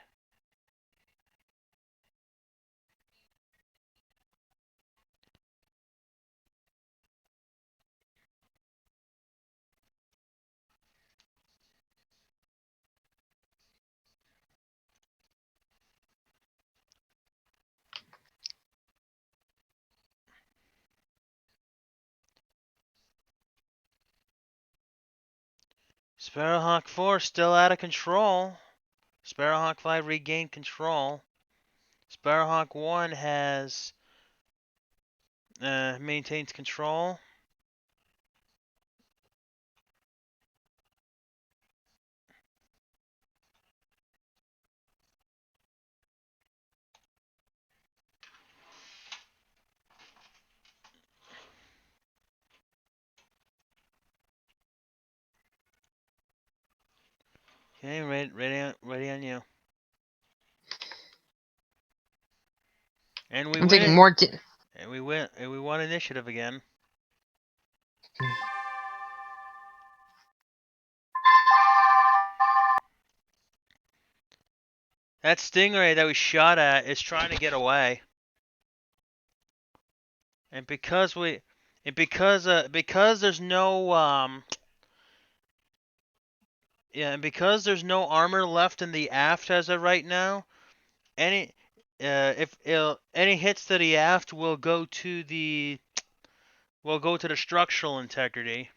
Sparrowhawk 4 still out of control. Sparrowhawk 5 regained control. Sparrowhawk 1 has maintains control. Okay, ready on you. And we I'm win taking it. more. And we win. And we won initiative again. That Stingray that we shot at is trying to get away. And because there's no and because there's no armor left in the aft as of right now, any if any hits to the aft will go to the structural integrity.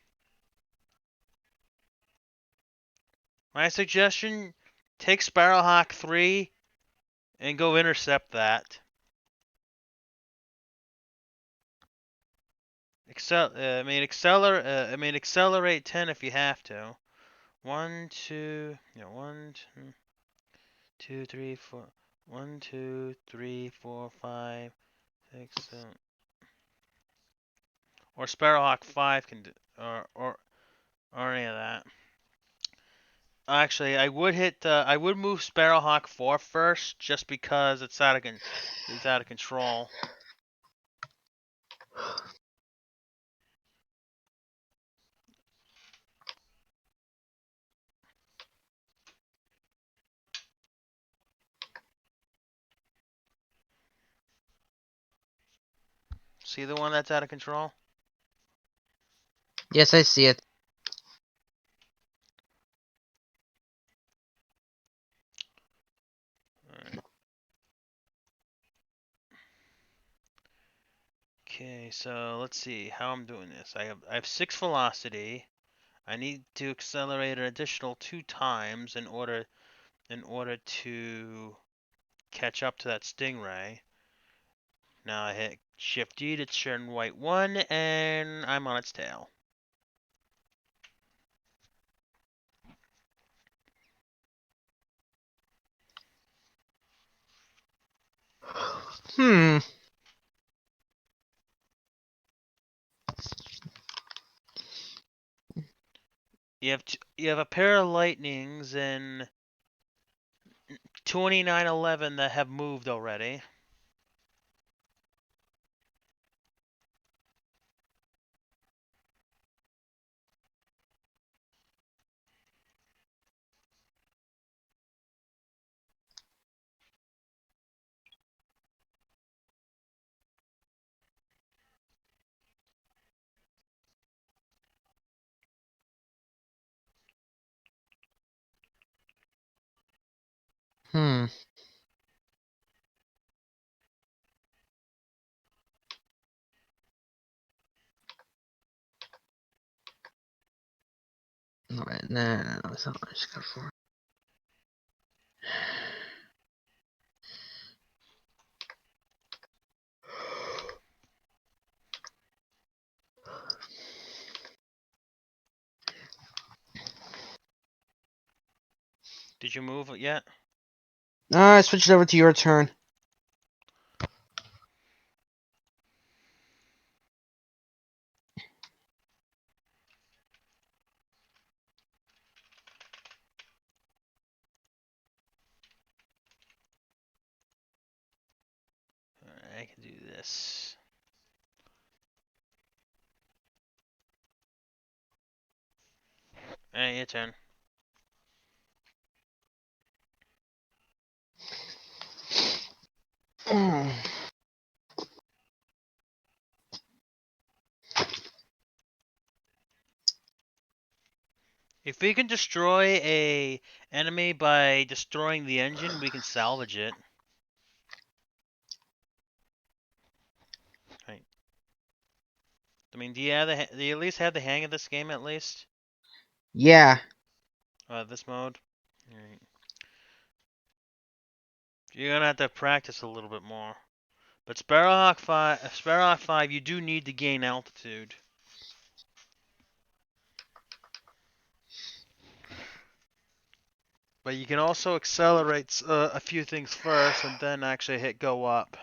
My suggestion: take Sparrowhawk 3 and go intercept that. Accelerate 10 if you have to. 1, 2, 1, 2, 3, 4. 1, 2, 3, 4, 5, 6, 7. Or Sparrowhawk 5 can do, or any of that. Actually, I would move Sparrowhawk 4 first, just because it's out of control. See the one that's out of control? Yes, I see it. Alright. Okay, so let's see how I'm doing this. I have 6 velocity. I need to accelerate an additional 2 times in order to catch up to that stingray. Now I hit Shift D to turn white 1, and I'm on its tail. Hmm. You have a pair of lightnings in 2911 that have moved already. Hmm. No, no, that's not what I just got for. Did you move it yet? I switched over to your turn. Alright, I can do this. Alright, your turn. If we can destroy a enemy by destroying the engine, we can salvage it. Right. I mean, do you at least have the hang of this game at least? Yeah. This mode. Alright. You're gonna have to practice a little bit more. But Sparrowhawk 5, you do need to gain altitude. But you can also accelerate a few things first and then actually hit go up.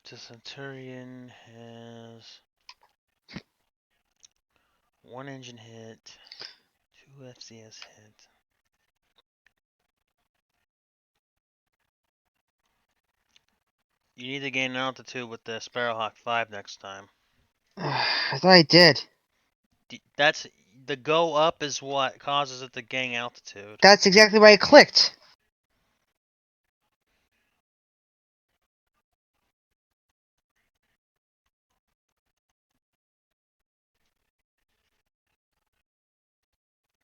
The Centurion has 1 engine hit, 2 FCS hit. You need to gain altitude with the Sparrowhawk 5 next time. I thought I did. That's the go up is what causes it to gain altitude. That's exactly why I clicked.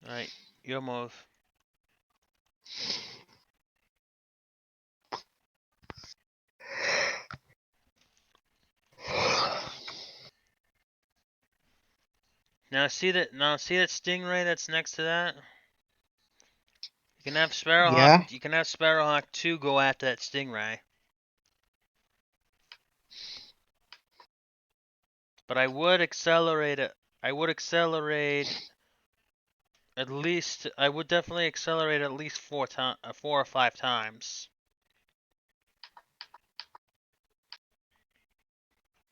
Alright, your move. Now see that stingray that's next to that? You can have Sparrowhawk Yeah. you can have Sparrowhawk 2 go at that stingray. But I would accelerate it. I would definitely accelerate at least 4 or 5 times.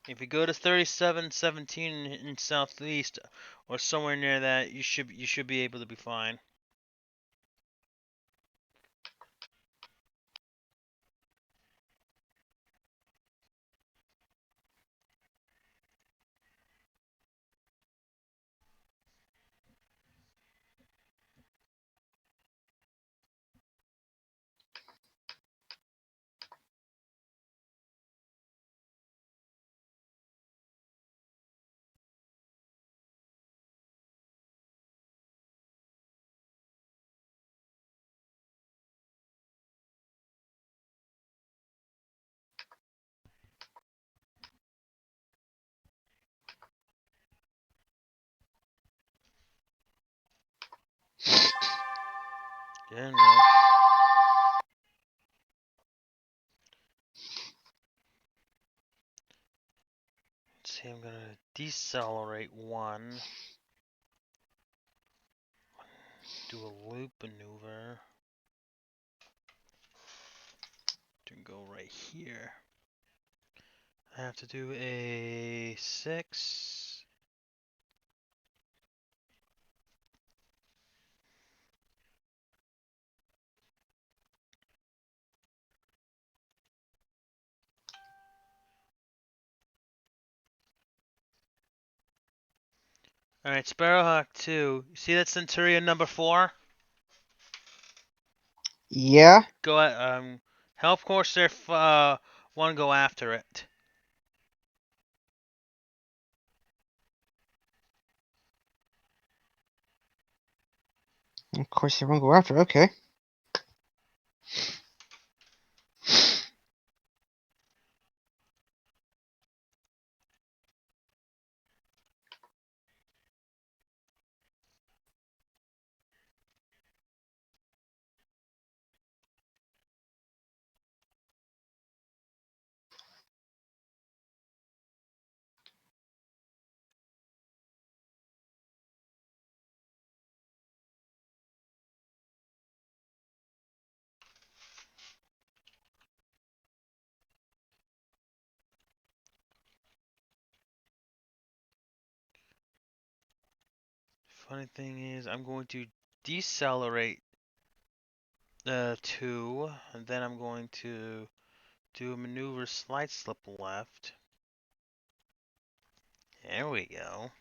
If you go to 3717 in southeast or somewhere near that, you should be able to be fine. Yeah, no. Let's see, I'm gonna decelerate one. Do a loop maneuver. To go right here. I have to do a 6. Alright, Sparrowhawk 2. You see that Centurion number 4? Yeah. Go at, help Corsair 1 go after it. Of course, they won't go after. Okay. Funny thing is, I'm going to decelerate 2, and then I'm going to do a maneuver slide slip left. There we go.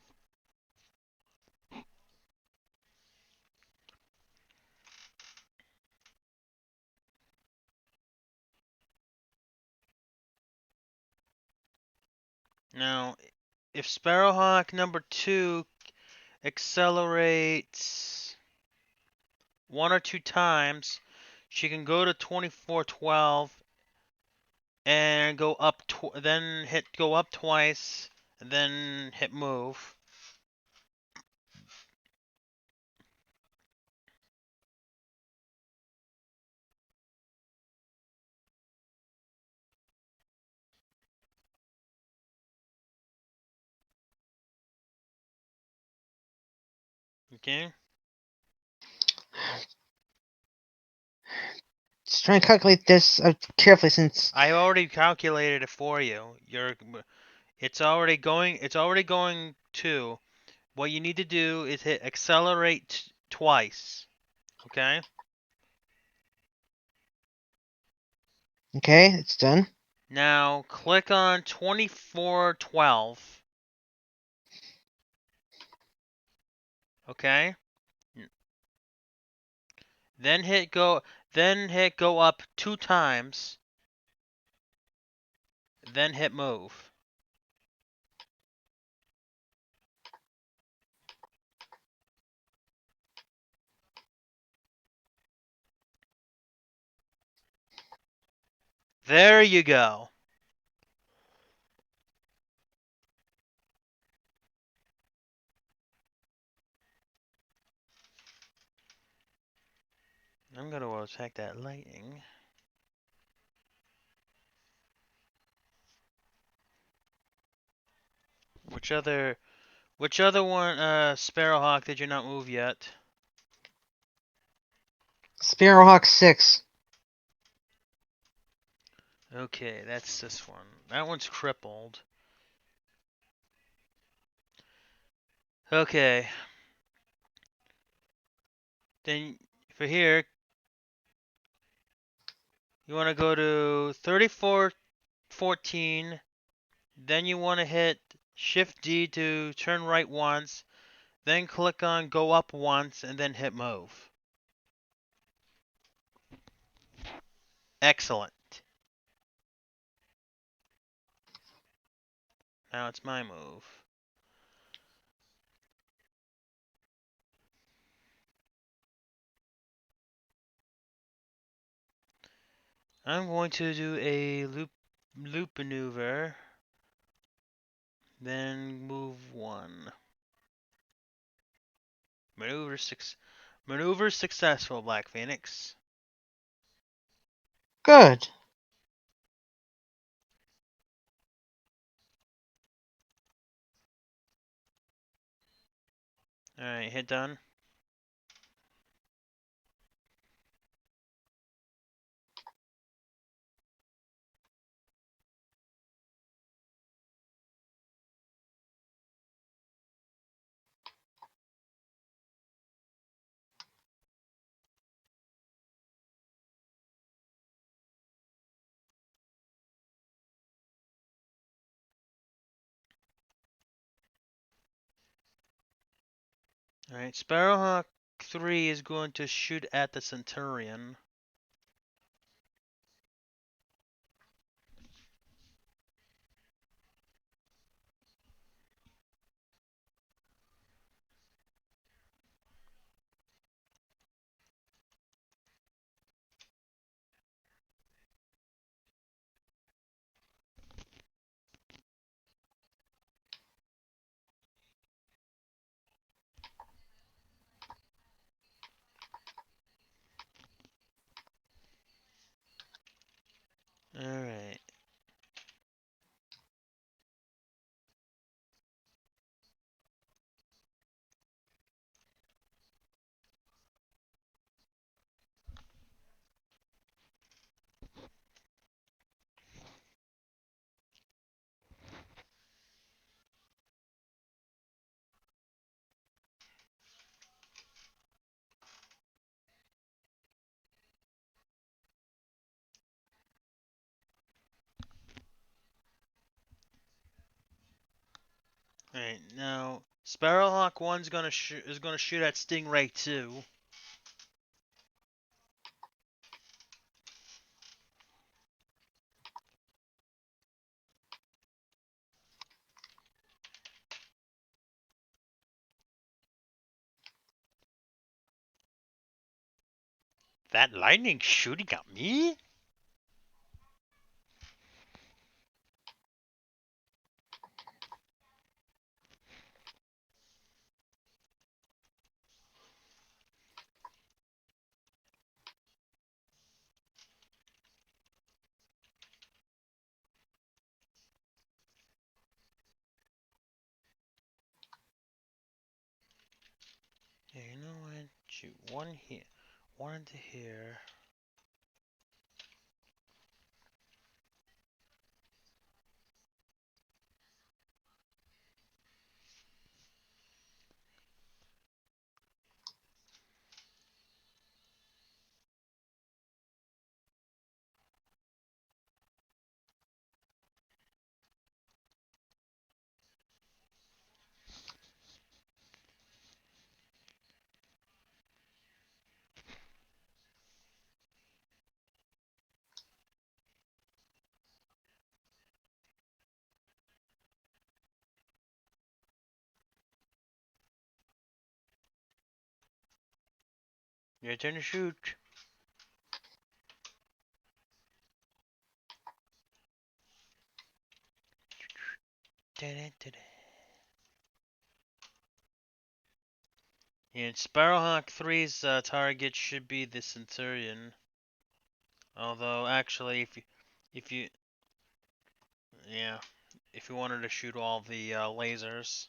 Now, if Sparrowhawk number 2 accelerates 1 or 2 times, she can go to 2412 and go up, then go up twice, and then hit move. Okay. Just trying to calculate this carefully since. I already calculated it for you. It's already going. It's already going to. What you need to do is hit accelerate twice. Okay. Okay, it's done. Now click on 2412. Okay. Then hit go. Then hit go up 2 times. Then hit move. There you go. I'm gonna attack that lightning. Which other one, Sparrowhawk, did you not move yet? Sparrowhawk 6. Okay, that's this one. That one's crippled. Okay. Then for here, you want to go to 3414. Then you want to hit Shift D to turn right once. Then click on go up once, and then hit move. Excellent. Now it's my move. I'm going to do a loop maneuver. Then move one. Maneuver successful, Black Phoenix. Good. Alright, hit done. Alright, Sparrowhawk 3 is going to shoot at the Centurion. Alright. Alright, now Sparrowhawk 1's is gonna shoot at Stingray 2. That lightning shooting at me? Yeah, you know what? Shoot one here, one into here. Your turn to shoot. And Sparrowhawk 3's target should be the Centurion. Although, actually, if you, yeah, if you wanted to shoot all the lasers.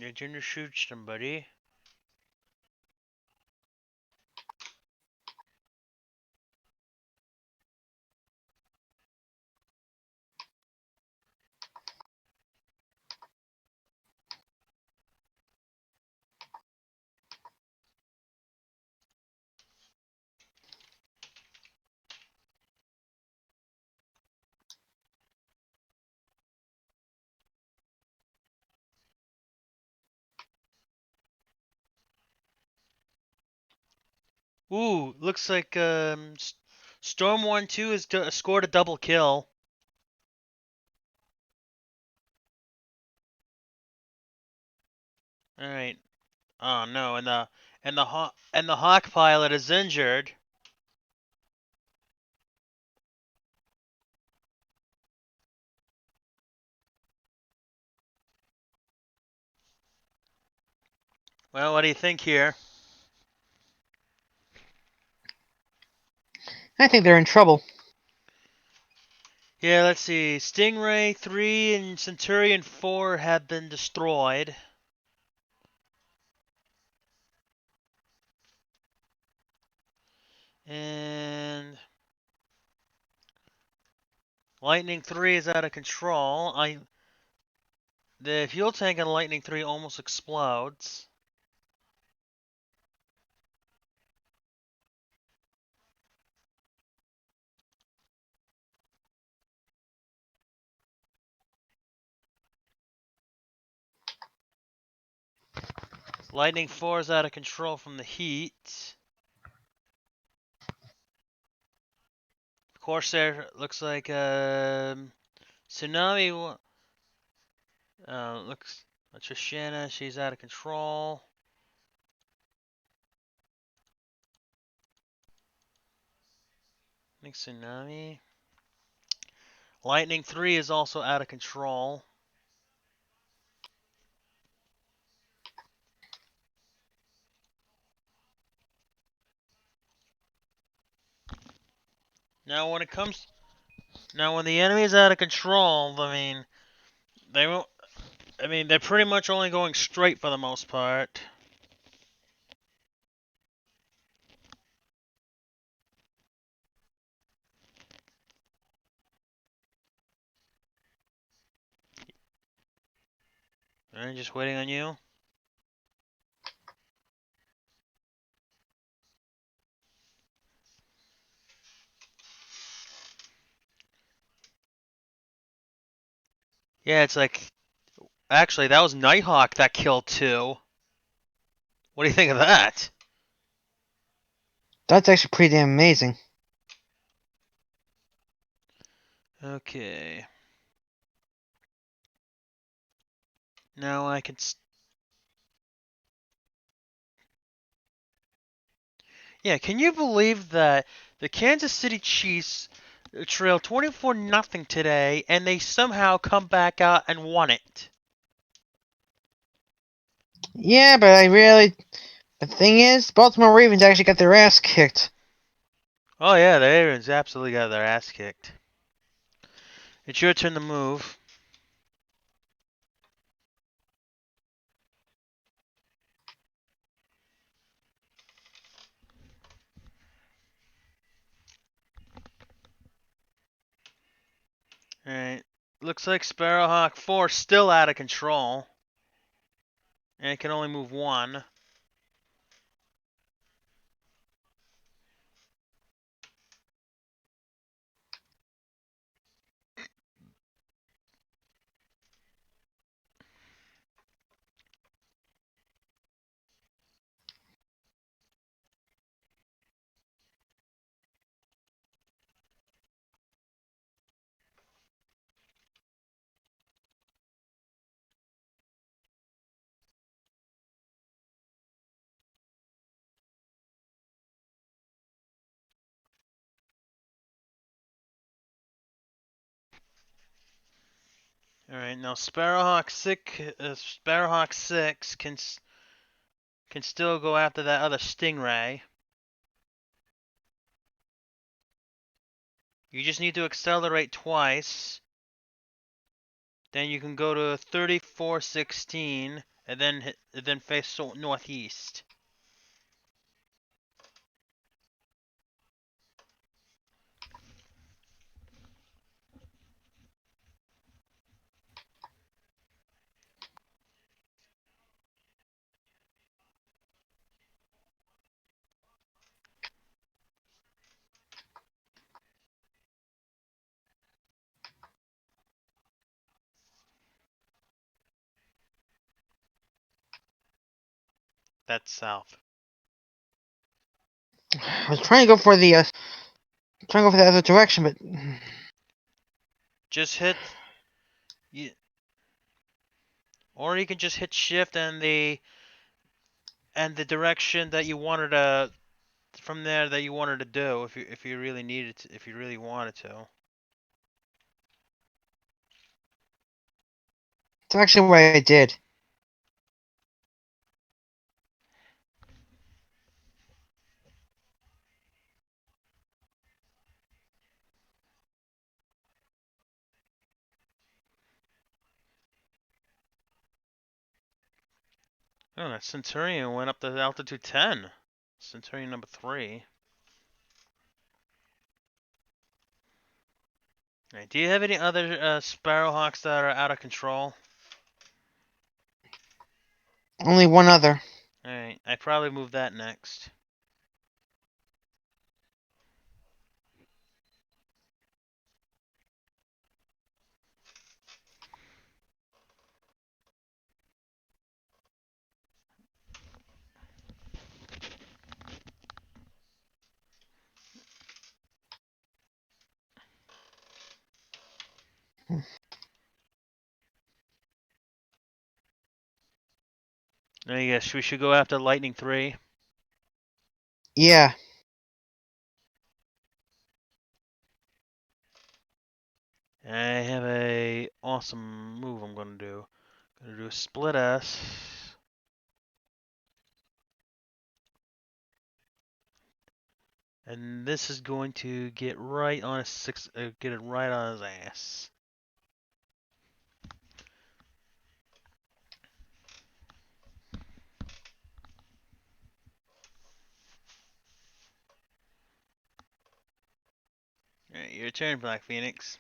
You're trying to shoot somebody. Ooh, looks like Storm 1-2 has scored a double kill. All right. Oh no, and the Hawk pilot is injured. Well, what do you think here? I think they're in trouble. Yeah, let's see. Stingray 3 and Centurion 4 have been destroyed. And Lightning 3 is out of control. The fuel tank on Lightning 3 almost explodes. Lightning 4 is out of control from the heat. Corsair looks like Tsunami. Looks Trishana, she's out of control. I think Tsunami. Lightning 3 is also out of control. Now when the enemy is out of control, they won't. They're pretty much only going straight for the most part. Alright, just waiting on you. Yeah, it's like actually that was Nighthawk that killed 2. What do you think of that? That's actually pretty damn amazing. Okay. Now I can. Yeah, can you believe that the Kansas City Chiefs trailed 24-0 today, and they somehow come back out and won it? Yeah, but the thing is, Baltimore Ravens actually got their ass kicked. Oh yeah, the Ravens absolutely got their ass kicked. It's your turn to move. Alright. Looks like Sparrowhawk 4 still out of control. And it can only move 1. Alright, now Sparrowhawk 6 can still go after that other Stingray. You just need to accelerate twice. Then you can go to 3416 and then face northeast. That's south. I was trying to go for the other direction, but Just hit you, or you can just hit shift and the direction that you wanted to from there that you wanted to do if you really needed to, if you really wanted to. it's actually what I did. Oh, that Centurion went up to altitude 10. Centurion number 3. Alright, do you have any other Sparrowhawks that are out of control? Only one other. Alright, I'd probably move that next. I guess we should go after Lightning 3. Yeah. I have a awesome move I'm gonna do. Gonna do a split S. And this is going to get right on get it right on his ass. Alright, your turn, Black Phoenix.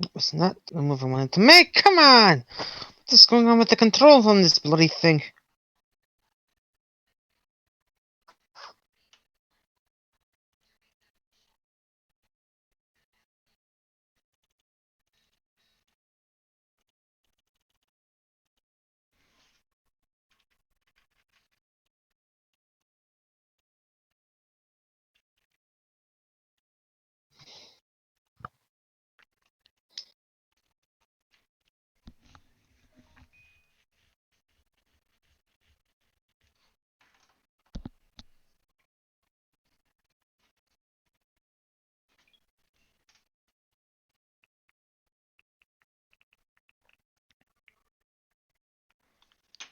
It was not the move I wanted to make. Come on! What is going on with the controls on this bloody thing?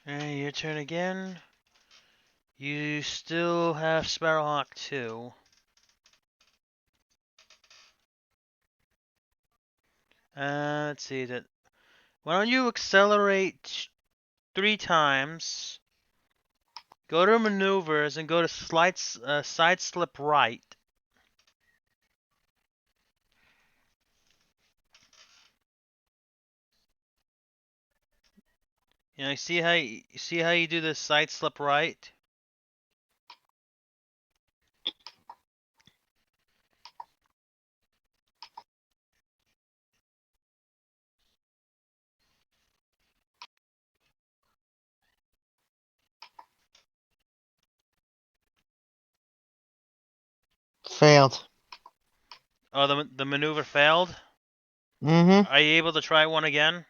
Alright, your turn again. You still have Sparrowhawk 2. Let's see that. Why don't you accelerate 3 times? Go to maneuvers and go to side slip right. You know, see how you do the side slip right? Failed. Oh, the maneuver failed. Mm-hmm. Are you able to try one again?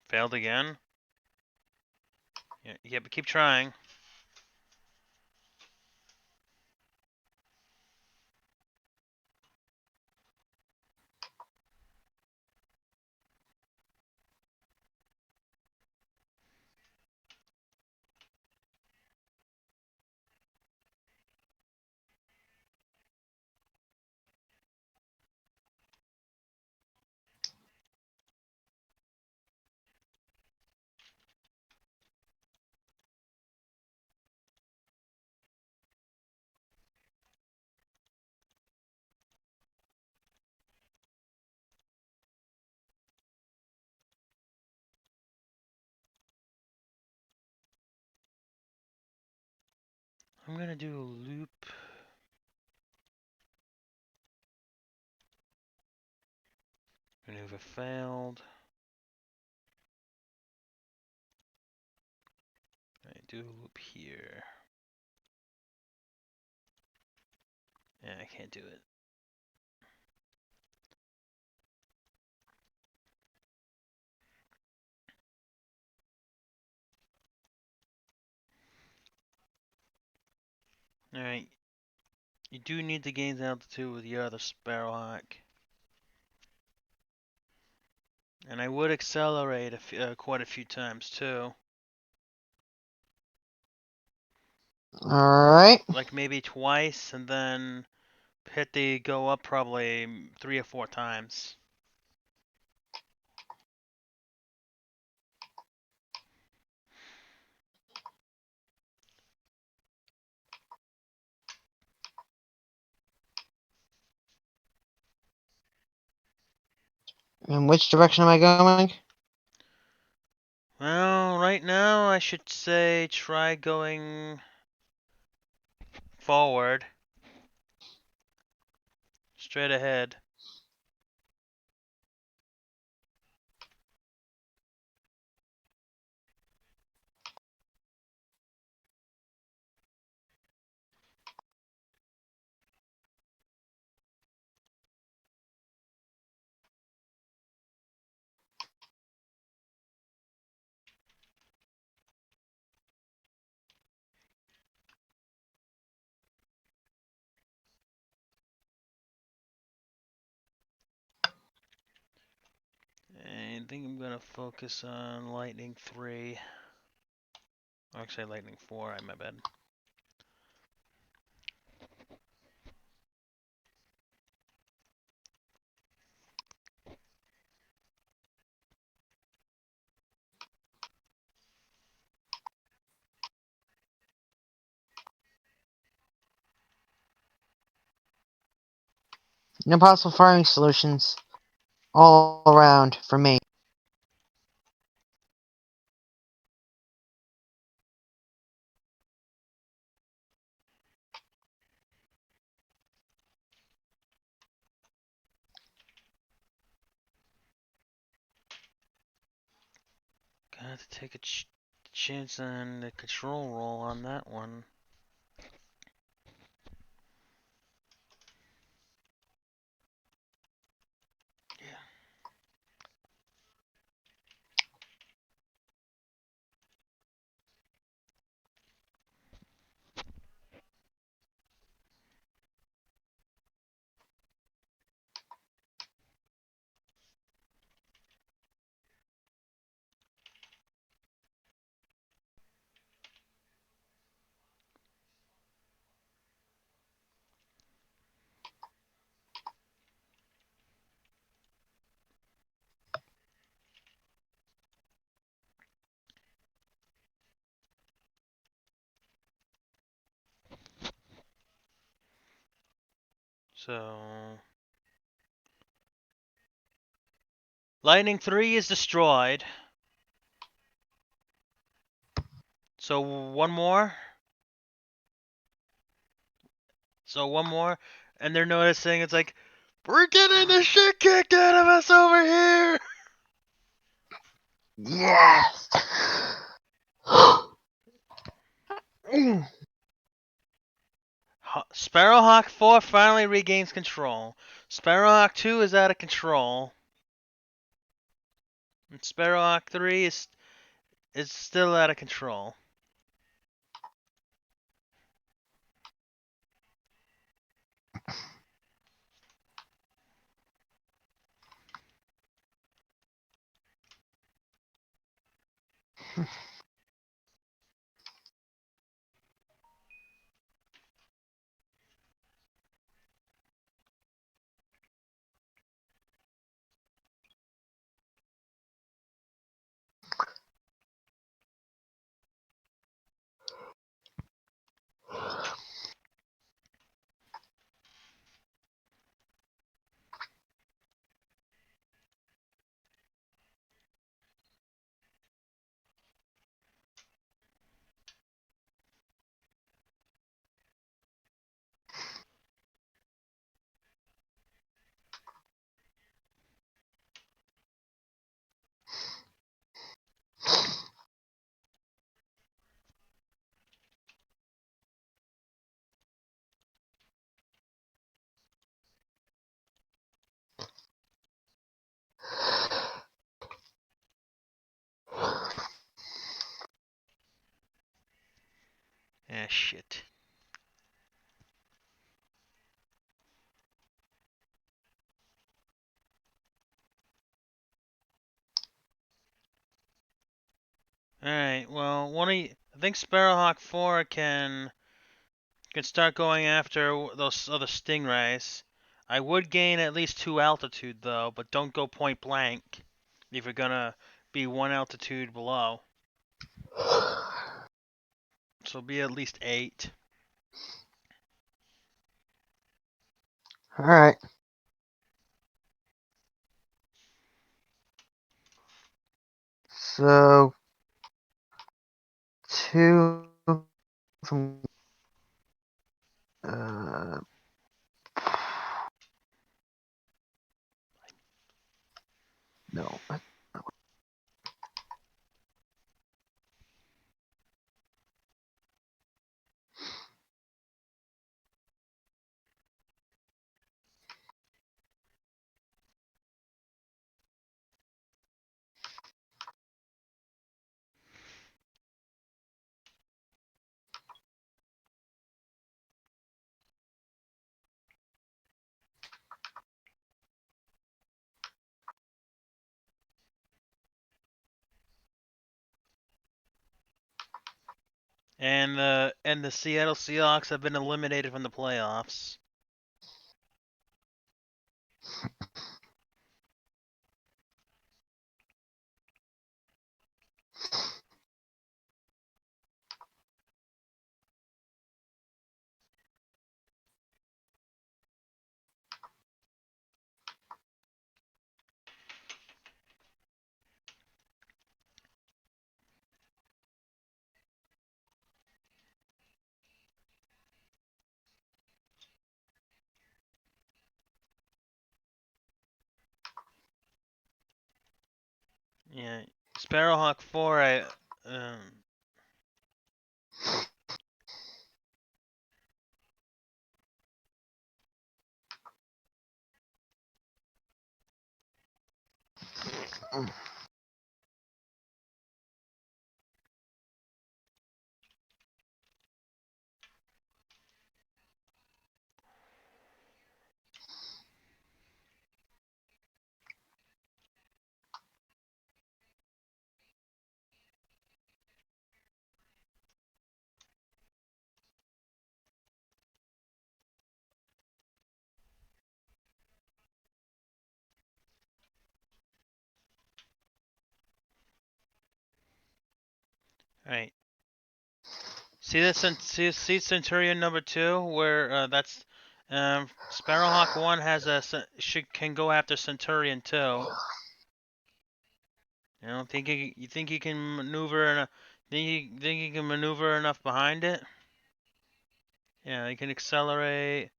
Failed again? Yeah, but keep trying. I'm gonna do a loop. Maneuver failed. I do a loop here. Yeah, I can't do it. Alright. You do need to gain altitude with your other Sparrowhawk. And I would accelerate quite a few times too. Alright. Like maybe twice and then hit the go up probably 3 or 4 times. In which direction am I going? Well, right now I should say try going forward. Straight ahead. And I think I'm gonna focus on Lightning 3. Or actually Lightning 4, my bad. No possible firing solutions all around for me. Gonna have to take a chance on the control roll on that one. Yeah. So Lightning 3 is destroyed. So one more. And they're noticing it's like, we're getting the shit kicked out of us over here. Yes! Sparrowhawk 4 finally regains control. Sparrowhawk 2 is out of control. And Sparrowhawk 3 is still out of control. Ah, shit. Alright, well, I think Sparrowhawk 4 can start going after those other stingrays. I would gain at least 2 altitude, though, but don't go point blank if you're gonna be 1 altitude below. So be at least 8. Alright. So 2 from no. And the Seattle Seahawks have been eliminated from the playoffs. Yeah, Sparrowhawk 4, um, right. See this? See Centurion number 2, where that's Sparrowhawk 1 has can go after Centurion 2. You know, you think he can maneuver think he can maneuver enough behind it? Yeah, he can accelerate.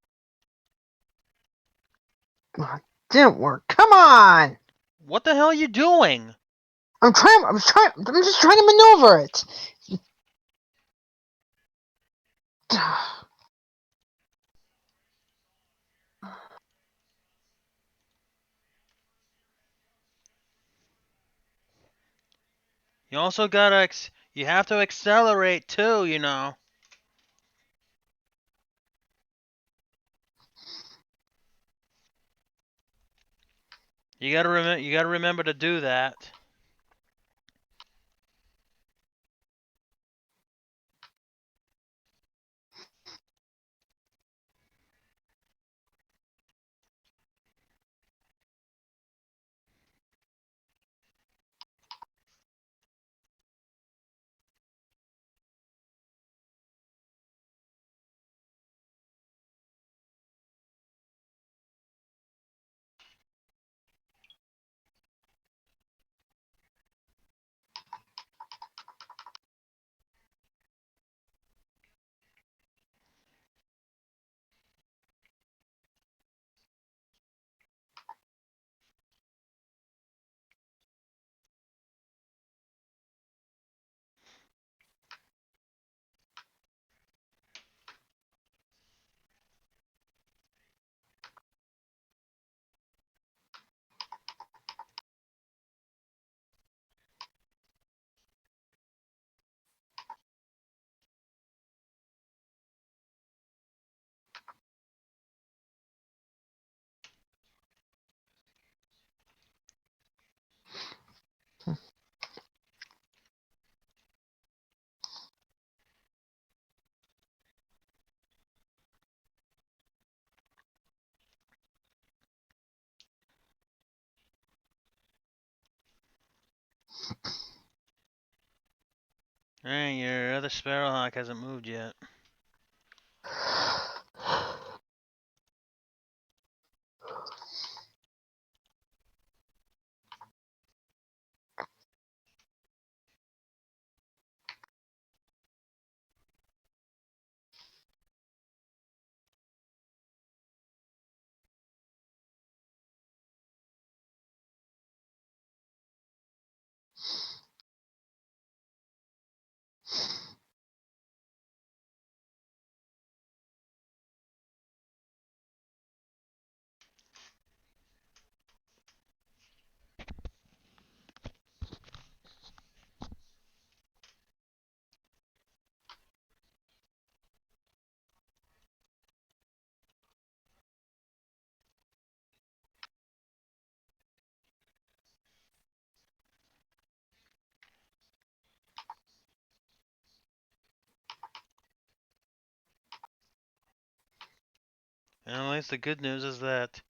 Didn't work. Come on! What the hell are you doing? I'm just trying to maneuver it. You also gotta, you have to accelerate too, you know. You gotta remember to do that. Alright, your other Sparrowhawk hasn't moved yet. And at least the good news is that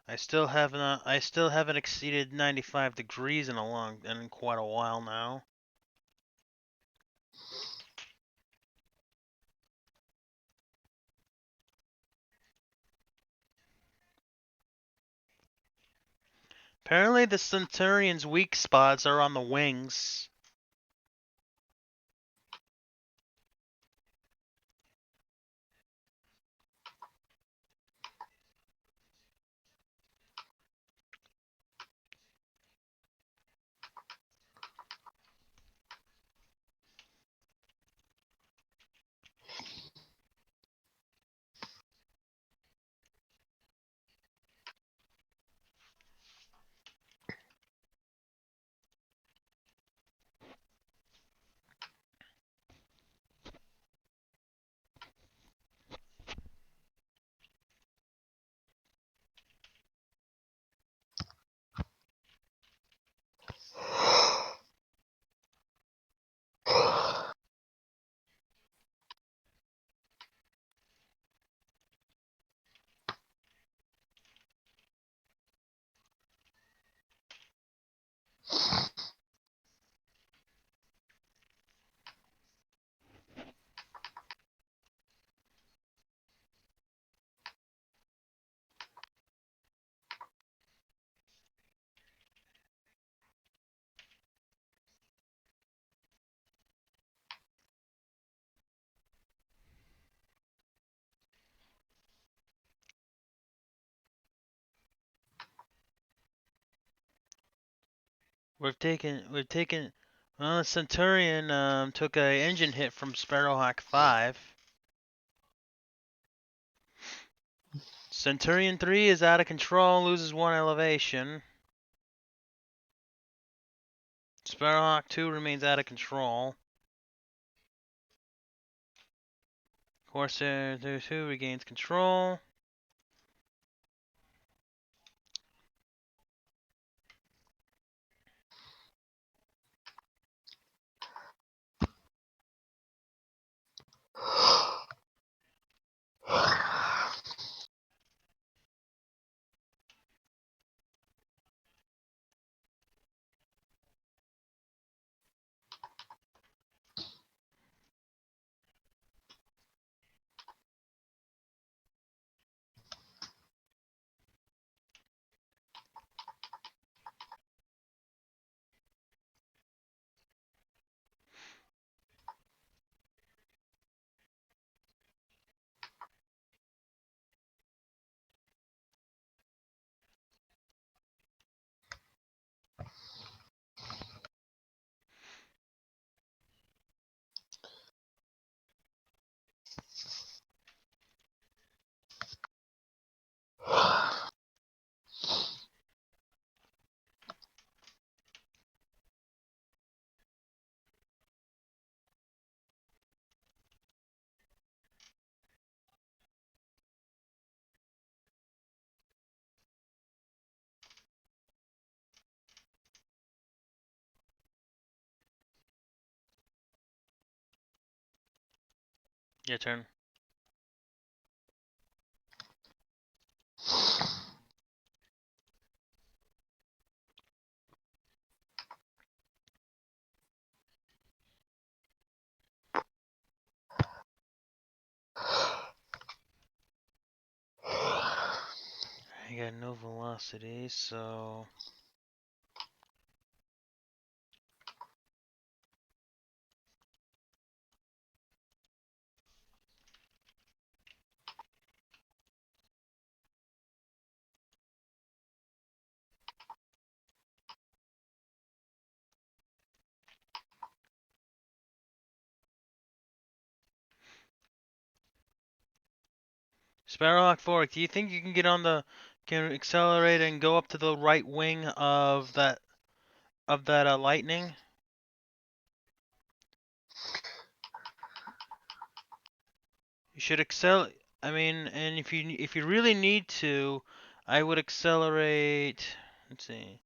I still haven't exceeded 95 degrees in quite a while now. Apparently the Centurion's weak spots are on the wings. Well, the Centurion took a engine hit from Sparrowhawk 5. Centurion 3 is out of control, loses 1 elevation. Sparrowhawk 2 remains out of control. Corsair 2 regains control. Your turn. I got no velocity, so Sparrowhawk 4, do you think you can get on the can accelerate and go up to the right wing of that lightning? You should I mean, and if you really need to, I would accelerate. Let's see.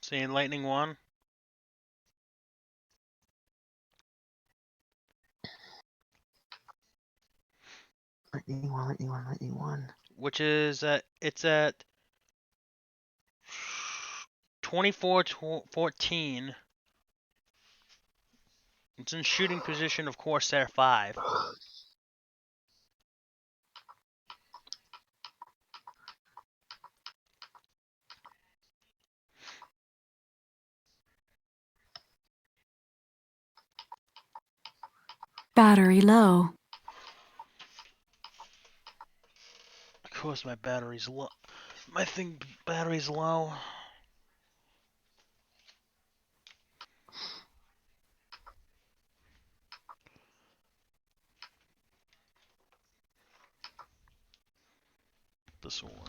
See, lightning 1, Lightning one, lightning one, lightning one. which is it's at 24 14. It's in shooting position of Corsair 5. Battery low. Of course, my battery's low. My battery's low. This will work.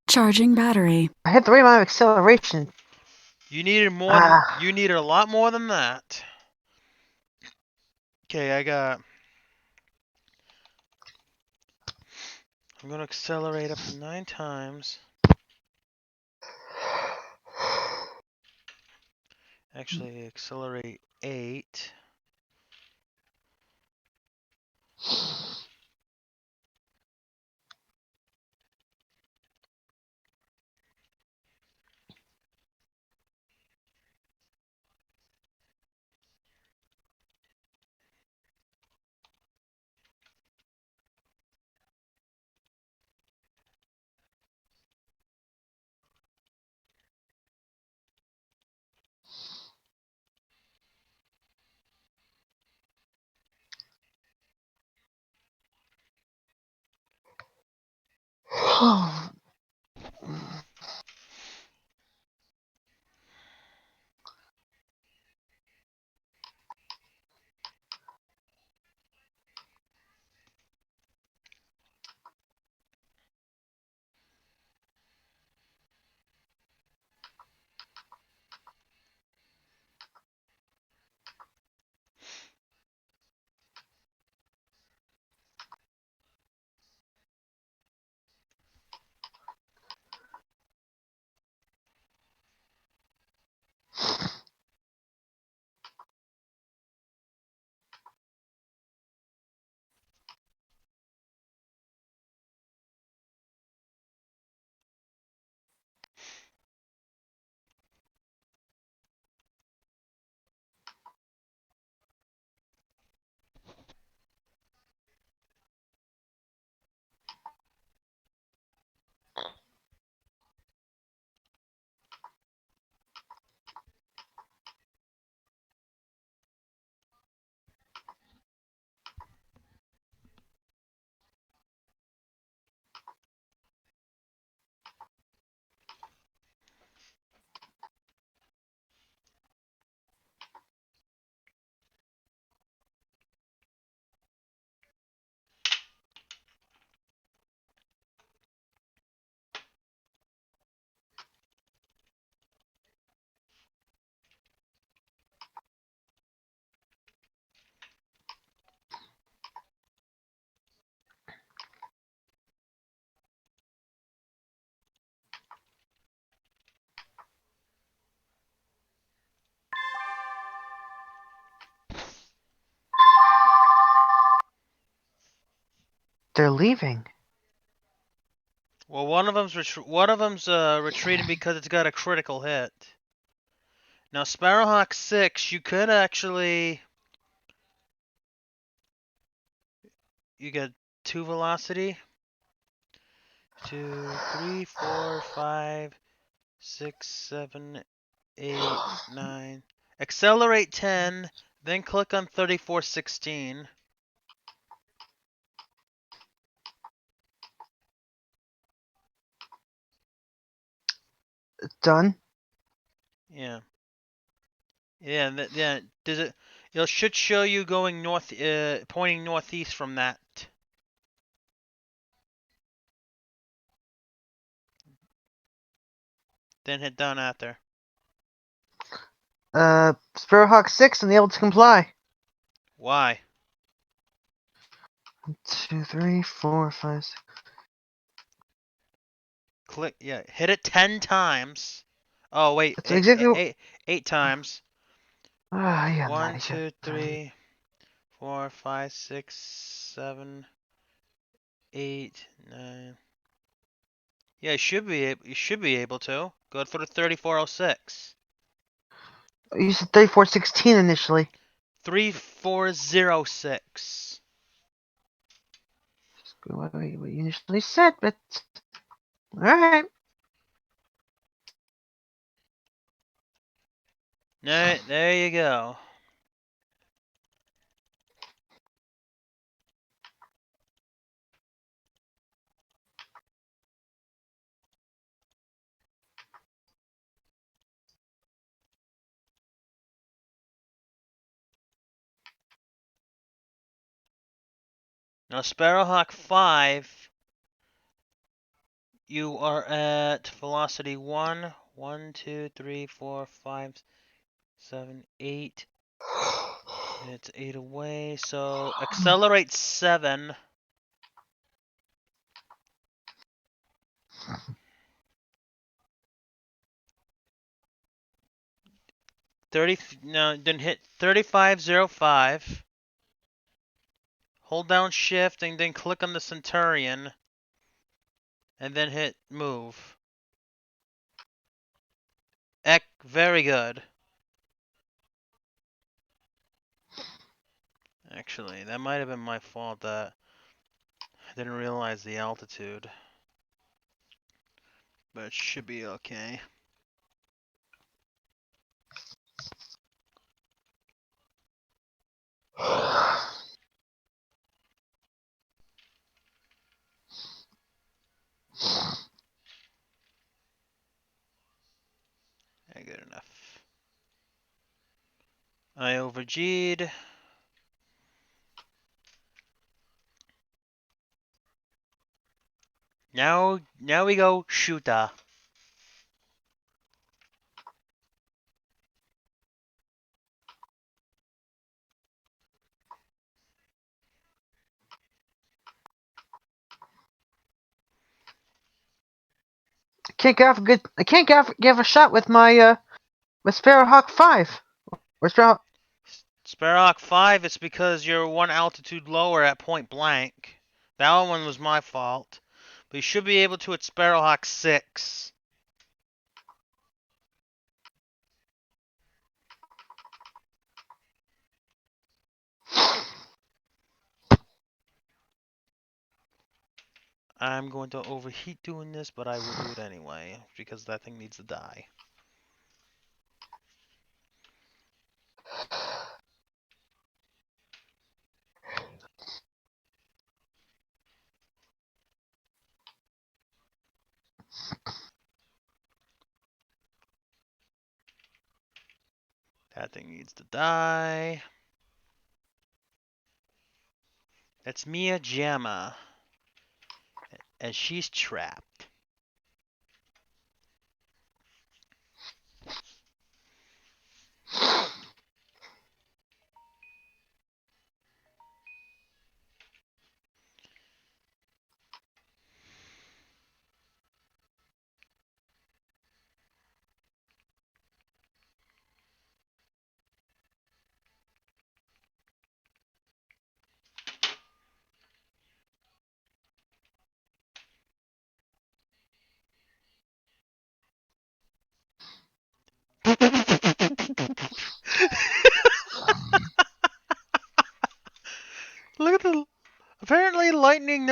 Charging battery. I hit the right amount of acceleration. You needed more. You needed a lot more than that. Okay, I'm gonna accelerate up to 9 times. Actually, accelerate 8. They're leaving. Well, one of them's retreating because it's got a critical hit. Now, Sparrowhawk 6, you could actually... You get 2 velocity. 2, 3, 4, 5, 6, 7, 8, 9. Accelerate 10, then click on 3416. Done. Yeah. Yeah, yeah. Does it? It should show you going north, pointing northeast from that. Then hit done after. Sparrowhawk 6 unable to comply. Why? 2, 3, 4, 5, 6. Click. Yeah, hit it 10 times. Oh wait, That's exactly. eight times. Yeah, 1, nice. 2, 3, 4, 5, 6, 7, 8, 9. Yeah, you should be able to go through 3406. You said 3416 initially. 3406. What you initially said, but alright. There you go. Now, Sparrowhawk 5, you are at velocity 1, 1, 2, 3, 4, 5, 7, 8. It's 8 away, so accelerate 7. 30, no, then hit 3505. Hold down shift and then click on the Centurion. And then hit move. Very good. Actually, that might have been my fault that I didn't realize the altitude. But it should be okay. I over-G'd. Now we go shooter. I can't give a shot with my with Sparrowhawk 5. Where's Sparrowhawk? Sparrowhawk 5, it's because you're one altitude lower at point blank. That one was my fault. But you should be able to at Sparrowhawk 6. I'm going to overheat doing this, but I will do it anyway, because that thing needs to die. That thing needs to die. That's Mia Jamma. And she's trapped. Look at the. Apparently, lightning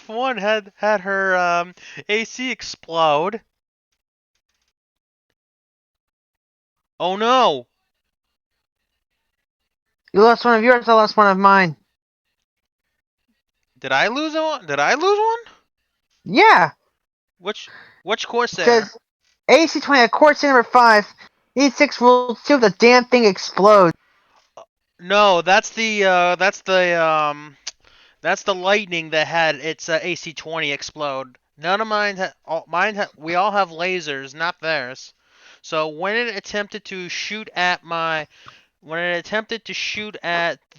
one had her AC explode. Oh no! You lost one of yours. I lost one of mine. Did I lose one? Did I lose one? Yeah. Which It Corsair? says AC-20 at Corsair number 5. Need 6 rules. See if the damn thing explodes. No, that's the that's the lightning that had its AC-20 explode. None of we all have lasers, not theirs. So when it attempted to shoot at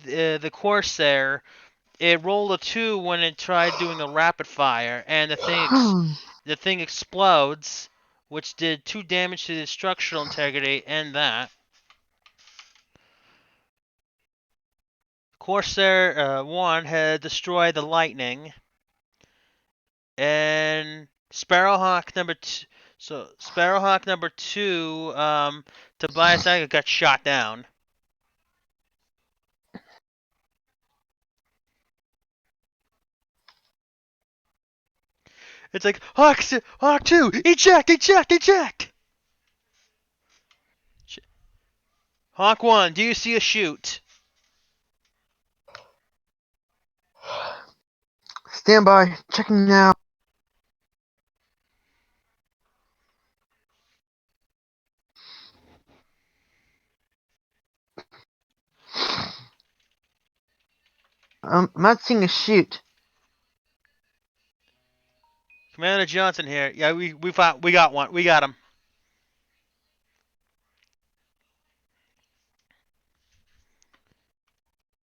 the Corsair, it rolled a 2 when it tried doing a rapid fire, and the thing explodes, which did 2 damage to the structural integrity and that. Corsair 1 had destroyed the lightning, and Sparrowhawk number 2. So Sparrowhawk number 2, Tobias Aga got shot down. It's like Hawk 2, eject! Hawk 1, do you see a shoot? Stand by. Checking now. I'm not seeing a shoot. Commander Johnson here. Yeah, we got one. We got him.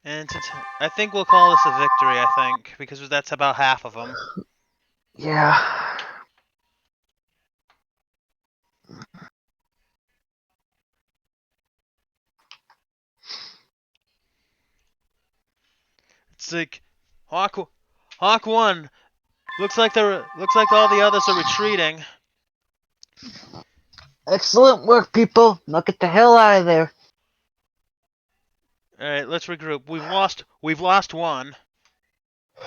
And since I think we'll call this a victory, I think, because that's about half of them. Yeah. It's like Hawk 1. Looks like all the others are retreating. Excellent work, people. Now get the hell out of there. All right, let's regroup. We've lost one,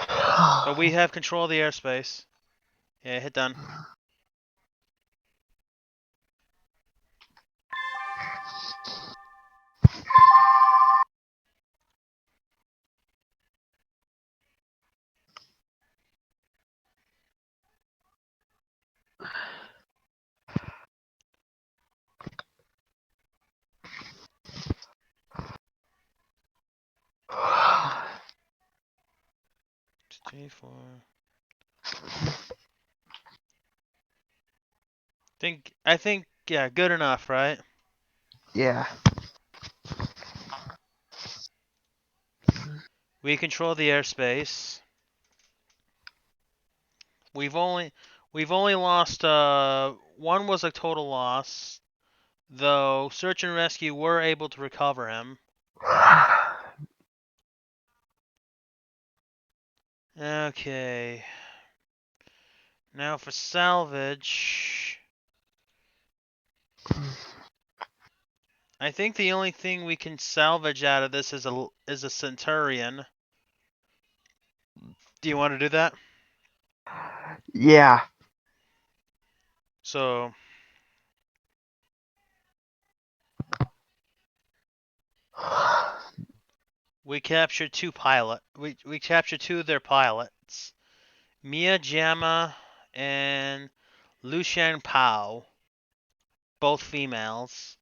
but we have control of the airspace. Yeah, hit done. 3, 4. I think yeah, good enough, right? Yeah. We control the airspace. We've only lost one was a total loss, though search and rescue were able to recover him. Okay. Now for salvage. I think the only thing we can salvage out of this is a centurion. Do you want to do that? Yeah. So we captured two pilot. We captured two of their pilots, Mia Jama and Lushan Pao, both females.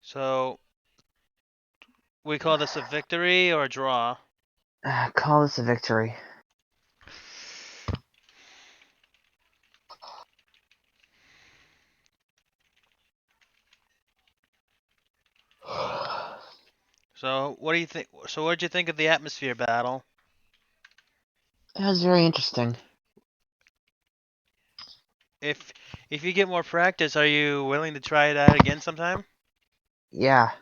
So we call this a victory or a draw. Call this a victory. So what do you think? So what did you think of the atmosphere battle? That was very interesting. If you get more practice, are you willing to try that again sometime? Yeah.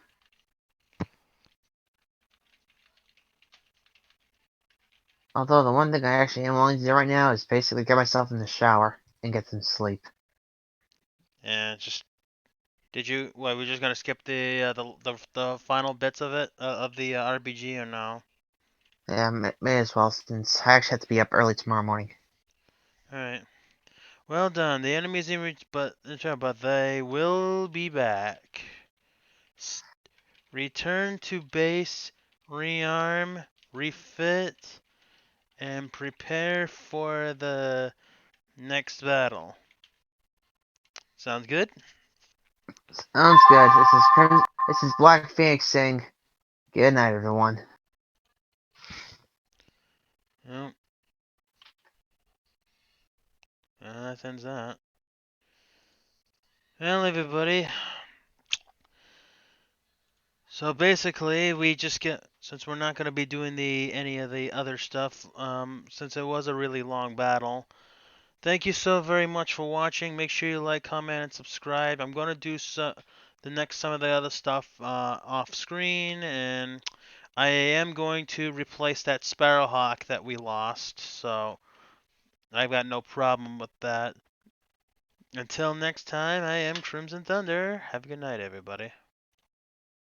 Although the one thing I actually am willing to do right now is basically get myself in the shower and get some sleep. Yeah, just did you? What, we're just gonna skip the final bits of it of the RPG or no? Yeah, may as well since I actually have to be up early tomorrow morning. All right. Well done. The enemy's in reach, but they will be back. Return to base, rearm, refit, and prepare for the next battle. Sounds good? Sounds good. This is Black Phoenix saying good night, everyone. Yep. That ends that. Well, everybody. So basically, we just since we're not going to be doing any of the other stuff, since it was a really long battle. Thank you so very much for watching. Make sure you like, comment, and subscribe. I'm going to do some of the other stuff off screen, and I am going to replace that Sparrowhawk that we lost. So I've got no problem with that. Until next time, I am Crimson Thunder. Have a good night, everybody.